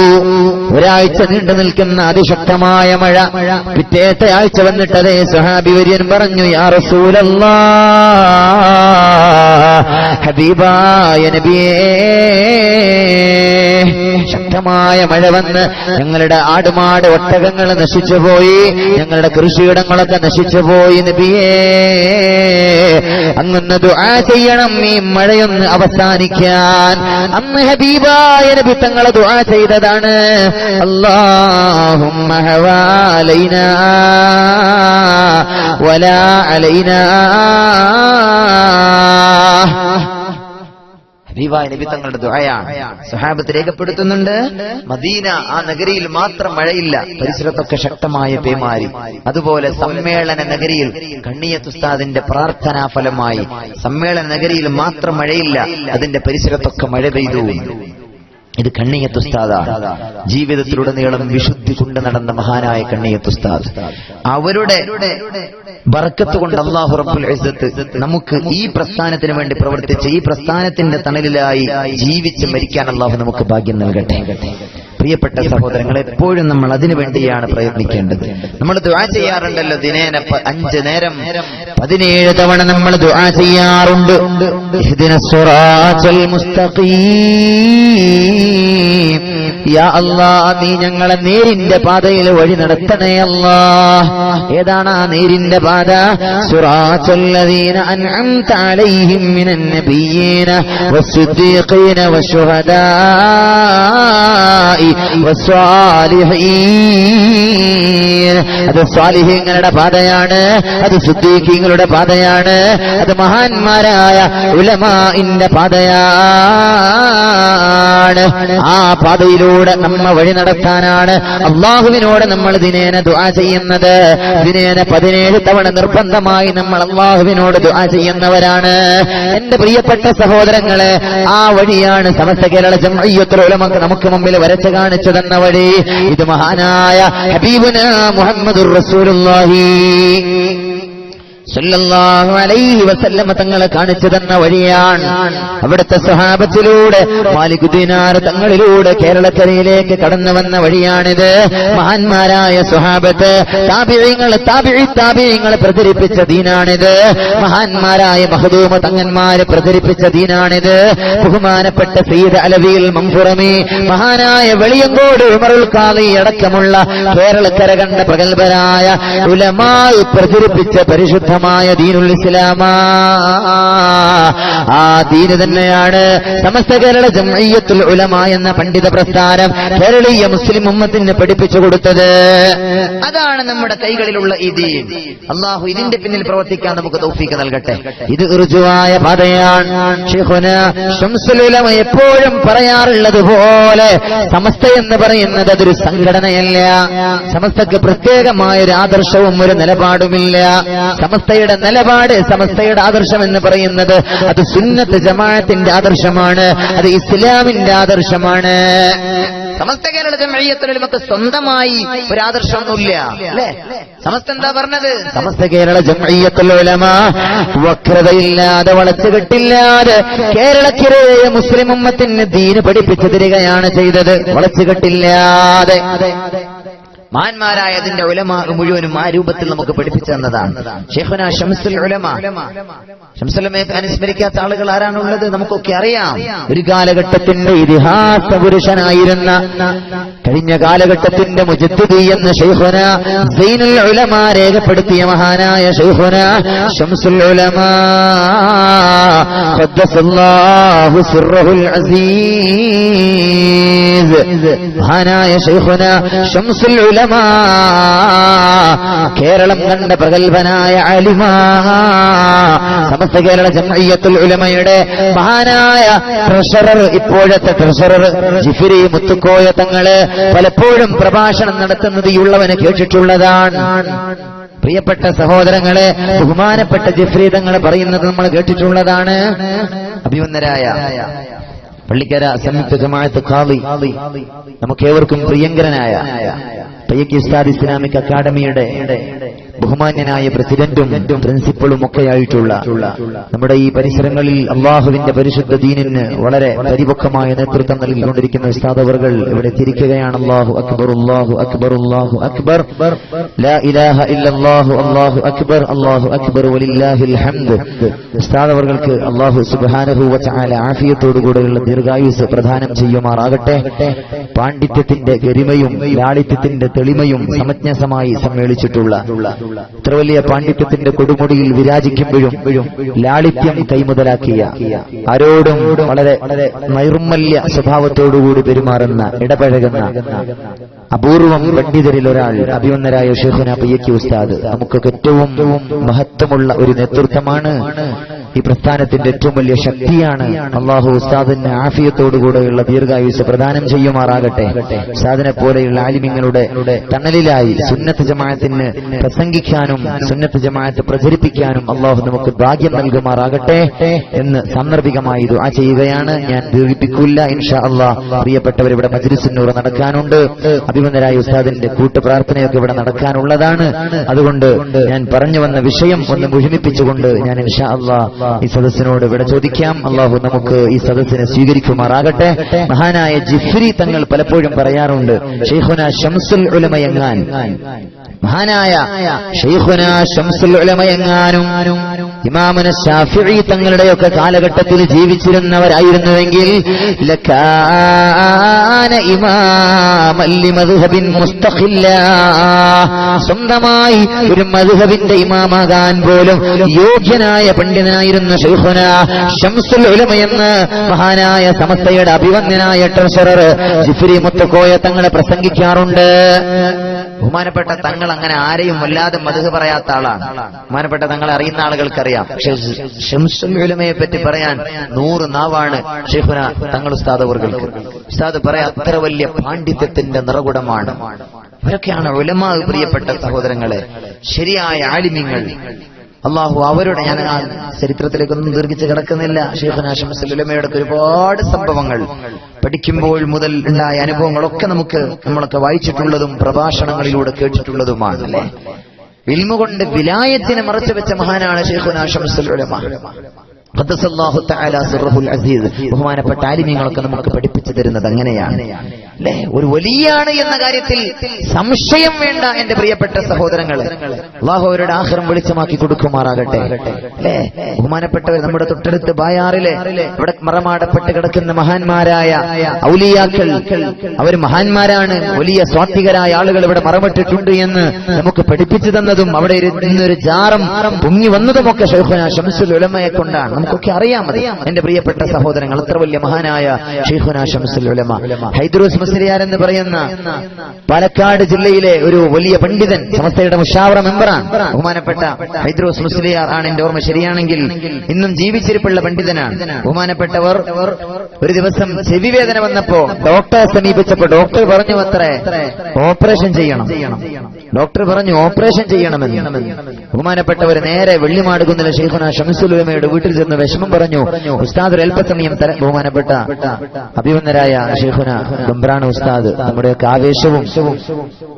ഒരാഴ്ച നീണ്ടു നിൽക്കുന്ന അതിശക്തമായ മഴ. പിറ്റേത്തെ ആഴ്ച വന്നിട്ട് അതേ സ്വഹാബി വര്യൻ പറഞ്ഞു, യാ റസൂലല്ലാഹ്, ഹബീബായ നബിയേ, ശക്തമായ മഴ വന്ന് ഞങ്ങളുടെ ആടുമാട് ഒട്ടകങ്ങൾ നശിച്ചുപോയി, ഞങ്ങളുടെ കൃഷിയിടങ്ങളൊക്കെ നശിച്ചുപോയി. നബിയേ, അങ്ങൊന്ന് ദുആ ചെയ്യണം ഈ മഴയൊന്ന് അവസാനിക്കാൻ. അന്ന് ഹബീബായ നബി തങ്ങളെ ദുആ ചെയ്തതാണ്, അല്ലാഹുമ്മ ഹവാലൈനാ വലാ അലൈനാ. ഹബീബായ നബി തങ്ങളുടെ ദുആയാണ് സ്വഹാബത്ത് രേഖപ്പെടുത്തുന്നുണ്ട്. മദീന, ആ നഗരിയിൽ മാത്രം മഴയില്ല, പരിസരത്തൊക്കെ ശക്തമായ പേമാരി. അതുപോലെ സമ്മേളന നഗരിയിൽ കണ്ണിയത്ത് ഉസ്താദിന്റെ പ്രാർത്ഥനാ ഫലമായി സമ്മേളന നഗരിയിൽ മാത്രം മഴയില്ല, അതിന്റെ പരിസരത്തൊക്കെ മഴ പെയ്തു. ഇത് കണ്ണിയത്ത് ഉസ്താദാണ്. ജീവിതത്തിലുടനീളം വിശുദ്ധി കൊണ്ട് നടന്ന മഹാനായ കണ്ണിയത്ത് ഉസ്താദ്. അവരുടെ ബർക്കത്ത് കൊണ്ട് അല്ലാഹു റബ്ബുൽ ഇസ്സത്ത് നമുക്ക് ഈ പ്രസ്ഥാനത്തിന് വേണ്ടി പ്രവർത്തിച്ച് ഈ പ്രസ്ഥാനത്തിന്റെ തണലിലായി ജീവിച്ച് മരിക്കാൻ അല്ലാഹു നമുക്ക് ഭാഗ്യം നൽകട്ടെ. പ്രിയപ്പെട്ട സഹോദരങ്ങളെ, എപ്പോഴും നമ്മൾ അതിനു വേണ്ടിയാണ് പ്രയത്നിക്കേണ്ടത്. നമ്മൾ ദുആ ചെയ്യാറുണ്ടല്ലോ, ദിനേന 5 നേരം 17 തവണ നമ്മൾ ദുആ ചെയ്യാറുണ്ട്. ഇഹ്ദിനസ് സിറാത്തൽ മുസ്തഖീം, യാ അല്ലാഹ്, നീ ഞങ്ങളെ നേരിന്റെ പാതയിൽ വഴി നടത്തണേ അല്ലാഹ്. ഏതാണ് ആ നേരിന്റെ പാത? സിറാത്തല്ലദീന അൻഅംത അലൈഹിം മിനൻ നബിയ്യീന വസ്സിദ്ദീഖീന വശുഹദാഇ വസ്സാലിഹീൻ. അത് സ്വാലിഹീങ്ങളുടെ പാതയാണ്, അത് സിദ്ദീഖീങ്ങളുടെ പാതയാണ്, അത് മഹാന്മാരായ ഉലമാഇന്റെ പാതയാണ്. ആ പാതയിലൂടെ നമ്മ വഴി നടത്താനാണ് അള്ളാഹുവിനോട് നമ്മൾ ദിനേന ദുആ ചെയ്യുന്നത്. ദിനേന 17 തവണ നിർബന്ധമായി നമ്മൾ അള്ളാഹുവിനോട് ദുആ ചെയ്യുന്നവരാണ്. എന്റെ പ്രിയപ്പെട്ട സഹോദരങ്ങളെ, ആ വഴിയാണ് സമസ്ത കേരള ജംഇയ്യത്തുൽ ഉലമ നമുക്ക് മുമ്പിൽ വരച്ച് കാണിച്ചു തന്ന വഴി. ഇത് മഹാനായ ഹബീബുനാ മുഹമ്മദുർ റസൂലുള്ളാഹി സല്ലല്ലാഹു അലൈഹി വസല്ലം തങ്ങളെ കാണിച്ചു തന്ന വഴിയാണ്. അവിടുത്തെ സ്വഹാബത്തിലൂടെ മാലിക് ദിനാർ തങ്ങളിലൂടെ കേരളക്കരയിലേക്ക് കടന്നു വന്ന വഴിയാണിത്. മഹാന്മാരായ സ്വഹാബത്ത്, താബിഈങ്ങൾ പ്രചരിപ്പിച്ച ദീനാണിത്. മഹാന്മാരായ മഖ്ദൂമ തങ്ങന്മാര് പ്രചരിപ്പിച്ച ദീനാണിത്. ബഹുമാനപ്പെട്ട സയ്യിദ് അലവിൽ മംഫുറമി, മഹാനായ വെളിയങ്കോട് ഉമറുൽ ഖാദി അടക്കമുള്ള കേരളക്കര കണ്ട പ്രഗൽഭരായ ഉലമാ പ്രചരിപ്പിച്ച പരിശുദ്ധ ദീനുൽ ഇസ്ലാമ. ആ ദീന് തന്നെയാണ് സമസ്ത കേരള ജംഇയ്യത്തുൽ ഉലമ എന്ന പണ്ഡിത പ്രസ്ഥാനം കേരളീയ മുസ്ലിം ഉമ്മത്തിന് പഠിപ്പിച്ചു കൊടുത്തത്. അതാണ് നമ്മുടെ കൈകളിലുള്ള ഈ ദീൻ. അല്ലാഹു ഇതിന്റെ പിന്നിൽ പ്രവർത്തിക്കാൻ നമുക്ക് തൗഫീഖ് നൽകട്ടെ. ഇത് ഋജുവായ പാതയാണ്. ശൈഖുനാ ശംസുൽ ഉലമ എപ്പോഴും പറയാറുള്ളത് പോലെ സമസ്ത എന്ന് പറയുന്നത് അതൊരു സംഘടനയല്ല. സമസ്തക്ക് പ്രത്യേകമായ ഒരു ആദർശവും ഒരു നിലപാടുമില്ല. സമസ്തയുടെ നിലപാട്, സമസ്തയുടെ ആദർശം എന്ന് പറയുന്നത് അത് സുന്നത്ത് ജമാഅത്തിന്റെ ആദർശമാണ്, അത് ഇസ്ലാമിന്റെ ആദർശമാണ്. സമസ്ത കേരള ജംഇയ്യത്തുൽ ഉലമക്ക് സ്വന്തമായി ഒരു ആദർശമൊന്നുമില്ല, അല്ലേ? സമസ്ത എന്താ പറഞ്ഞത്? സമസ്ത കേരള ജംഇയ്യത്തുൽ ഉലമ വക്രതയില്ലാതെ, വളച്ചുകെട്ടില്ലാതെ കേരളക്കരയെ മുസ്ലിം ഉമ്മത്തിന് ദീന് പഠിപ്പിച്ചു തരികയാണ് ചെയ്തത്. വളച്ചുകെട്ടില്ലാതെ മഹാന്മാരായ അതിന്റെ ഉലമ മുഴുവനും ആ രൂപത്തിൽ നമുക്ക് പഠിപ്പിച്ചു തന്നതാണ്. ശൈഖുനാ ശംസുൽ ഉലമ, ശംസുൽ ഉലമയെ അനുസ്മരിക്കാത്ത ആളുകൾ ആരാണുള്ളത്? നമുക്കൊക്കെ അറിയാം. ഒരു കാലഘട്ടത്തിന്റെ ഇതിഹാസ പുരുഷനായിരുന്ന കഴിഞ്ഞ കാലഘട്ടത്തിന്റെ മുജദ്ദിദി എന്ന് ശൈഖുന സൈനുൽ ഉലമ രേഖപ്പെടുത്തിയ മഹാനായ ശൈഖുന ശംസുൽ ഉലമ ഖദ്ദസല്ലാഹു സിർറഹുൽ അസീസ്, മഹാനായ ശൈഖുന ശംസുൽ ഉലമ കേരളം കണ്ട പ്രഗൽഭനായ അലിമ, സമസ്ത കേരള ജംഇയ്യത്തുൽ ഉലമയുടെ മഹാനായ ട്രഷറർ, ഇപ്പോഴത്തെ ട്രഷറർ ജിഫ്രി മുത്തുക്കോയ തങ്ങള് പലപ്പോഴും പ്രഭാഷണം നടത്തുന്നത് ഈ ഉള്ളവന് കേട്ടിട്ടുള്ളതാണ്. പ്രിയപ്പെട്ട സഹോദരങ്ങളെ, ബഹുമാനപ്പെട്ട ജിഫ്രി തങ്ങൾ പറയുന്നത് നമ്മൾ കേട്ടിട്ടുള്ളതാണ്. അഭിമന്യരായ പള്ളിക്കര സംയുക്ത ജമാഅത്ത് ഖാദി, നമുക്കേവർക്കും പ്രിയങ്കരനായ പയ്യക്കി ഉസ്താദ് ഇസ്ലാമിക് അക്കാദമിയുടെ ബഹുമാന്യനായ പ്രസിഡന്റും പ്രിൻസിപ്പളും ഒക്കെയായിട്ടുള്ള നമ്മുടെ ഈ പരിസരങ്ങളിൽ അള്ളാഹുവിന്റെ പരിശുദ്ധ ദീനിന് വളരെ പരിപക്വമായ നേതൃത്വം നൽകിക്കൊണ്ടിരിക്കുന്ന ഉസ്താദ് അവർകൾ ഇവിടെ തിരിക്കുകയാണ്. അല്ലാഹു അക്ബർ, അല്ലാഹു അക്ബർ, അല്ലാഹു അക്ബർ, ലാ ഇലാഹ ഇല്ലല്ലാഹു, അല്ലാഹു അക്ബർ, അല്ലാഹു അക്ബർ, വലില്ലാഹിൽ ഹംദ്. ഉസ്താദ് അവർകൾക്ക് അല്ലാഹു സുബ്ഹാനഹു വ തആല ആഫിയത്തോടുകൂടെയുള്ള ദീർഘായുസ് പ്രദാനം ചെയ്യുമാറാകട്ടെ. പാണ്ഡിത്യത്തിന്റെ ഗരിമയും ലാളിത്യത്തിന്റെ തെളിമയും സമഞ്ജസമായി സമ്മേളിച്ചിട്ടുള്ള ഇത്ര വലിയ പാണ്ഡിത്യത്തിന്റെ കൊടുമുടിയിൽ വിരാജിക്കുമ്പോഴും ലാളിത്യം കൈമുതലാക്കിയ, ആരോടും വളരെ നൈർമല്യ സ്വഭാവത്തോടുകൂടി പെരുമാറുന്ന, ഇടപഴകുന്ന അപൂർവം പണ്ഡിതരിൽ ഒരാൾ അഭിമന്യരായ ശൈഖുന പയ്യക്കി ഉസ്താദ്. നമുക്കൊക്കെ ഏറ്റവും മഹത്വമുള്ള ഒരു നേതൃത്വമാണ്, ഈ പ്രസ്ഥാനത്തിന്റെ ഏറ്റവും വലിയ ശക്തിയാണ്. അള്ളാഹു ഉസ്താദിന് ആഫിയത്തോടുകൂടെയുള്ള ദീർഘായുസ് പ്രദാനം ചെയ്യുമാറാകട്ടെ. ഉസ്താദിനെ പോലെയുള്ള ആലിമിങ്ങളുടെ തണലിലായി സുന്നത്ത് ജമാഅത്തിന് പ്രസംഗിക്കാനും സുന്നത്ത് ജമാഅത്ത് പ്രചരിപ്പിക്കാനും അള്ളാഹു നമുക്ക് ഭാഗ്യം നൽകുമാറാകട്ടെ എന്ന് സാന്ദർഭികമായി ദുആ ചെയ്യുകയാണ്. ഞാൻ ദീർഘിപ്പിക്കില്ല. ഇൻഷാ അല്ലാഹ് പ്രിയപ്പെട്ടവർ, ഇവിടെ മജ്ലിസുൻ നൂർ നടക്കാനുണ്ട്. അഭിമന്യരായ ഉസ്താദിന്റെ കൂട്ടുപ്രാർത്ഥനയൊക്കെ ഇവിടെ നടക്കാനുള്ളതാണ്. അതുകൊണ്ട് ഞാൻ പറഞ്ഞു വന്ന വിഷയം ഒന്ന് മുഴുമിപ്പിച്ചുകൊണ്ട് ഞാൻ ഇൻഷാ അല്ലാഹ് ഈ സദസ്സിനോട് ഇവിടെ ചോദിക്കാം. അള്ളാഹു നമുക്ക് ഈ സദസ്സിനെ സ്വീകരിക്കുമാറാകട്ടെ. മഹാനായ ജിഫ്രി തങ്ങൾ പലപ്പോഴും പറയാറുണ്ട്, ശൈഖുന ശംസുൽ ഉലമയെങ്ങാൻ, മഹാനായ ശൈഖുന ശംസുൽ ഉലമയെങ്ങാനും ഇമാമുന ശാഫിഈ തങ്ങളുടെയൊക്കെ കാലഘട്ടത്തിൽ ജീവിച്ചിരുന്നവരായിരുന്നുവെങ്കിൽ ലകാന ഇമാമൻ ലിമദ്ഹബിൻ മുസ്തഖില്ല, സ്വന്തമായി ഒരു മദ്ഹബിന്റെ ഇമാമാകാൻ പോലും യോഗ്യനായ പണ്ഡിതനായിരുന്ന ശൈഖുന ശംസുൽ ഉലമയെന്ന് മഹാനായ സമസ്തയുടെ അഭിവന്ദനായ ട്രഷറർ ജിഫ്രി മുത്തുക്കോയ തങ്ങളെ പ്രസംഗിക്കാറുണ്ട്. ബഹുമാനപ്പെട്ട തങ്ങൾ അങ്ങനെ ആരെയും വല്ലാതെ മദ്ഹ് പറയാത്ത ആളാണ്. ബഹുമാനപ്പെട്ട തങ്ങളെ അറിയുന്ന ആളുകൾക്കറിയാം. പക്ഷെ ശംസുൽ ഉലമയെ പറ്റി പറയാൻ 100 നാവാണ് ശൈഖുന തങ്ങൾ ഉസ്താദ് അവർക്ക്. ഉസ്താദ് പറയാൻ അത്ര വലിയ പാണ്ഡിത്യത്തിന്റെ നിറകുടമാണ്. ഇവരൊക്കെയാണ് ഉലമാ. പ്രിയപ്പെട്ട സഹോദരങ്ങളെ, ശരിയായ ആലിമ്യങ്ങൾ. അള്ളാഹു അവരുടെ, ഞാൻ ആ ചരിത്രത്തിലേക്കൊന്നും ദീർഘിച്ച് കിടക്കുന്നില്ല. ശൈഖുന ശംസുൽ ഉലമയുടെ ഒരുപാട് സംഭവങ്ങൾ പഠിക്കുമ്പോൾ മുതൽ ഉണ്ടായ അനുഭവങ്ങളൊക്കെ നമ്മളൊക്കെ വായിച്ചിട്ടുള്ളതും പ്രഭാഷണങ്ങളിലൂടെ കേട്ടിട്ടുള്ളതുമാണ്. അല്ലെ, ഇൽമു കൊണ്ട് വിലായത്തിനെ മറച്ചു വെച്ച മഹാനാണ് ശൈഖുന ശംസുൽ ഉലമ ഖദ്ദസല്ലാഹു തആല സിർറഹുൽ അസീസ്. ബഹുമാനപ്പെട്ട ആലിമീങ്ങളൊക്കെ നമുക്ക് പഠിപ്പിച്ചു തരുന്നത് അങ്ങനെയാണ്. അല്ലെ, ഒരു വലിയാണ് എന്ന കാര്യത്തിൽ സംശയം വേണ്ട എന്റെ പ്രിയപ്പെട്ട സഹോദരങ്ങളെ. അല്ലാഹു അവരുടെ ആഖിറം വെളിച്ചമാക്കി കൊടുക്കുമാറാകട്ടെ. അല്ലെ, ബഹുമാനപ്പെട്ടവർ, നമ്മുടെ തൊട്ടടുത്ത് ബായാറിലെ ഇവിടെ മറമാടപ്പെട്ട് കിടക്കുന്ന മഹാന്മാരായ ഔലിയാക്കൾ, അവർ മഹാന്മാരാണ്. വലിയ സ്വാത്വികരായ ആളുകൾ ഇവിടെ മറമിട്ടിട്ടുണ്ട് എന്ന് നമുക്ക് പഠിപ്പിച്ചു തന്നതും അവിടെ ഇരുന്നൊരു ജാറം പൊങ്ങി വന്നതുമൊക്കെ ശൈഖുന ശംസുൽ ഉലമയെ കൊണ്ടാണ്. നമുക്കൊക്കെ അറിയാം അത്. എന്റെ പ്രിയപ്പെട്ട സഹോദരങ്ങൾ, അത്ര വലിയ മഹാനായ ശൈഖുന ശംസുൽ ഉലമ ഹൈദ്രൂസ് മുസ്ലിയാർ എന്ന് പറയുന്ന പാലക്കാട് ജില്ലയിലെ ഒരു വലിയ പണ്ഡിതൻ, സമസ്തയുടെ മുഷാവറ മെമ്പറാണ്. ബഹുമാനപ്പെട്ട ഹൈദ്രൂസ് മുസ്ലിയാർ ആണ് എന്റെ ഓർമ്മ ശരിയാണെങ്കിൽ. ഇന്നും ജീവിച്ചിരിപ്പുള്ള പണ്ഡിതനാണ്. ബഹുമാനപ്പെട്ടവർ ഒരു ദിവസം ചെവി വേദന വന്നപ്പോ ഡോക്ടറെ സമീപിച്ചപ്പോ ഡോക്ടർ പറഞ്ഞു അത്രേ ഓപ്പറേഷൻ ചെയ്യണം. ഡോക്ടർ പറഞ്ഞു ഓപ്പറേഷൻ ചെയ്യണമെന്ന്. ബഹുമാനപ്പെട്ടവർ നേരെ വെള്ളിമാടുകുന്നിലെ ശൈഖുന ശംസുൽ ഉലമയുടെ വീട്ടിൽ ചെന്ന് വിഷമം പറഞ്ഞു. ഉസ്താദ് ഒരു അല്പസമയം ബഹുമാനപ്പെട്ട അഭിവന്ദരായ ശൈഖുന ഗംബ്രാണ് ഉസ്താദ്, നമ്മുടെയൊക്കെ ആവേശവും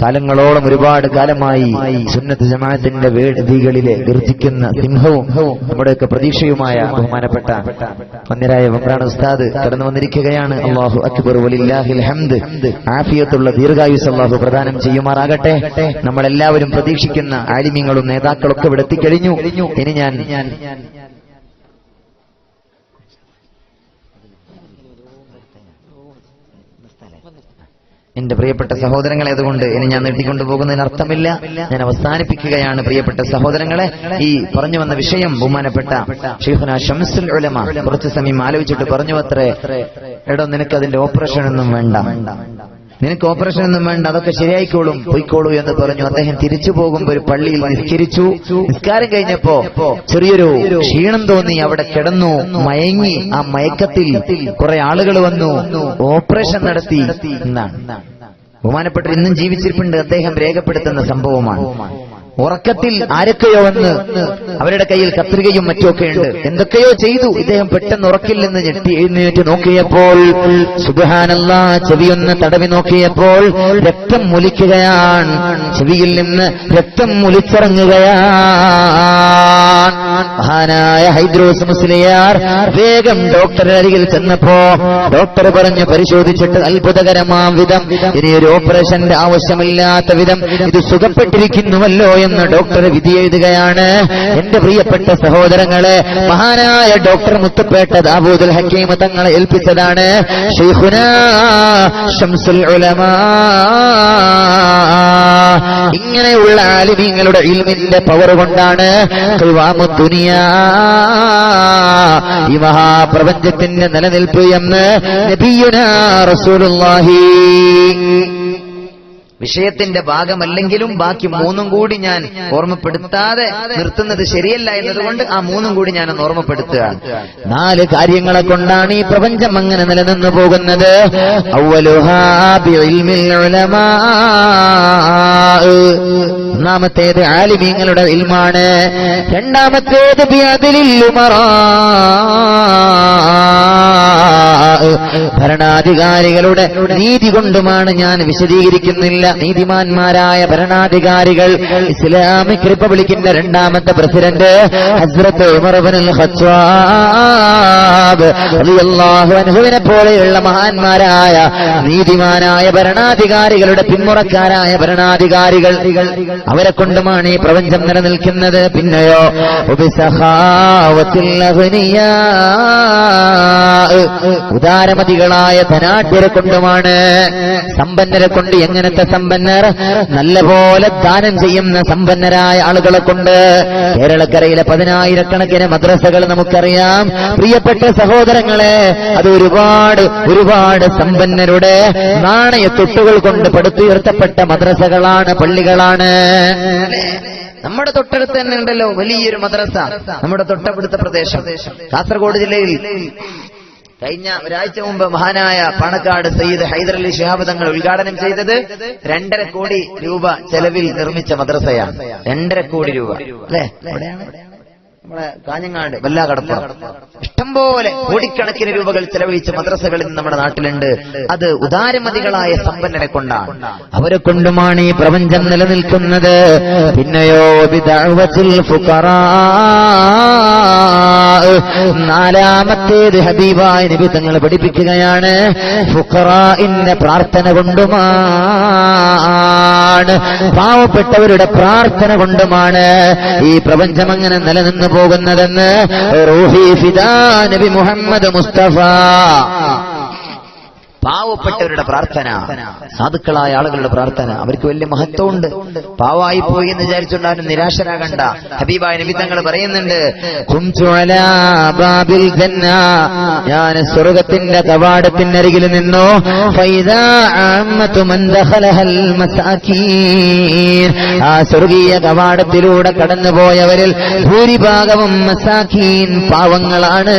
കാലങ്ങളോളം ഒരുപാട് കാലമായി സുന്നത്ത് ജമാഅത്തിന്റെ വേദികളിലെ ഗർജിക്കുന്ന സിംഹവും നമ്മുടെയൊക്കെ പ്രതീക്ഷയുമായ ബഹുമാനപ്പെട്ട വന്യരായ ഗംബ്രാണ് ഉസ്താദ് കടന്നു വന്നിരിക്കുകയാണ്. അല്ലാഹു അക്ബർ, വലില്ലാഹിൽ ഹംദ്. ആഫിയത്തുള്ള ദീർഘായുസ് അല്ലാഹു പ്രദാനം ചെയ്യുമാറാകട്ടെ. നമ്മളെല്ലാവരും പ്രതീക്ഷിക്കുന്ന ആലിമ്യങ്ങളും നേതാക്കളൊക്കെ ഇവിടെ എത്തിക്കഴിഞ്ഞു. എന്റെ പ്രിയപ്പെട്ട സഹോദരങ്ങളെ, അതുകൊണ്ട് ഇനി ഞാൻ നീട്ടിക്കൊണ്ടു പോകുന്നതിന് അർത്ഥമില്ല. ഞാൻ അവസാനിപ്പിക്കുകയാണ്. പ്രിയപ്പെട്ട സഹോദരങ്ങളെ, ഈ പറഞ്ഞു വന്ന വിഷയം ബഹുമാനപ്പെട്ട ശൈഖുനാ ശംസുൽ ഉലമ കുറച്ചു സമയം ആലോചിച്ചിട്ട് പറഞ്ഞു അത്രേ, എടോ നിനക്ക് അതിന്റെ ഓപ്പറേഷൻ ഒന്നും വേണ്ട, നിനക്ക് ഓപ്പറേഷൻ ഒന്നും വേണ്ട, അതൊക്കെ ശരിയായിക്കോളും, പോയിക്കോളൂ എന്ന് പറഞ്ഞു. അദ്ദേഹം തിരിച്ചു പോകുമ്പോ ഒരു പള്ളിയിൽ നിസ്കരിച്ചു. നിസ്കാരം കഴിഞ്ഞപ്പോ ചെറിയൊരു ക്ഷീണം തോന്നി, അവിടെ കിടന്നു, മയങ്ങി. ആ മയക്കത്തിൽ കുറെ ആളുകൾ വന്നു, ഓപ്പറേഷൻ നടത്തി എന്നാണ് ബഹുമാനപ്പെട്ട ഇന്നും ജീവിച്ചിരിപ്പുണ്ട്. അദ്ദേഹം രേഖപ്പെടുത്തുന്ന സംഭവമാണ്. ഉറക്കത്തിൽ ആരൊക്കെയോ വന്ന് അവരുടെ കയ്യിൽ കത്രികയും മറ്റുമൊക്കെ ഉണ്ട്, എന്തൊക്കെയോ ചെയ്തു. ഇദ്ദേഹം പെട്ടെന്ന് ഉറക്കിൽ നിന്ന് ഞെട്ടി എഴുന്നേറ്റ് നോക്കിയപ്പോൾ സുബ്ഹാനല്ലാഹ്, ചെവിയൊന്ന് തടവി നോക്കിയപ്പോൾ രക്തം ഒലിക്കുകയാണ്. ചെവിയിൽ നിന്ന് രക്തം ഒലിച്ചിറങ്ങുകയാണ്. മഹാനായ ഹൈദ്രോസ് മുസ്ലിയാർ വേഗം ഡോക്ടറുടെ അരികിൽ ചെന്നപ്പോ ഡോക്ടർ പറഞ്ഞു, പരിശോധിച്ചിട്ട് അത്ഭുതകരമാം വിധം ഇനിയൊരു ഓപ്പറേഷന്റെ ആവശ്യമില്ലാത്ത വിധം ഇത് സുഖപ്പെട്ടിരിക്കുന്നുവല്ലോ എന്ന് ഡോക്ടർ വിധി എഴുതുകയാണ്. എന്റെ പ്രിയപ്പെട്ട സഹോദരങ്ങളെ, മഹാനായ ഡോക്ടർ മുത്തുപേട്ട ദാവൂദുൽ ഹക്കീം തങ്ങളെ ഏൽപ്പിച്ചതാണ് ശൈഖുനാ ശംസുൽ ഉലമ. ഇങ്ങനെയുള്ള ആലിമീങ്ങളുടെ ഇൽമിന്റെ പവർ കൊണ്ടാണ് ഖിവാമുദ് ദുനിയാ, ഈ മഹാപ്രപഞ്ചത്തിന്റെ നിലനിൽപ്പ് എന്ന് നബിയുനാ റസൂലുള്ളാഹി. വിഷയത്തിന്റെ ഭാഗമല്ലെങ്കിലും ബാക്കി മൂന്നും കൂടി ഞാൻ ഓർമ്മപ്പെടുത്താതെ നിർത്തുന്നത് ശരിയല്ല എന്നതുകൊണ്ട് ആ മൂന്നും കൂടി ഞാൻ ഓർമ്മപ്പെടുത്തുകയാണ്. 4 കാര്യങ്ങളെ കൊണ്ടാണ് ഈ പ്രപഞ്ചം അങ്ങനെ നിലനിന്നു പോകുന്നത്. അവ്വലുഹാ ബിഇൽമിൽ ഉലമാ, ഒന്നാമത്തേത് ആലിമീങ്ങളുടെ ഇൽമാണ്. രണ്ടാമത്തേത് ബിഅദ്ലിൽ ഉമറാ, ഭരണാധികാരികളുടെ നീതി കൊണ്ടുമാണ്. ഞാൻ വിശദീകരിക്കുന്നില്ല. നീതിമാന്മാരായ ഭരണാധികാരികൾ. ഇസ്ലാമിക് റിപ്പബ്ലിക്കിന്റെ 2ാമത്തെ പ്രസിഡന്റ് ഹസ്രത്ത് ഉമർ ഇബ്നുൽ ഖത്താബ് റളിയല്ലാഹു അൻഹുവിനെ പോലെയുള്ള മഹാന്മാരായ നീതിമാനായ ഭരണാധികാരികളുടെ പിന്മുറക്കാരായ ഭരണാധികാരികൾ, അവരെ കൊണ്ടുമാണ് ഈ പ്രപഞ്ചം നിലനിൽക്കുന്നത്. പിന്നെയോ ഉദാരമതികളായ ധനാഢ്യരെ കൊണ്ടുമാണ്. സമ്പന്നരെ കൊണ്ട്. എങ്ങനത്തെ സമ്പന്നർ? നല്ലപോലെ ദാനം ചെയ്യുന്ന സമ്പന്നരായ ആളുകളെ കൊണ്ട്. കേരളക്കരയിലെ 10,000-കണക്കിന് മദ്രസകൾ നമുക്കറിയാം. പ്രിയപ്പെട്ട സഹോദരങ്ങളെ, അത് ഒരുപാട് സമ്പന്നരുടെ നാണയത്തൊട്ടുകൾ കൊണ്ട് പടുത്തുയർത്തപ്പെട്ട മദ്രസകളാണ്, പള്ളികളാണ്. നമ്മുടെ തൊട്ടടുത്ത് തന്നെ ഉണ്ടല്ലോ വലിയൊരു മദ്രസ. നമ്മുടെ തൊട്ടടുത്ത പ്രദേശം കാസർഗോഡ് ജില്ലയിൽ കഴിഞ്ഞ ഒരാഴ്ച മുമ്പ് മഹാനായ പാണക്കാട് സയ്യിദ് ഹൈദർ അലി ശിഹാബ് തങ്ങൾ ഉദ്ഘാടനം ചെയ്തത് 2.5 കോടി രൂപ ചെലവിൽ നിർമ്മിച്ച മദ്രസയാണ്. 2.5 കോടി രൂപ അല്ലേ? നമ്മളെ കാഞ്ഞങ്ങാട് വല്ലാകടപ്പുറം ഇഷ്ടംപോലെ കോടിക്കണക്കിന് രൂപകൾ ചെലവഴിച്ച മദ്രസകൾ ഇന്ന് നമ്മുടെ നാട്ടിലുണ്ട്. അത് ഉദാരമതികളായ സമ്പന്നരെ കൊണ്ടാണ്. അവരെ കൊണ്ടുമാണ് ഈ പ്രപഞ്ചം നിലനിൽക്കുന്നത്. പിന്നെയോ ബിദഅവത്തിൽ ഫുഖറാ, 4ാമത്തേത് ഹബീബായ നബി തങ്ങൾ പഠിപ്പിക്കുകയാണ്, ഫുഖറാഇന്റെ പ്രാർത്ഥന കൊണ്ടുമാണ്, പാവപ്പെട്ടവരുടെ പ്രാർത്ഥന കൊണ്ടുമാണ് ഈ പ്രപഞ്ചം അങ്ങനെ നിലനിന്നു പോകുന്നതെന്ന് റൂഹി ഫിദാ നബി മുഹമ്മദ് മുസ്തഫ. പാവപ്പെട്ടവരുടെ പ്രാർത്ഥന, സാധുക്കളായ ആളുകളുടെ പ്രാർത്ഥന, അവർക്ക് വലിയ മഹത്വമുണ്ട്. പാവായി പോയി എന്ന് വിചാരിച്ചുകൊണ്ടാലും നിരാശരാകണ്ട. ഹബീബായ നബി തങ്ങൾ പറയുന്നുണ്ട്, കുംതു അലാ ബാബിൽ ജന്ന, ഞാൻ സ്വർഗ്ഗത്തിന്റെ കവാടത്തിനരികിൽ നിന്നു, ഫൈദാ അമ്മതു മൻ ദഖലഹൽ മസാകീൻ, ആ സ്വർഗീയ കവാടത്തിലൂടെ കടന്നുപോയവരിൽ ഭൂരിഭാഗവും മസാകീൻ, പാവങ്ങളാണ്,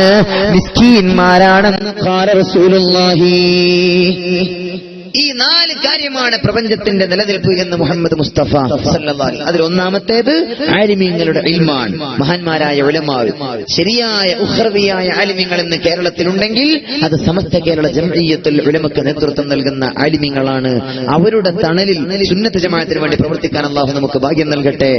മിസ്കീന്മാരാണെന്ന് ഖാല റസൂലുള്ളാഹി. ഈ 4 കാര്യമാണ് പ്രപഞ്ചത്തിന്റെ നിലനിൽപ്പ് എന്ന് മുഹമ്മദ് മുസ്തഫ സല്ലല്ലാഹു അലൈഹി. അതിൽ ഒന്നാമത്തേത് ആലിമീങ്ങളുടെ ഇൽമാണ്, മഹാന്മാരായ ഉലമാ. ശരിയായ ഉഖ്റവിയായ ആലിമീങ്ങൾ എന്ന് കേരളത്തിലുണ്ടെങ്കിൽ അത് സമസ്ത കേരള ജംഇയ്യത്തുൽ ഉലമക്ക് നേതൃത്വം നൽകുന്ന ആലിമീങ്ങളാണ്. അവരുടെ തണലിൽ സുന്നത്ത് ജമാഅത്തിന് വേണ്ടി പ്രവർത്തിക്കാൻ അല്ലാഹു നമുക്ക് ഭാഗ്യം നൽകട്ടെ.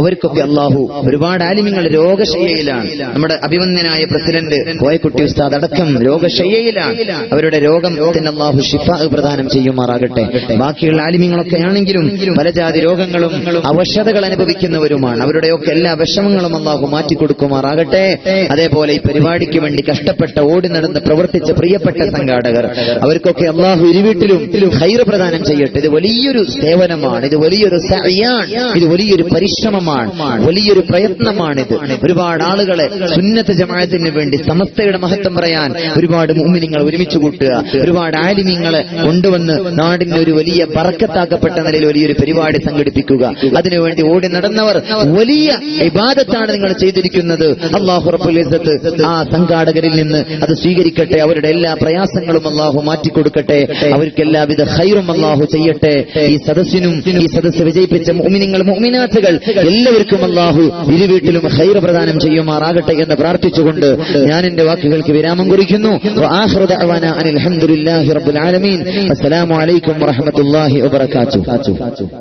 അവർക്കൊക്കെ അല്ലാഹു ഒരുപാട് ആലിമീങ്ങൾ രോഗശയ്യയിലാണ്. നമ്മുടെ അഭിമന്യനായ പ്രസിഡന്റ് കോയക്കുട്ടി ഉസ്താദ് അടക്കം രോഗശയ്യയിലാണ്. അവരുടെ രോഗത്തിന് അല്ലാഹു ശിഫാ പ്രദാനം ചെയ്യും. ചെയ്യുമാറാകട്ടെ. ബാക്കിയുള്ള ആലിമീങ്ങളൊക്കെ ആണെങ്കിലും പല ജാതി രോഗങ്ങളും അവശതകൾ അനുഭവിക്കുന്നവരുമാണ്. അവരുടെയൊക്കെ എല്ലാ വിഷമങ്ങളും അല്ലാഹു മാറ്റിക്കൊടുക്കുമാറാകട്ടെ. അതേപോലെ ഈ പരിപാടിക്ക് വേണ്ടി കഷ്ടപ്പെട്ട ഓടി നടന്ന് പ്രവർത്തിച്ച പ്രിയപ്പെട്ട സംഘാടകർ, അവർക്കൊക്കെ അല്ലാഹു ഇരുവീട്ടിലും ഖൈറ് പ്രദാനം ചെയ്യട്ടെ. ഇത് വലിയൊരു സേവനമാണ്, ഇത് വലിയൊരു സഅയാണ്, ഇത് വലിയൊരു പരിശ്രമമാണ്, വലിയൊരു പ്രയത്നമാണിത്. ഒരുപാട് ആളുകളെ സുന്നത്ത് ജമാഅത്തിന് വേണ്ടി സമസ്തയുടെ മഹത്വം പറയാൻ ഒരുപാട് മുഅ്മിനീങ്ങൾ ഒരുമിച്ച് കൂട്ടുക, ഒരുപാട് ആലിമീങ്ങളെ കൊണ്ടുവന്ന് നാടിന് ഒരു വലിയ ബറക്കത്താക്കപ്പെട്ട നിലയിൽ വലിയൊരു പരിപാടി സംഘടിപ്പിക്കുക. അതിനുവേണ്ടി ഓടി നടന്നവർ വലിയ ഇബാദത്താണ് നിങ്ങൾ ചെയ്തിരിക്കുന്നത്. അല്ലാഹു റബ്ബുൽ ഇസ്സത്ത് ആ സംഘാടകരിൽ നിന്ന് അത് സ്വീകരിക്കട്ടെ. അവരുടെ എല്ലാ പ്രയാസങ്ങളും അല്ലാഹു മാറ്റിക്കൊടുക്കട്ടെ. അവർക്ക് എല്ലാവിധ ഖൈറും അല്ലാഹു ചെയ്യട്ടെ. ഈ സദസ്സിനും ഈ സദസ്സ് വിജയിപ്പിച്ച മുഅ്മിനീങ്ങൾ മുഅ്മിനാത്തുകൾ എല്ലാവർക്കും അല്ലാഹു ഇരുവീട്ടിലും ഖൈർ പ്രദാനം ചെയ്യുമാറാകട്ടെ എന്ന് പ്രാർത്ഥിച്ചുകൊണ്ട് ഞാൻ എന്റെ വാക്കുകൾക്ക് വിരാമം കുറിക്കുന്നു. വആഖിറു ദഅവാനാ അനിൽ ഹംദുലില്ലാഹി റബ്ബിൽ ആലമീൻ. അസ്സലാമു അലൈക്കും വറഹ്മത്തുള്ളാഹി വബറകാതുഹു.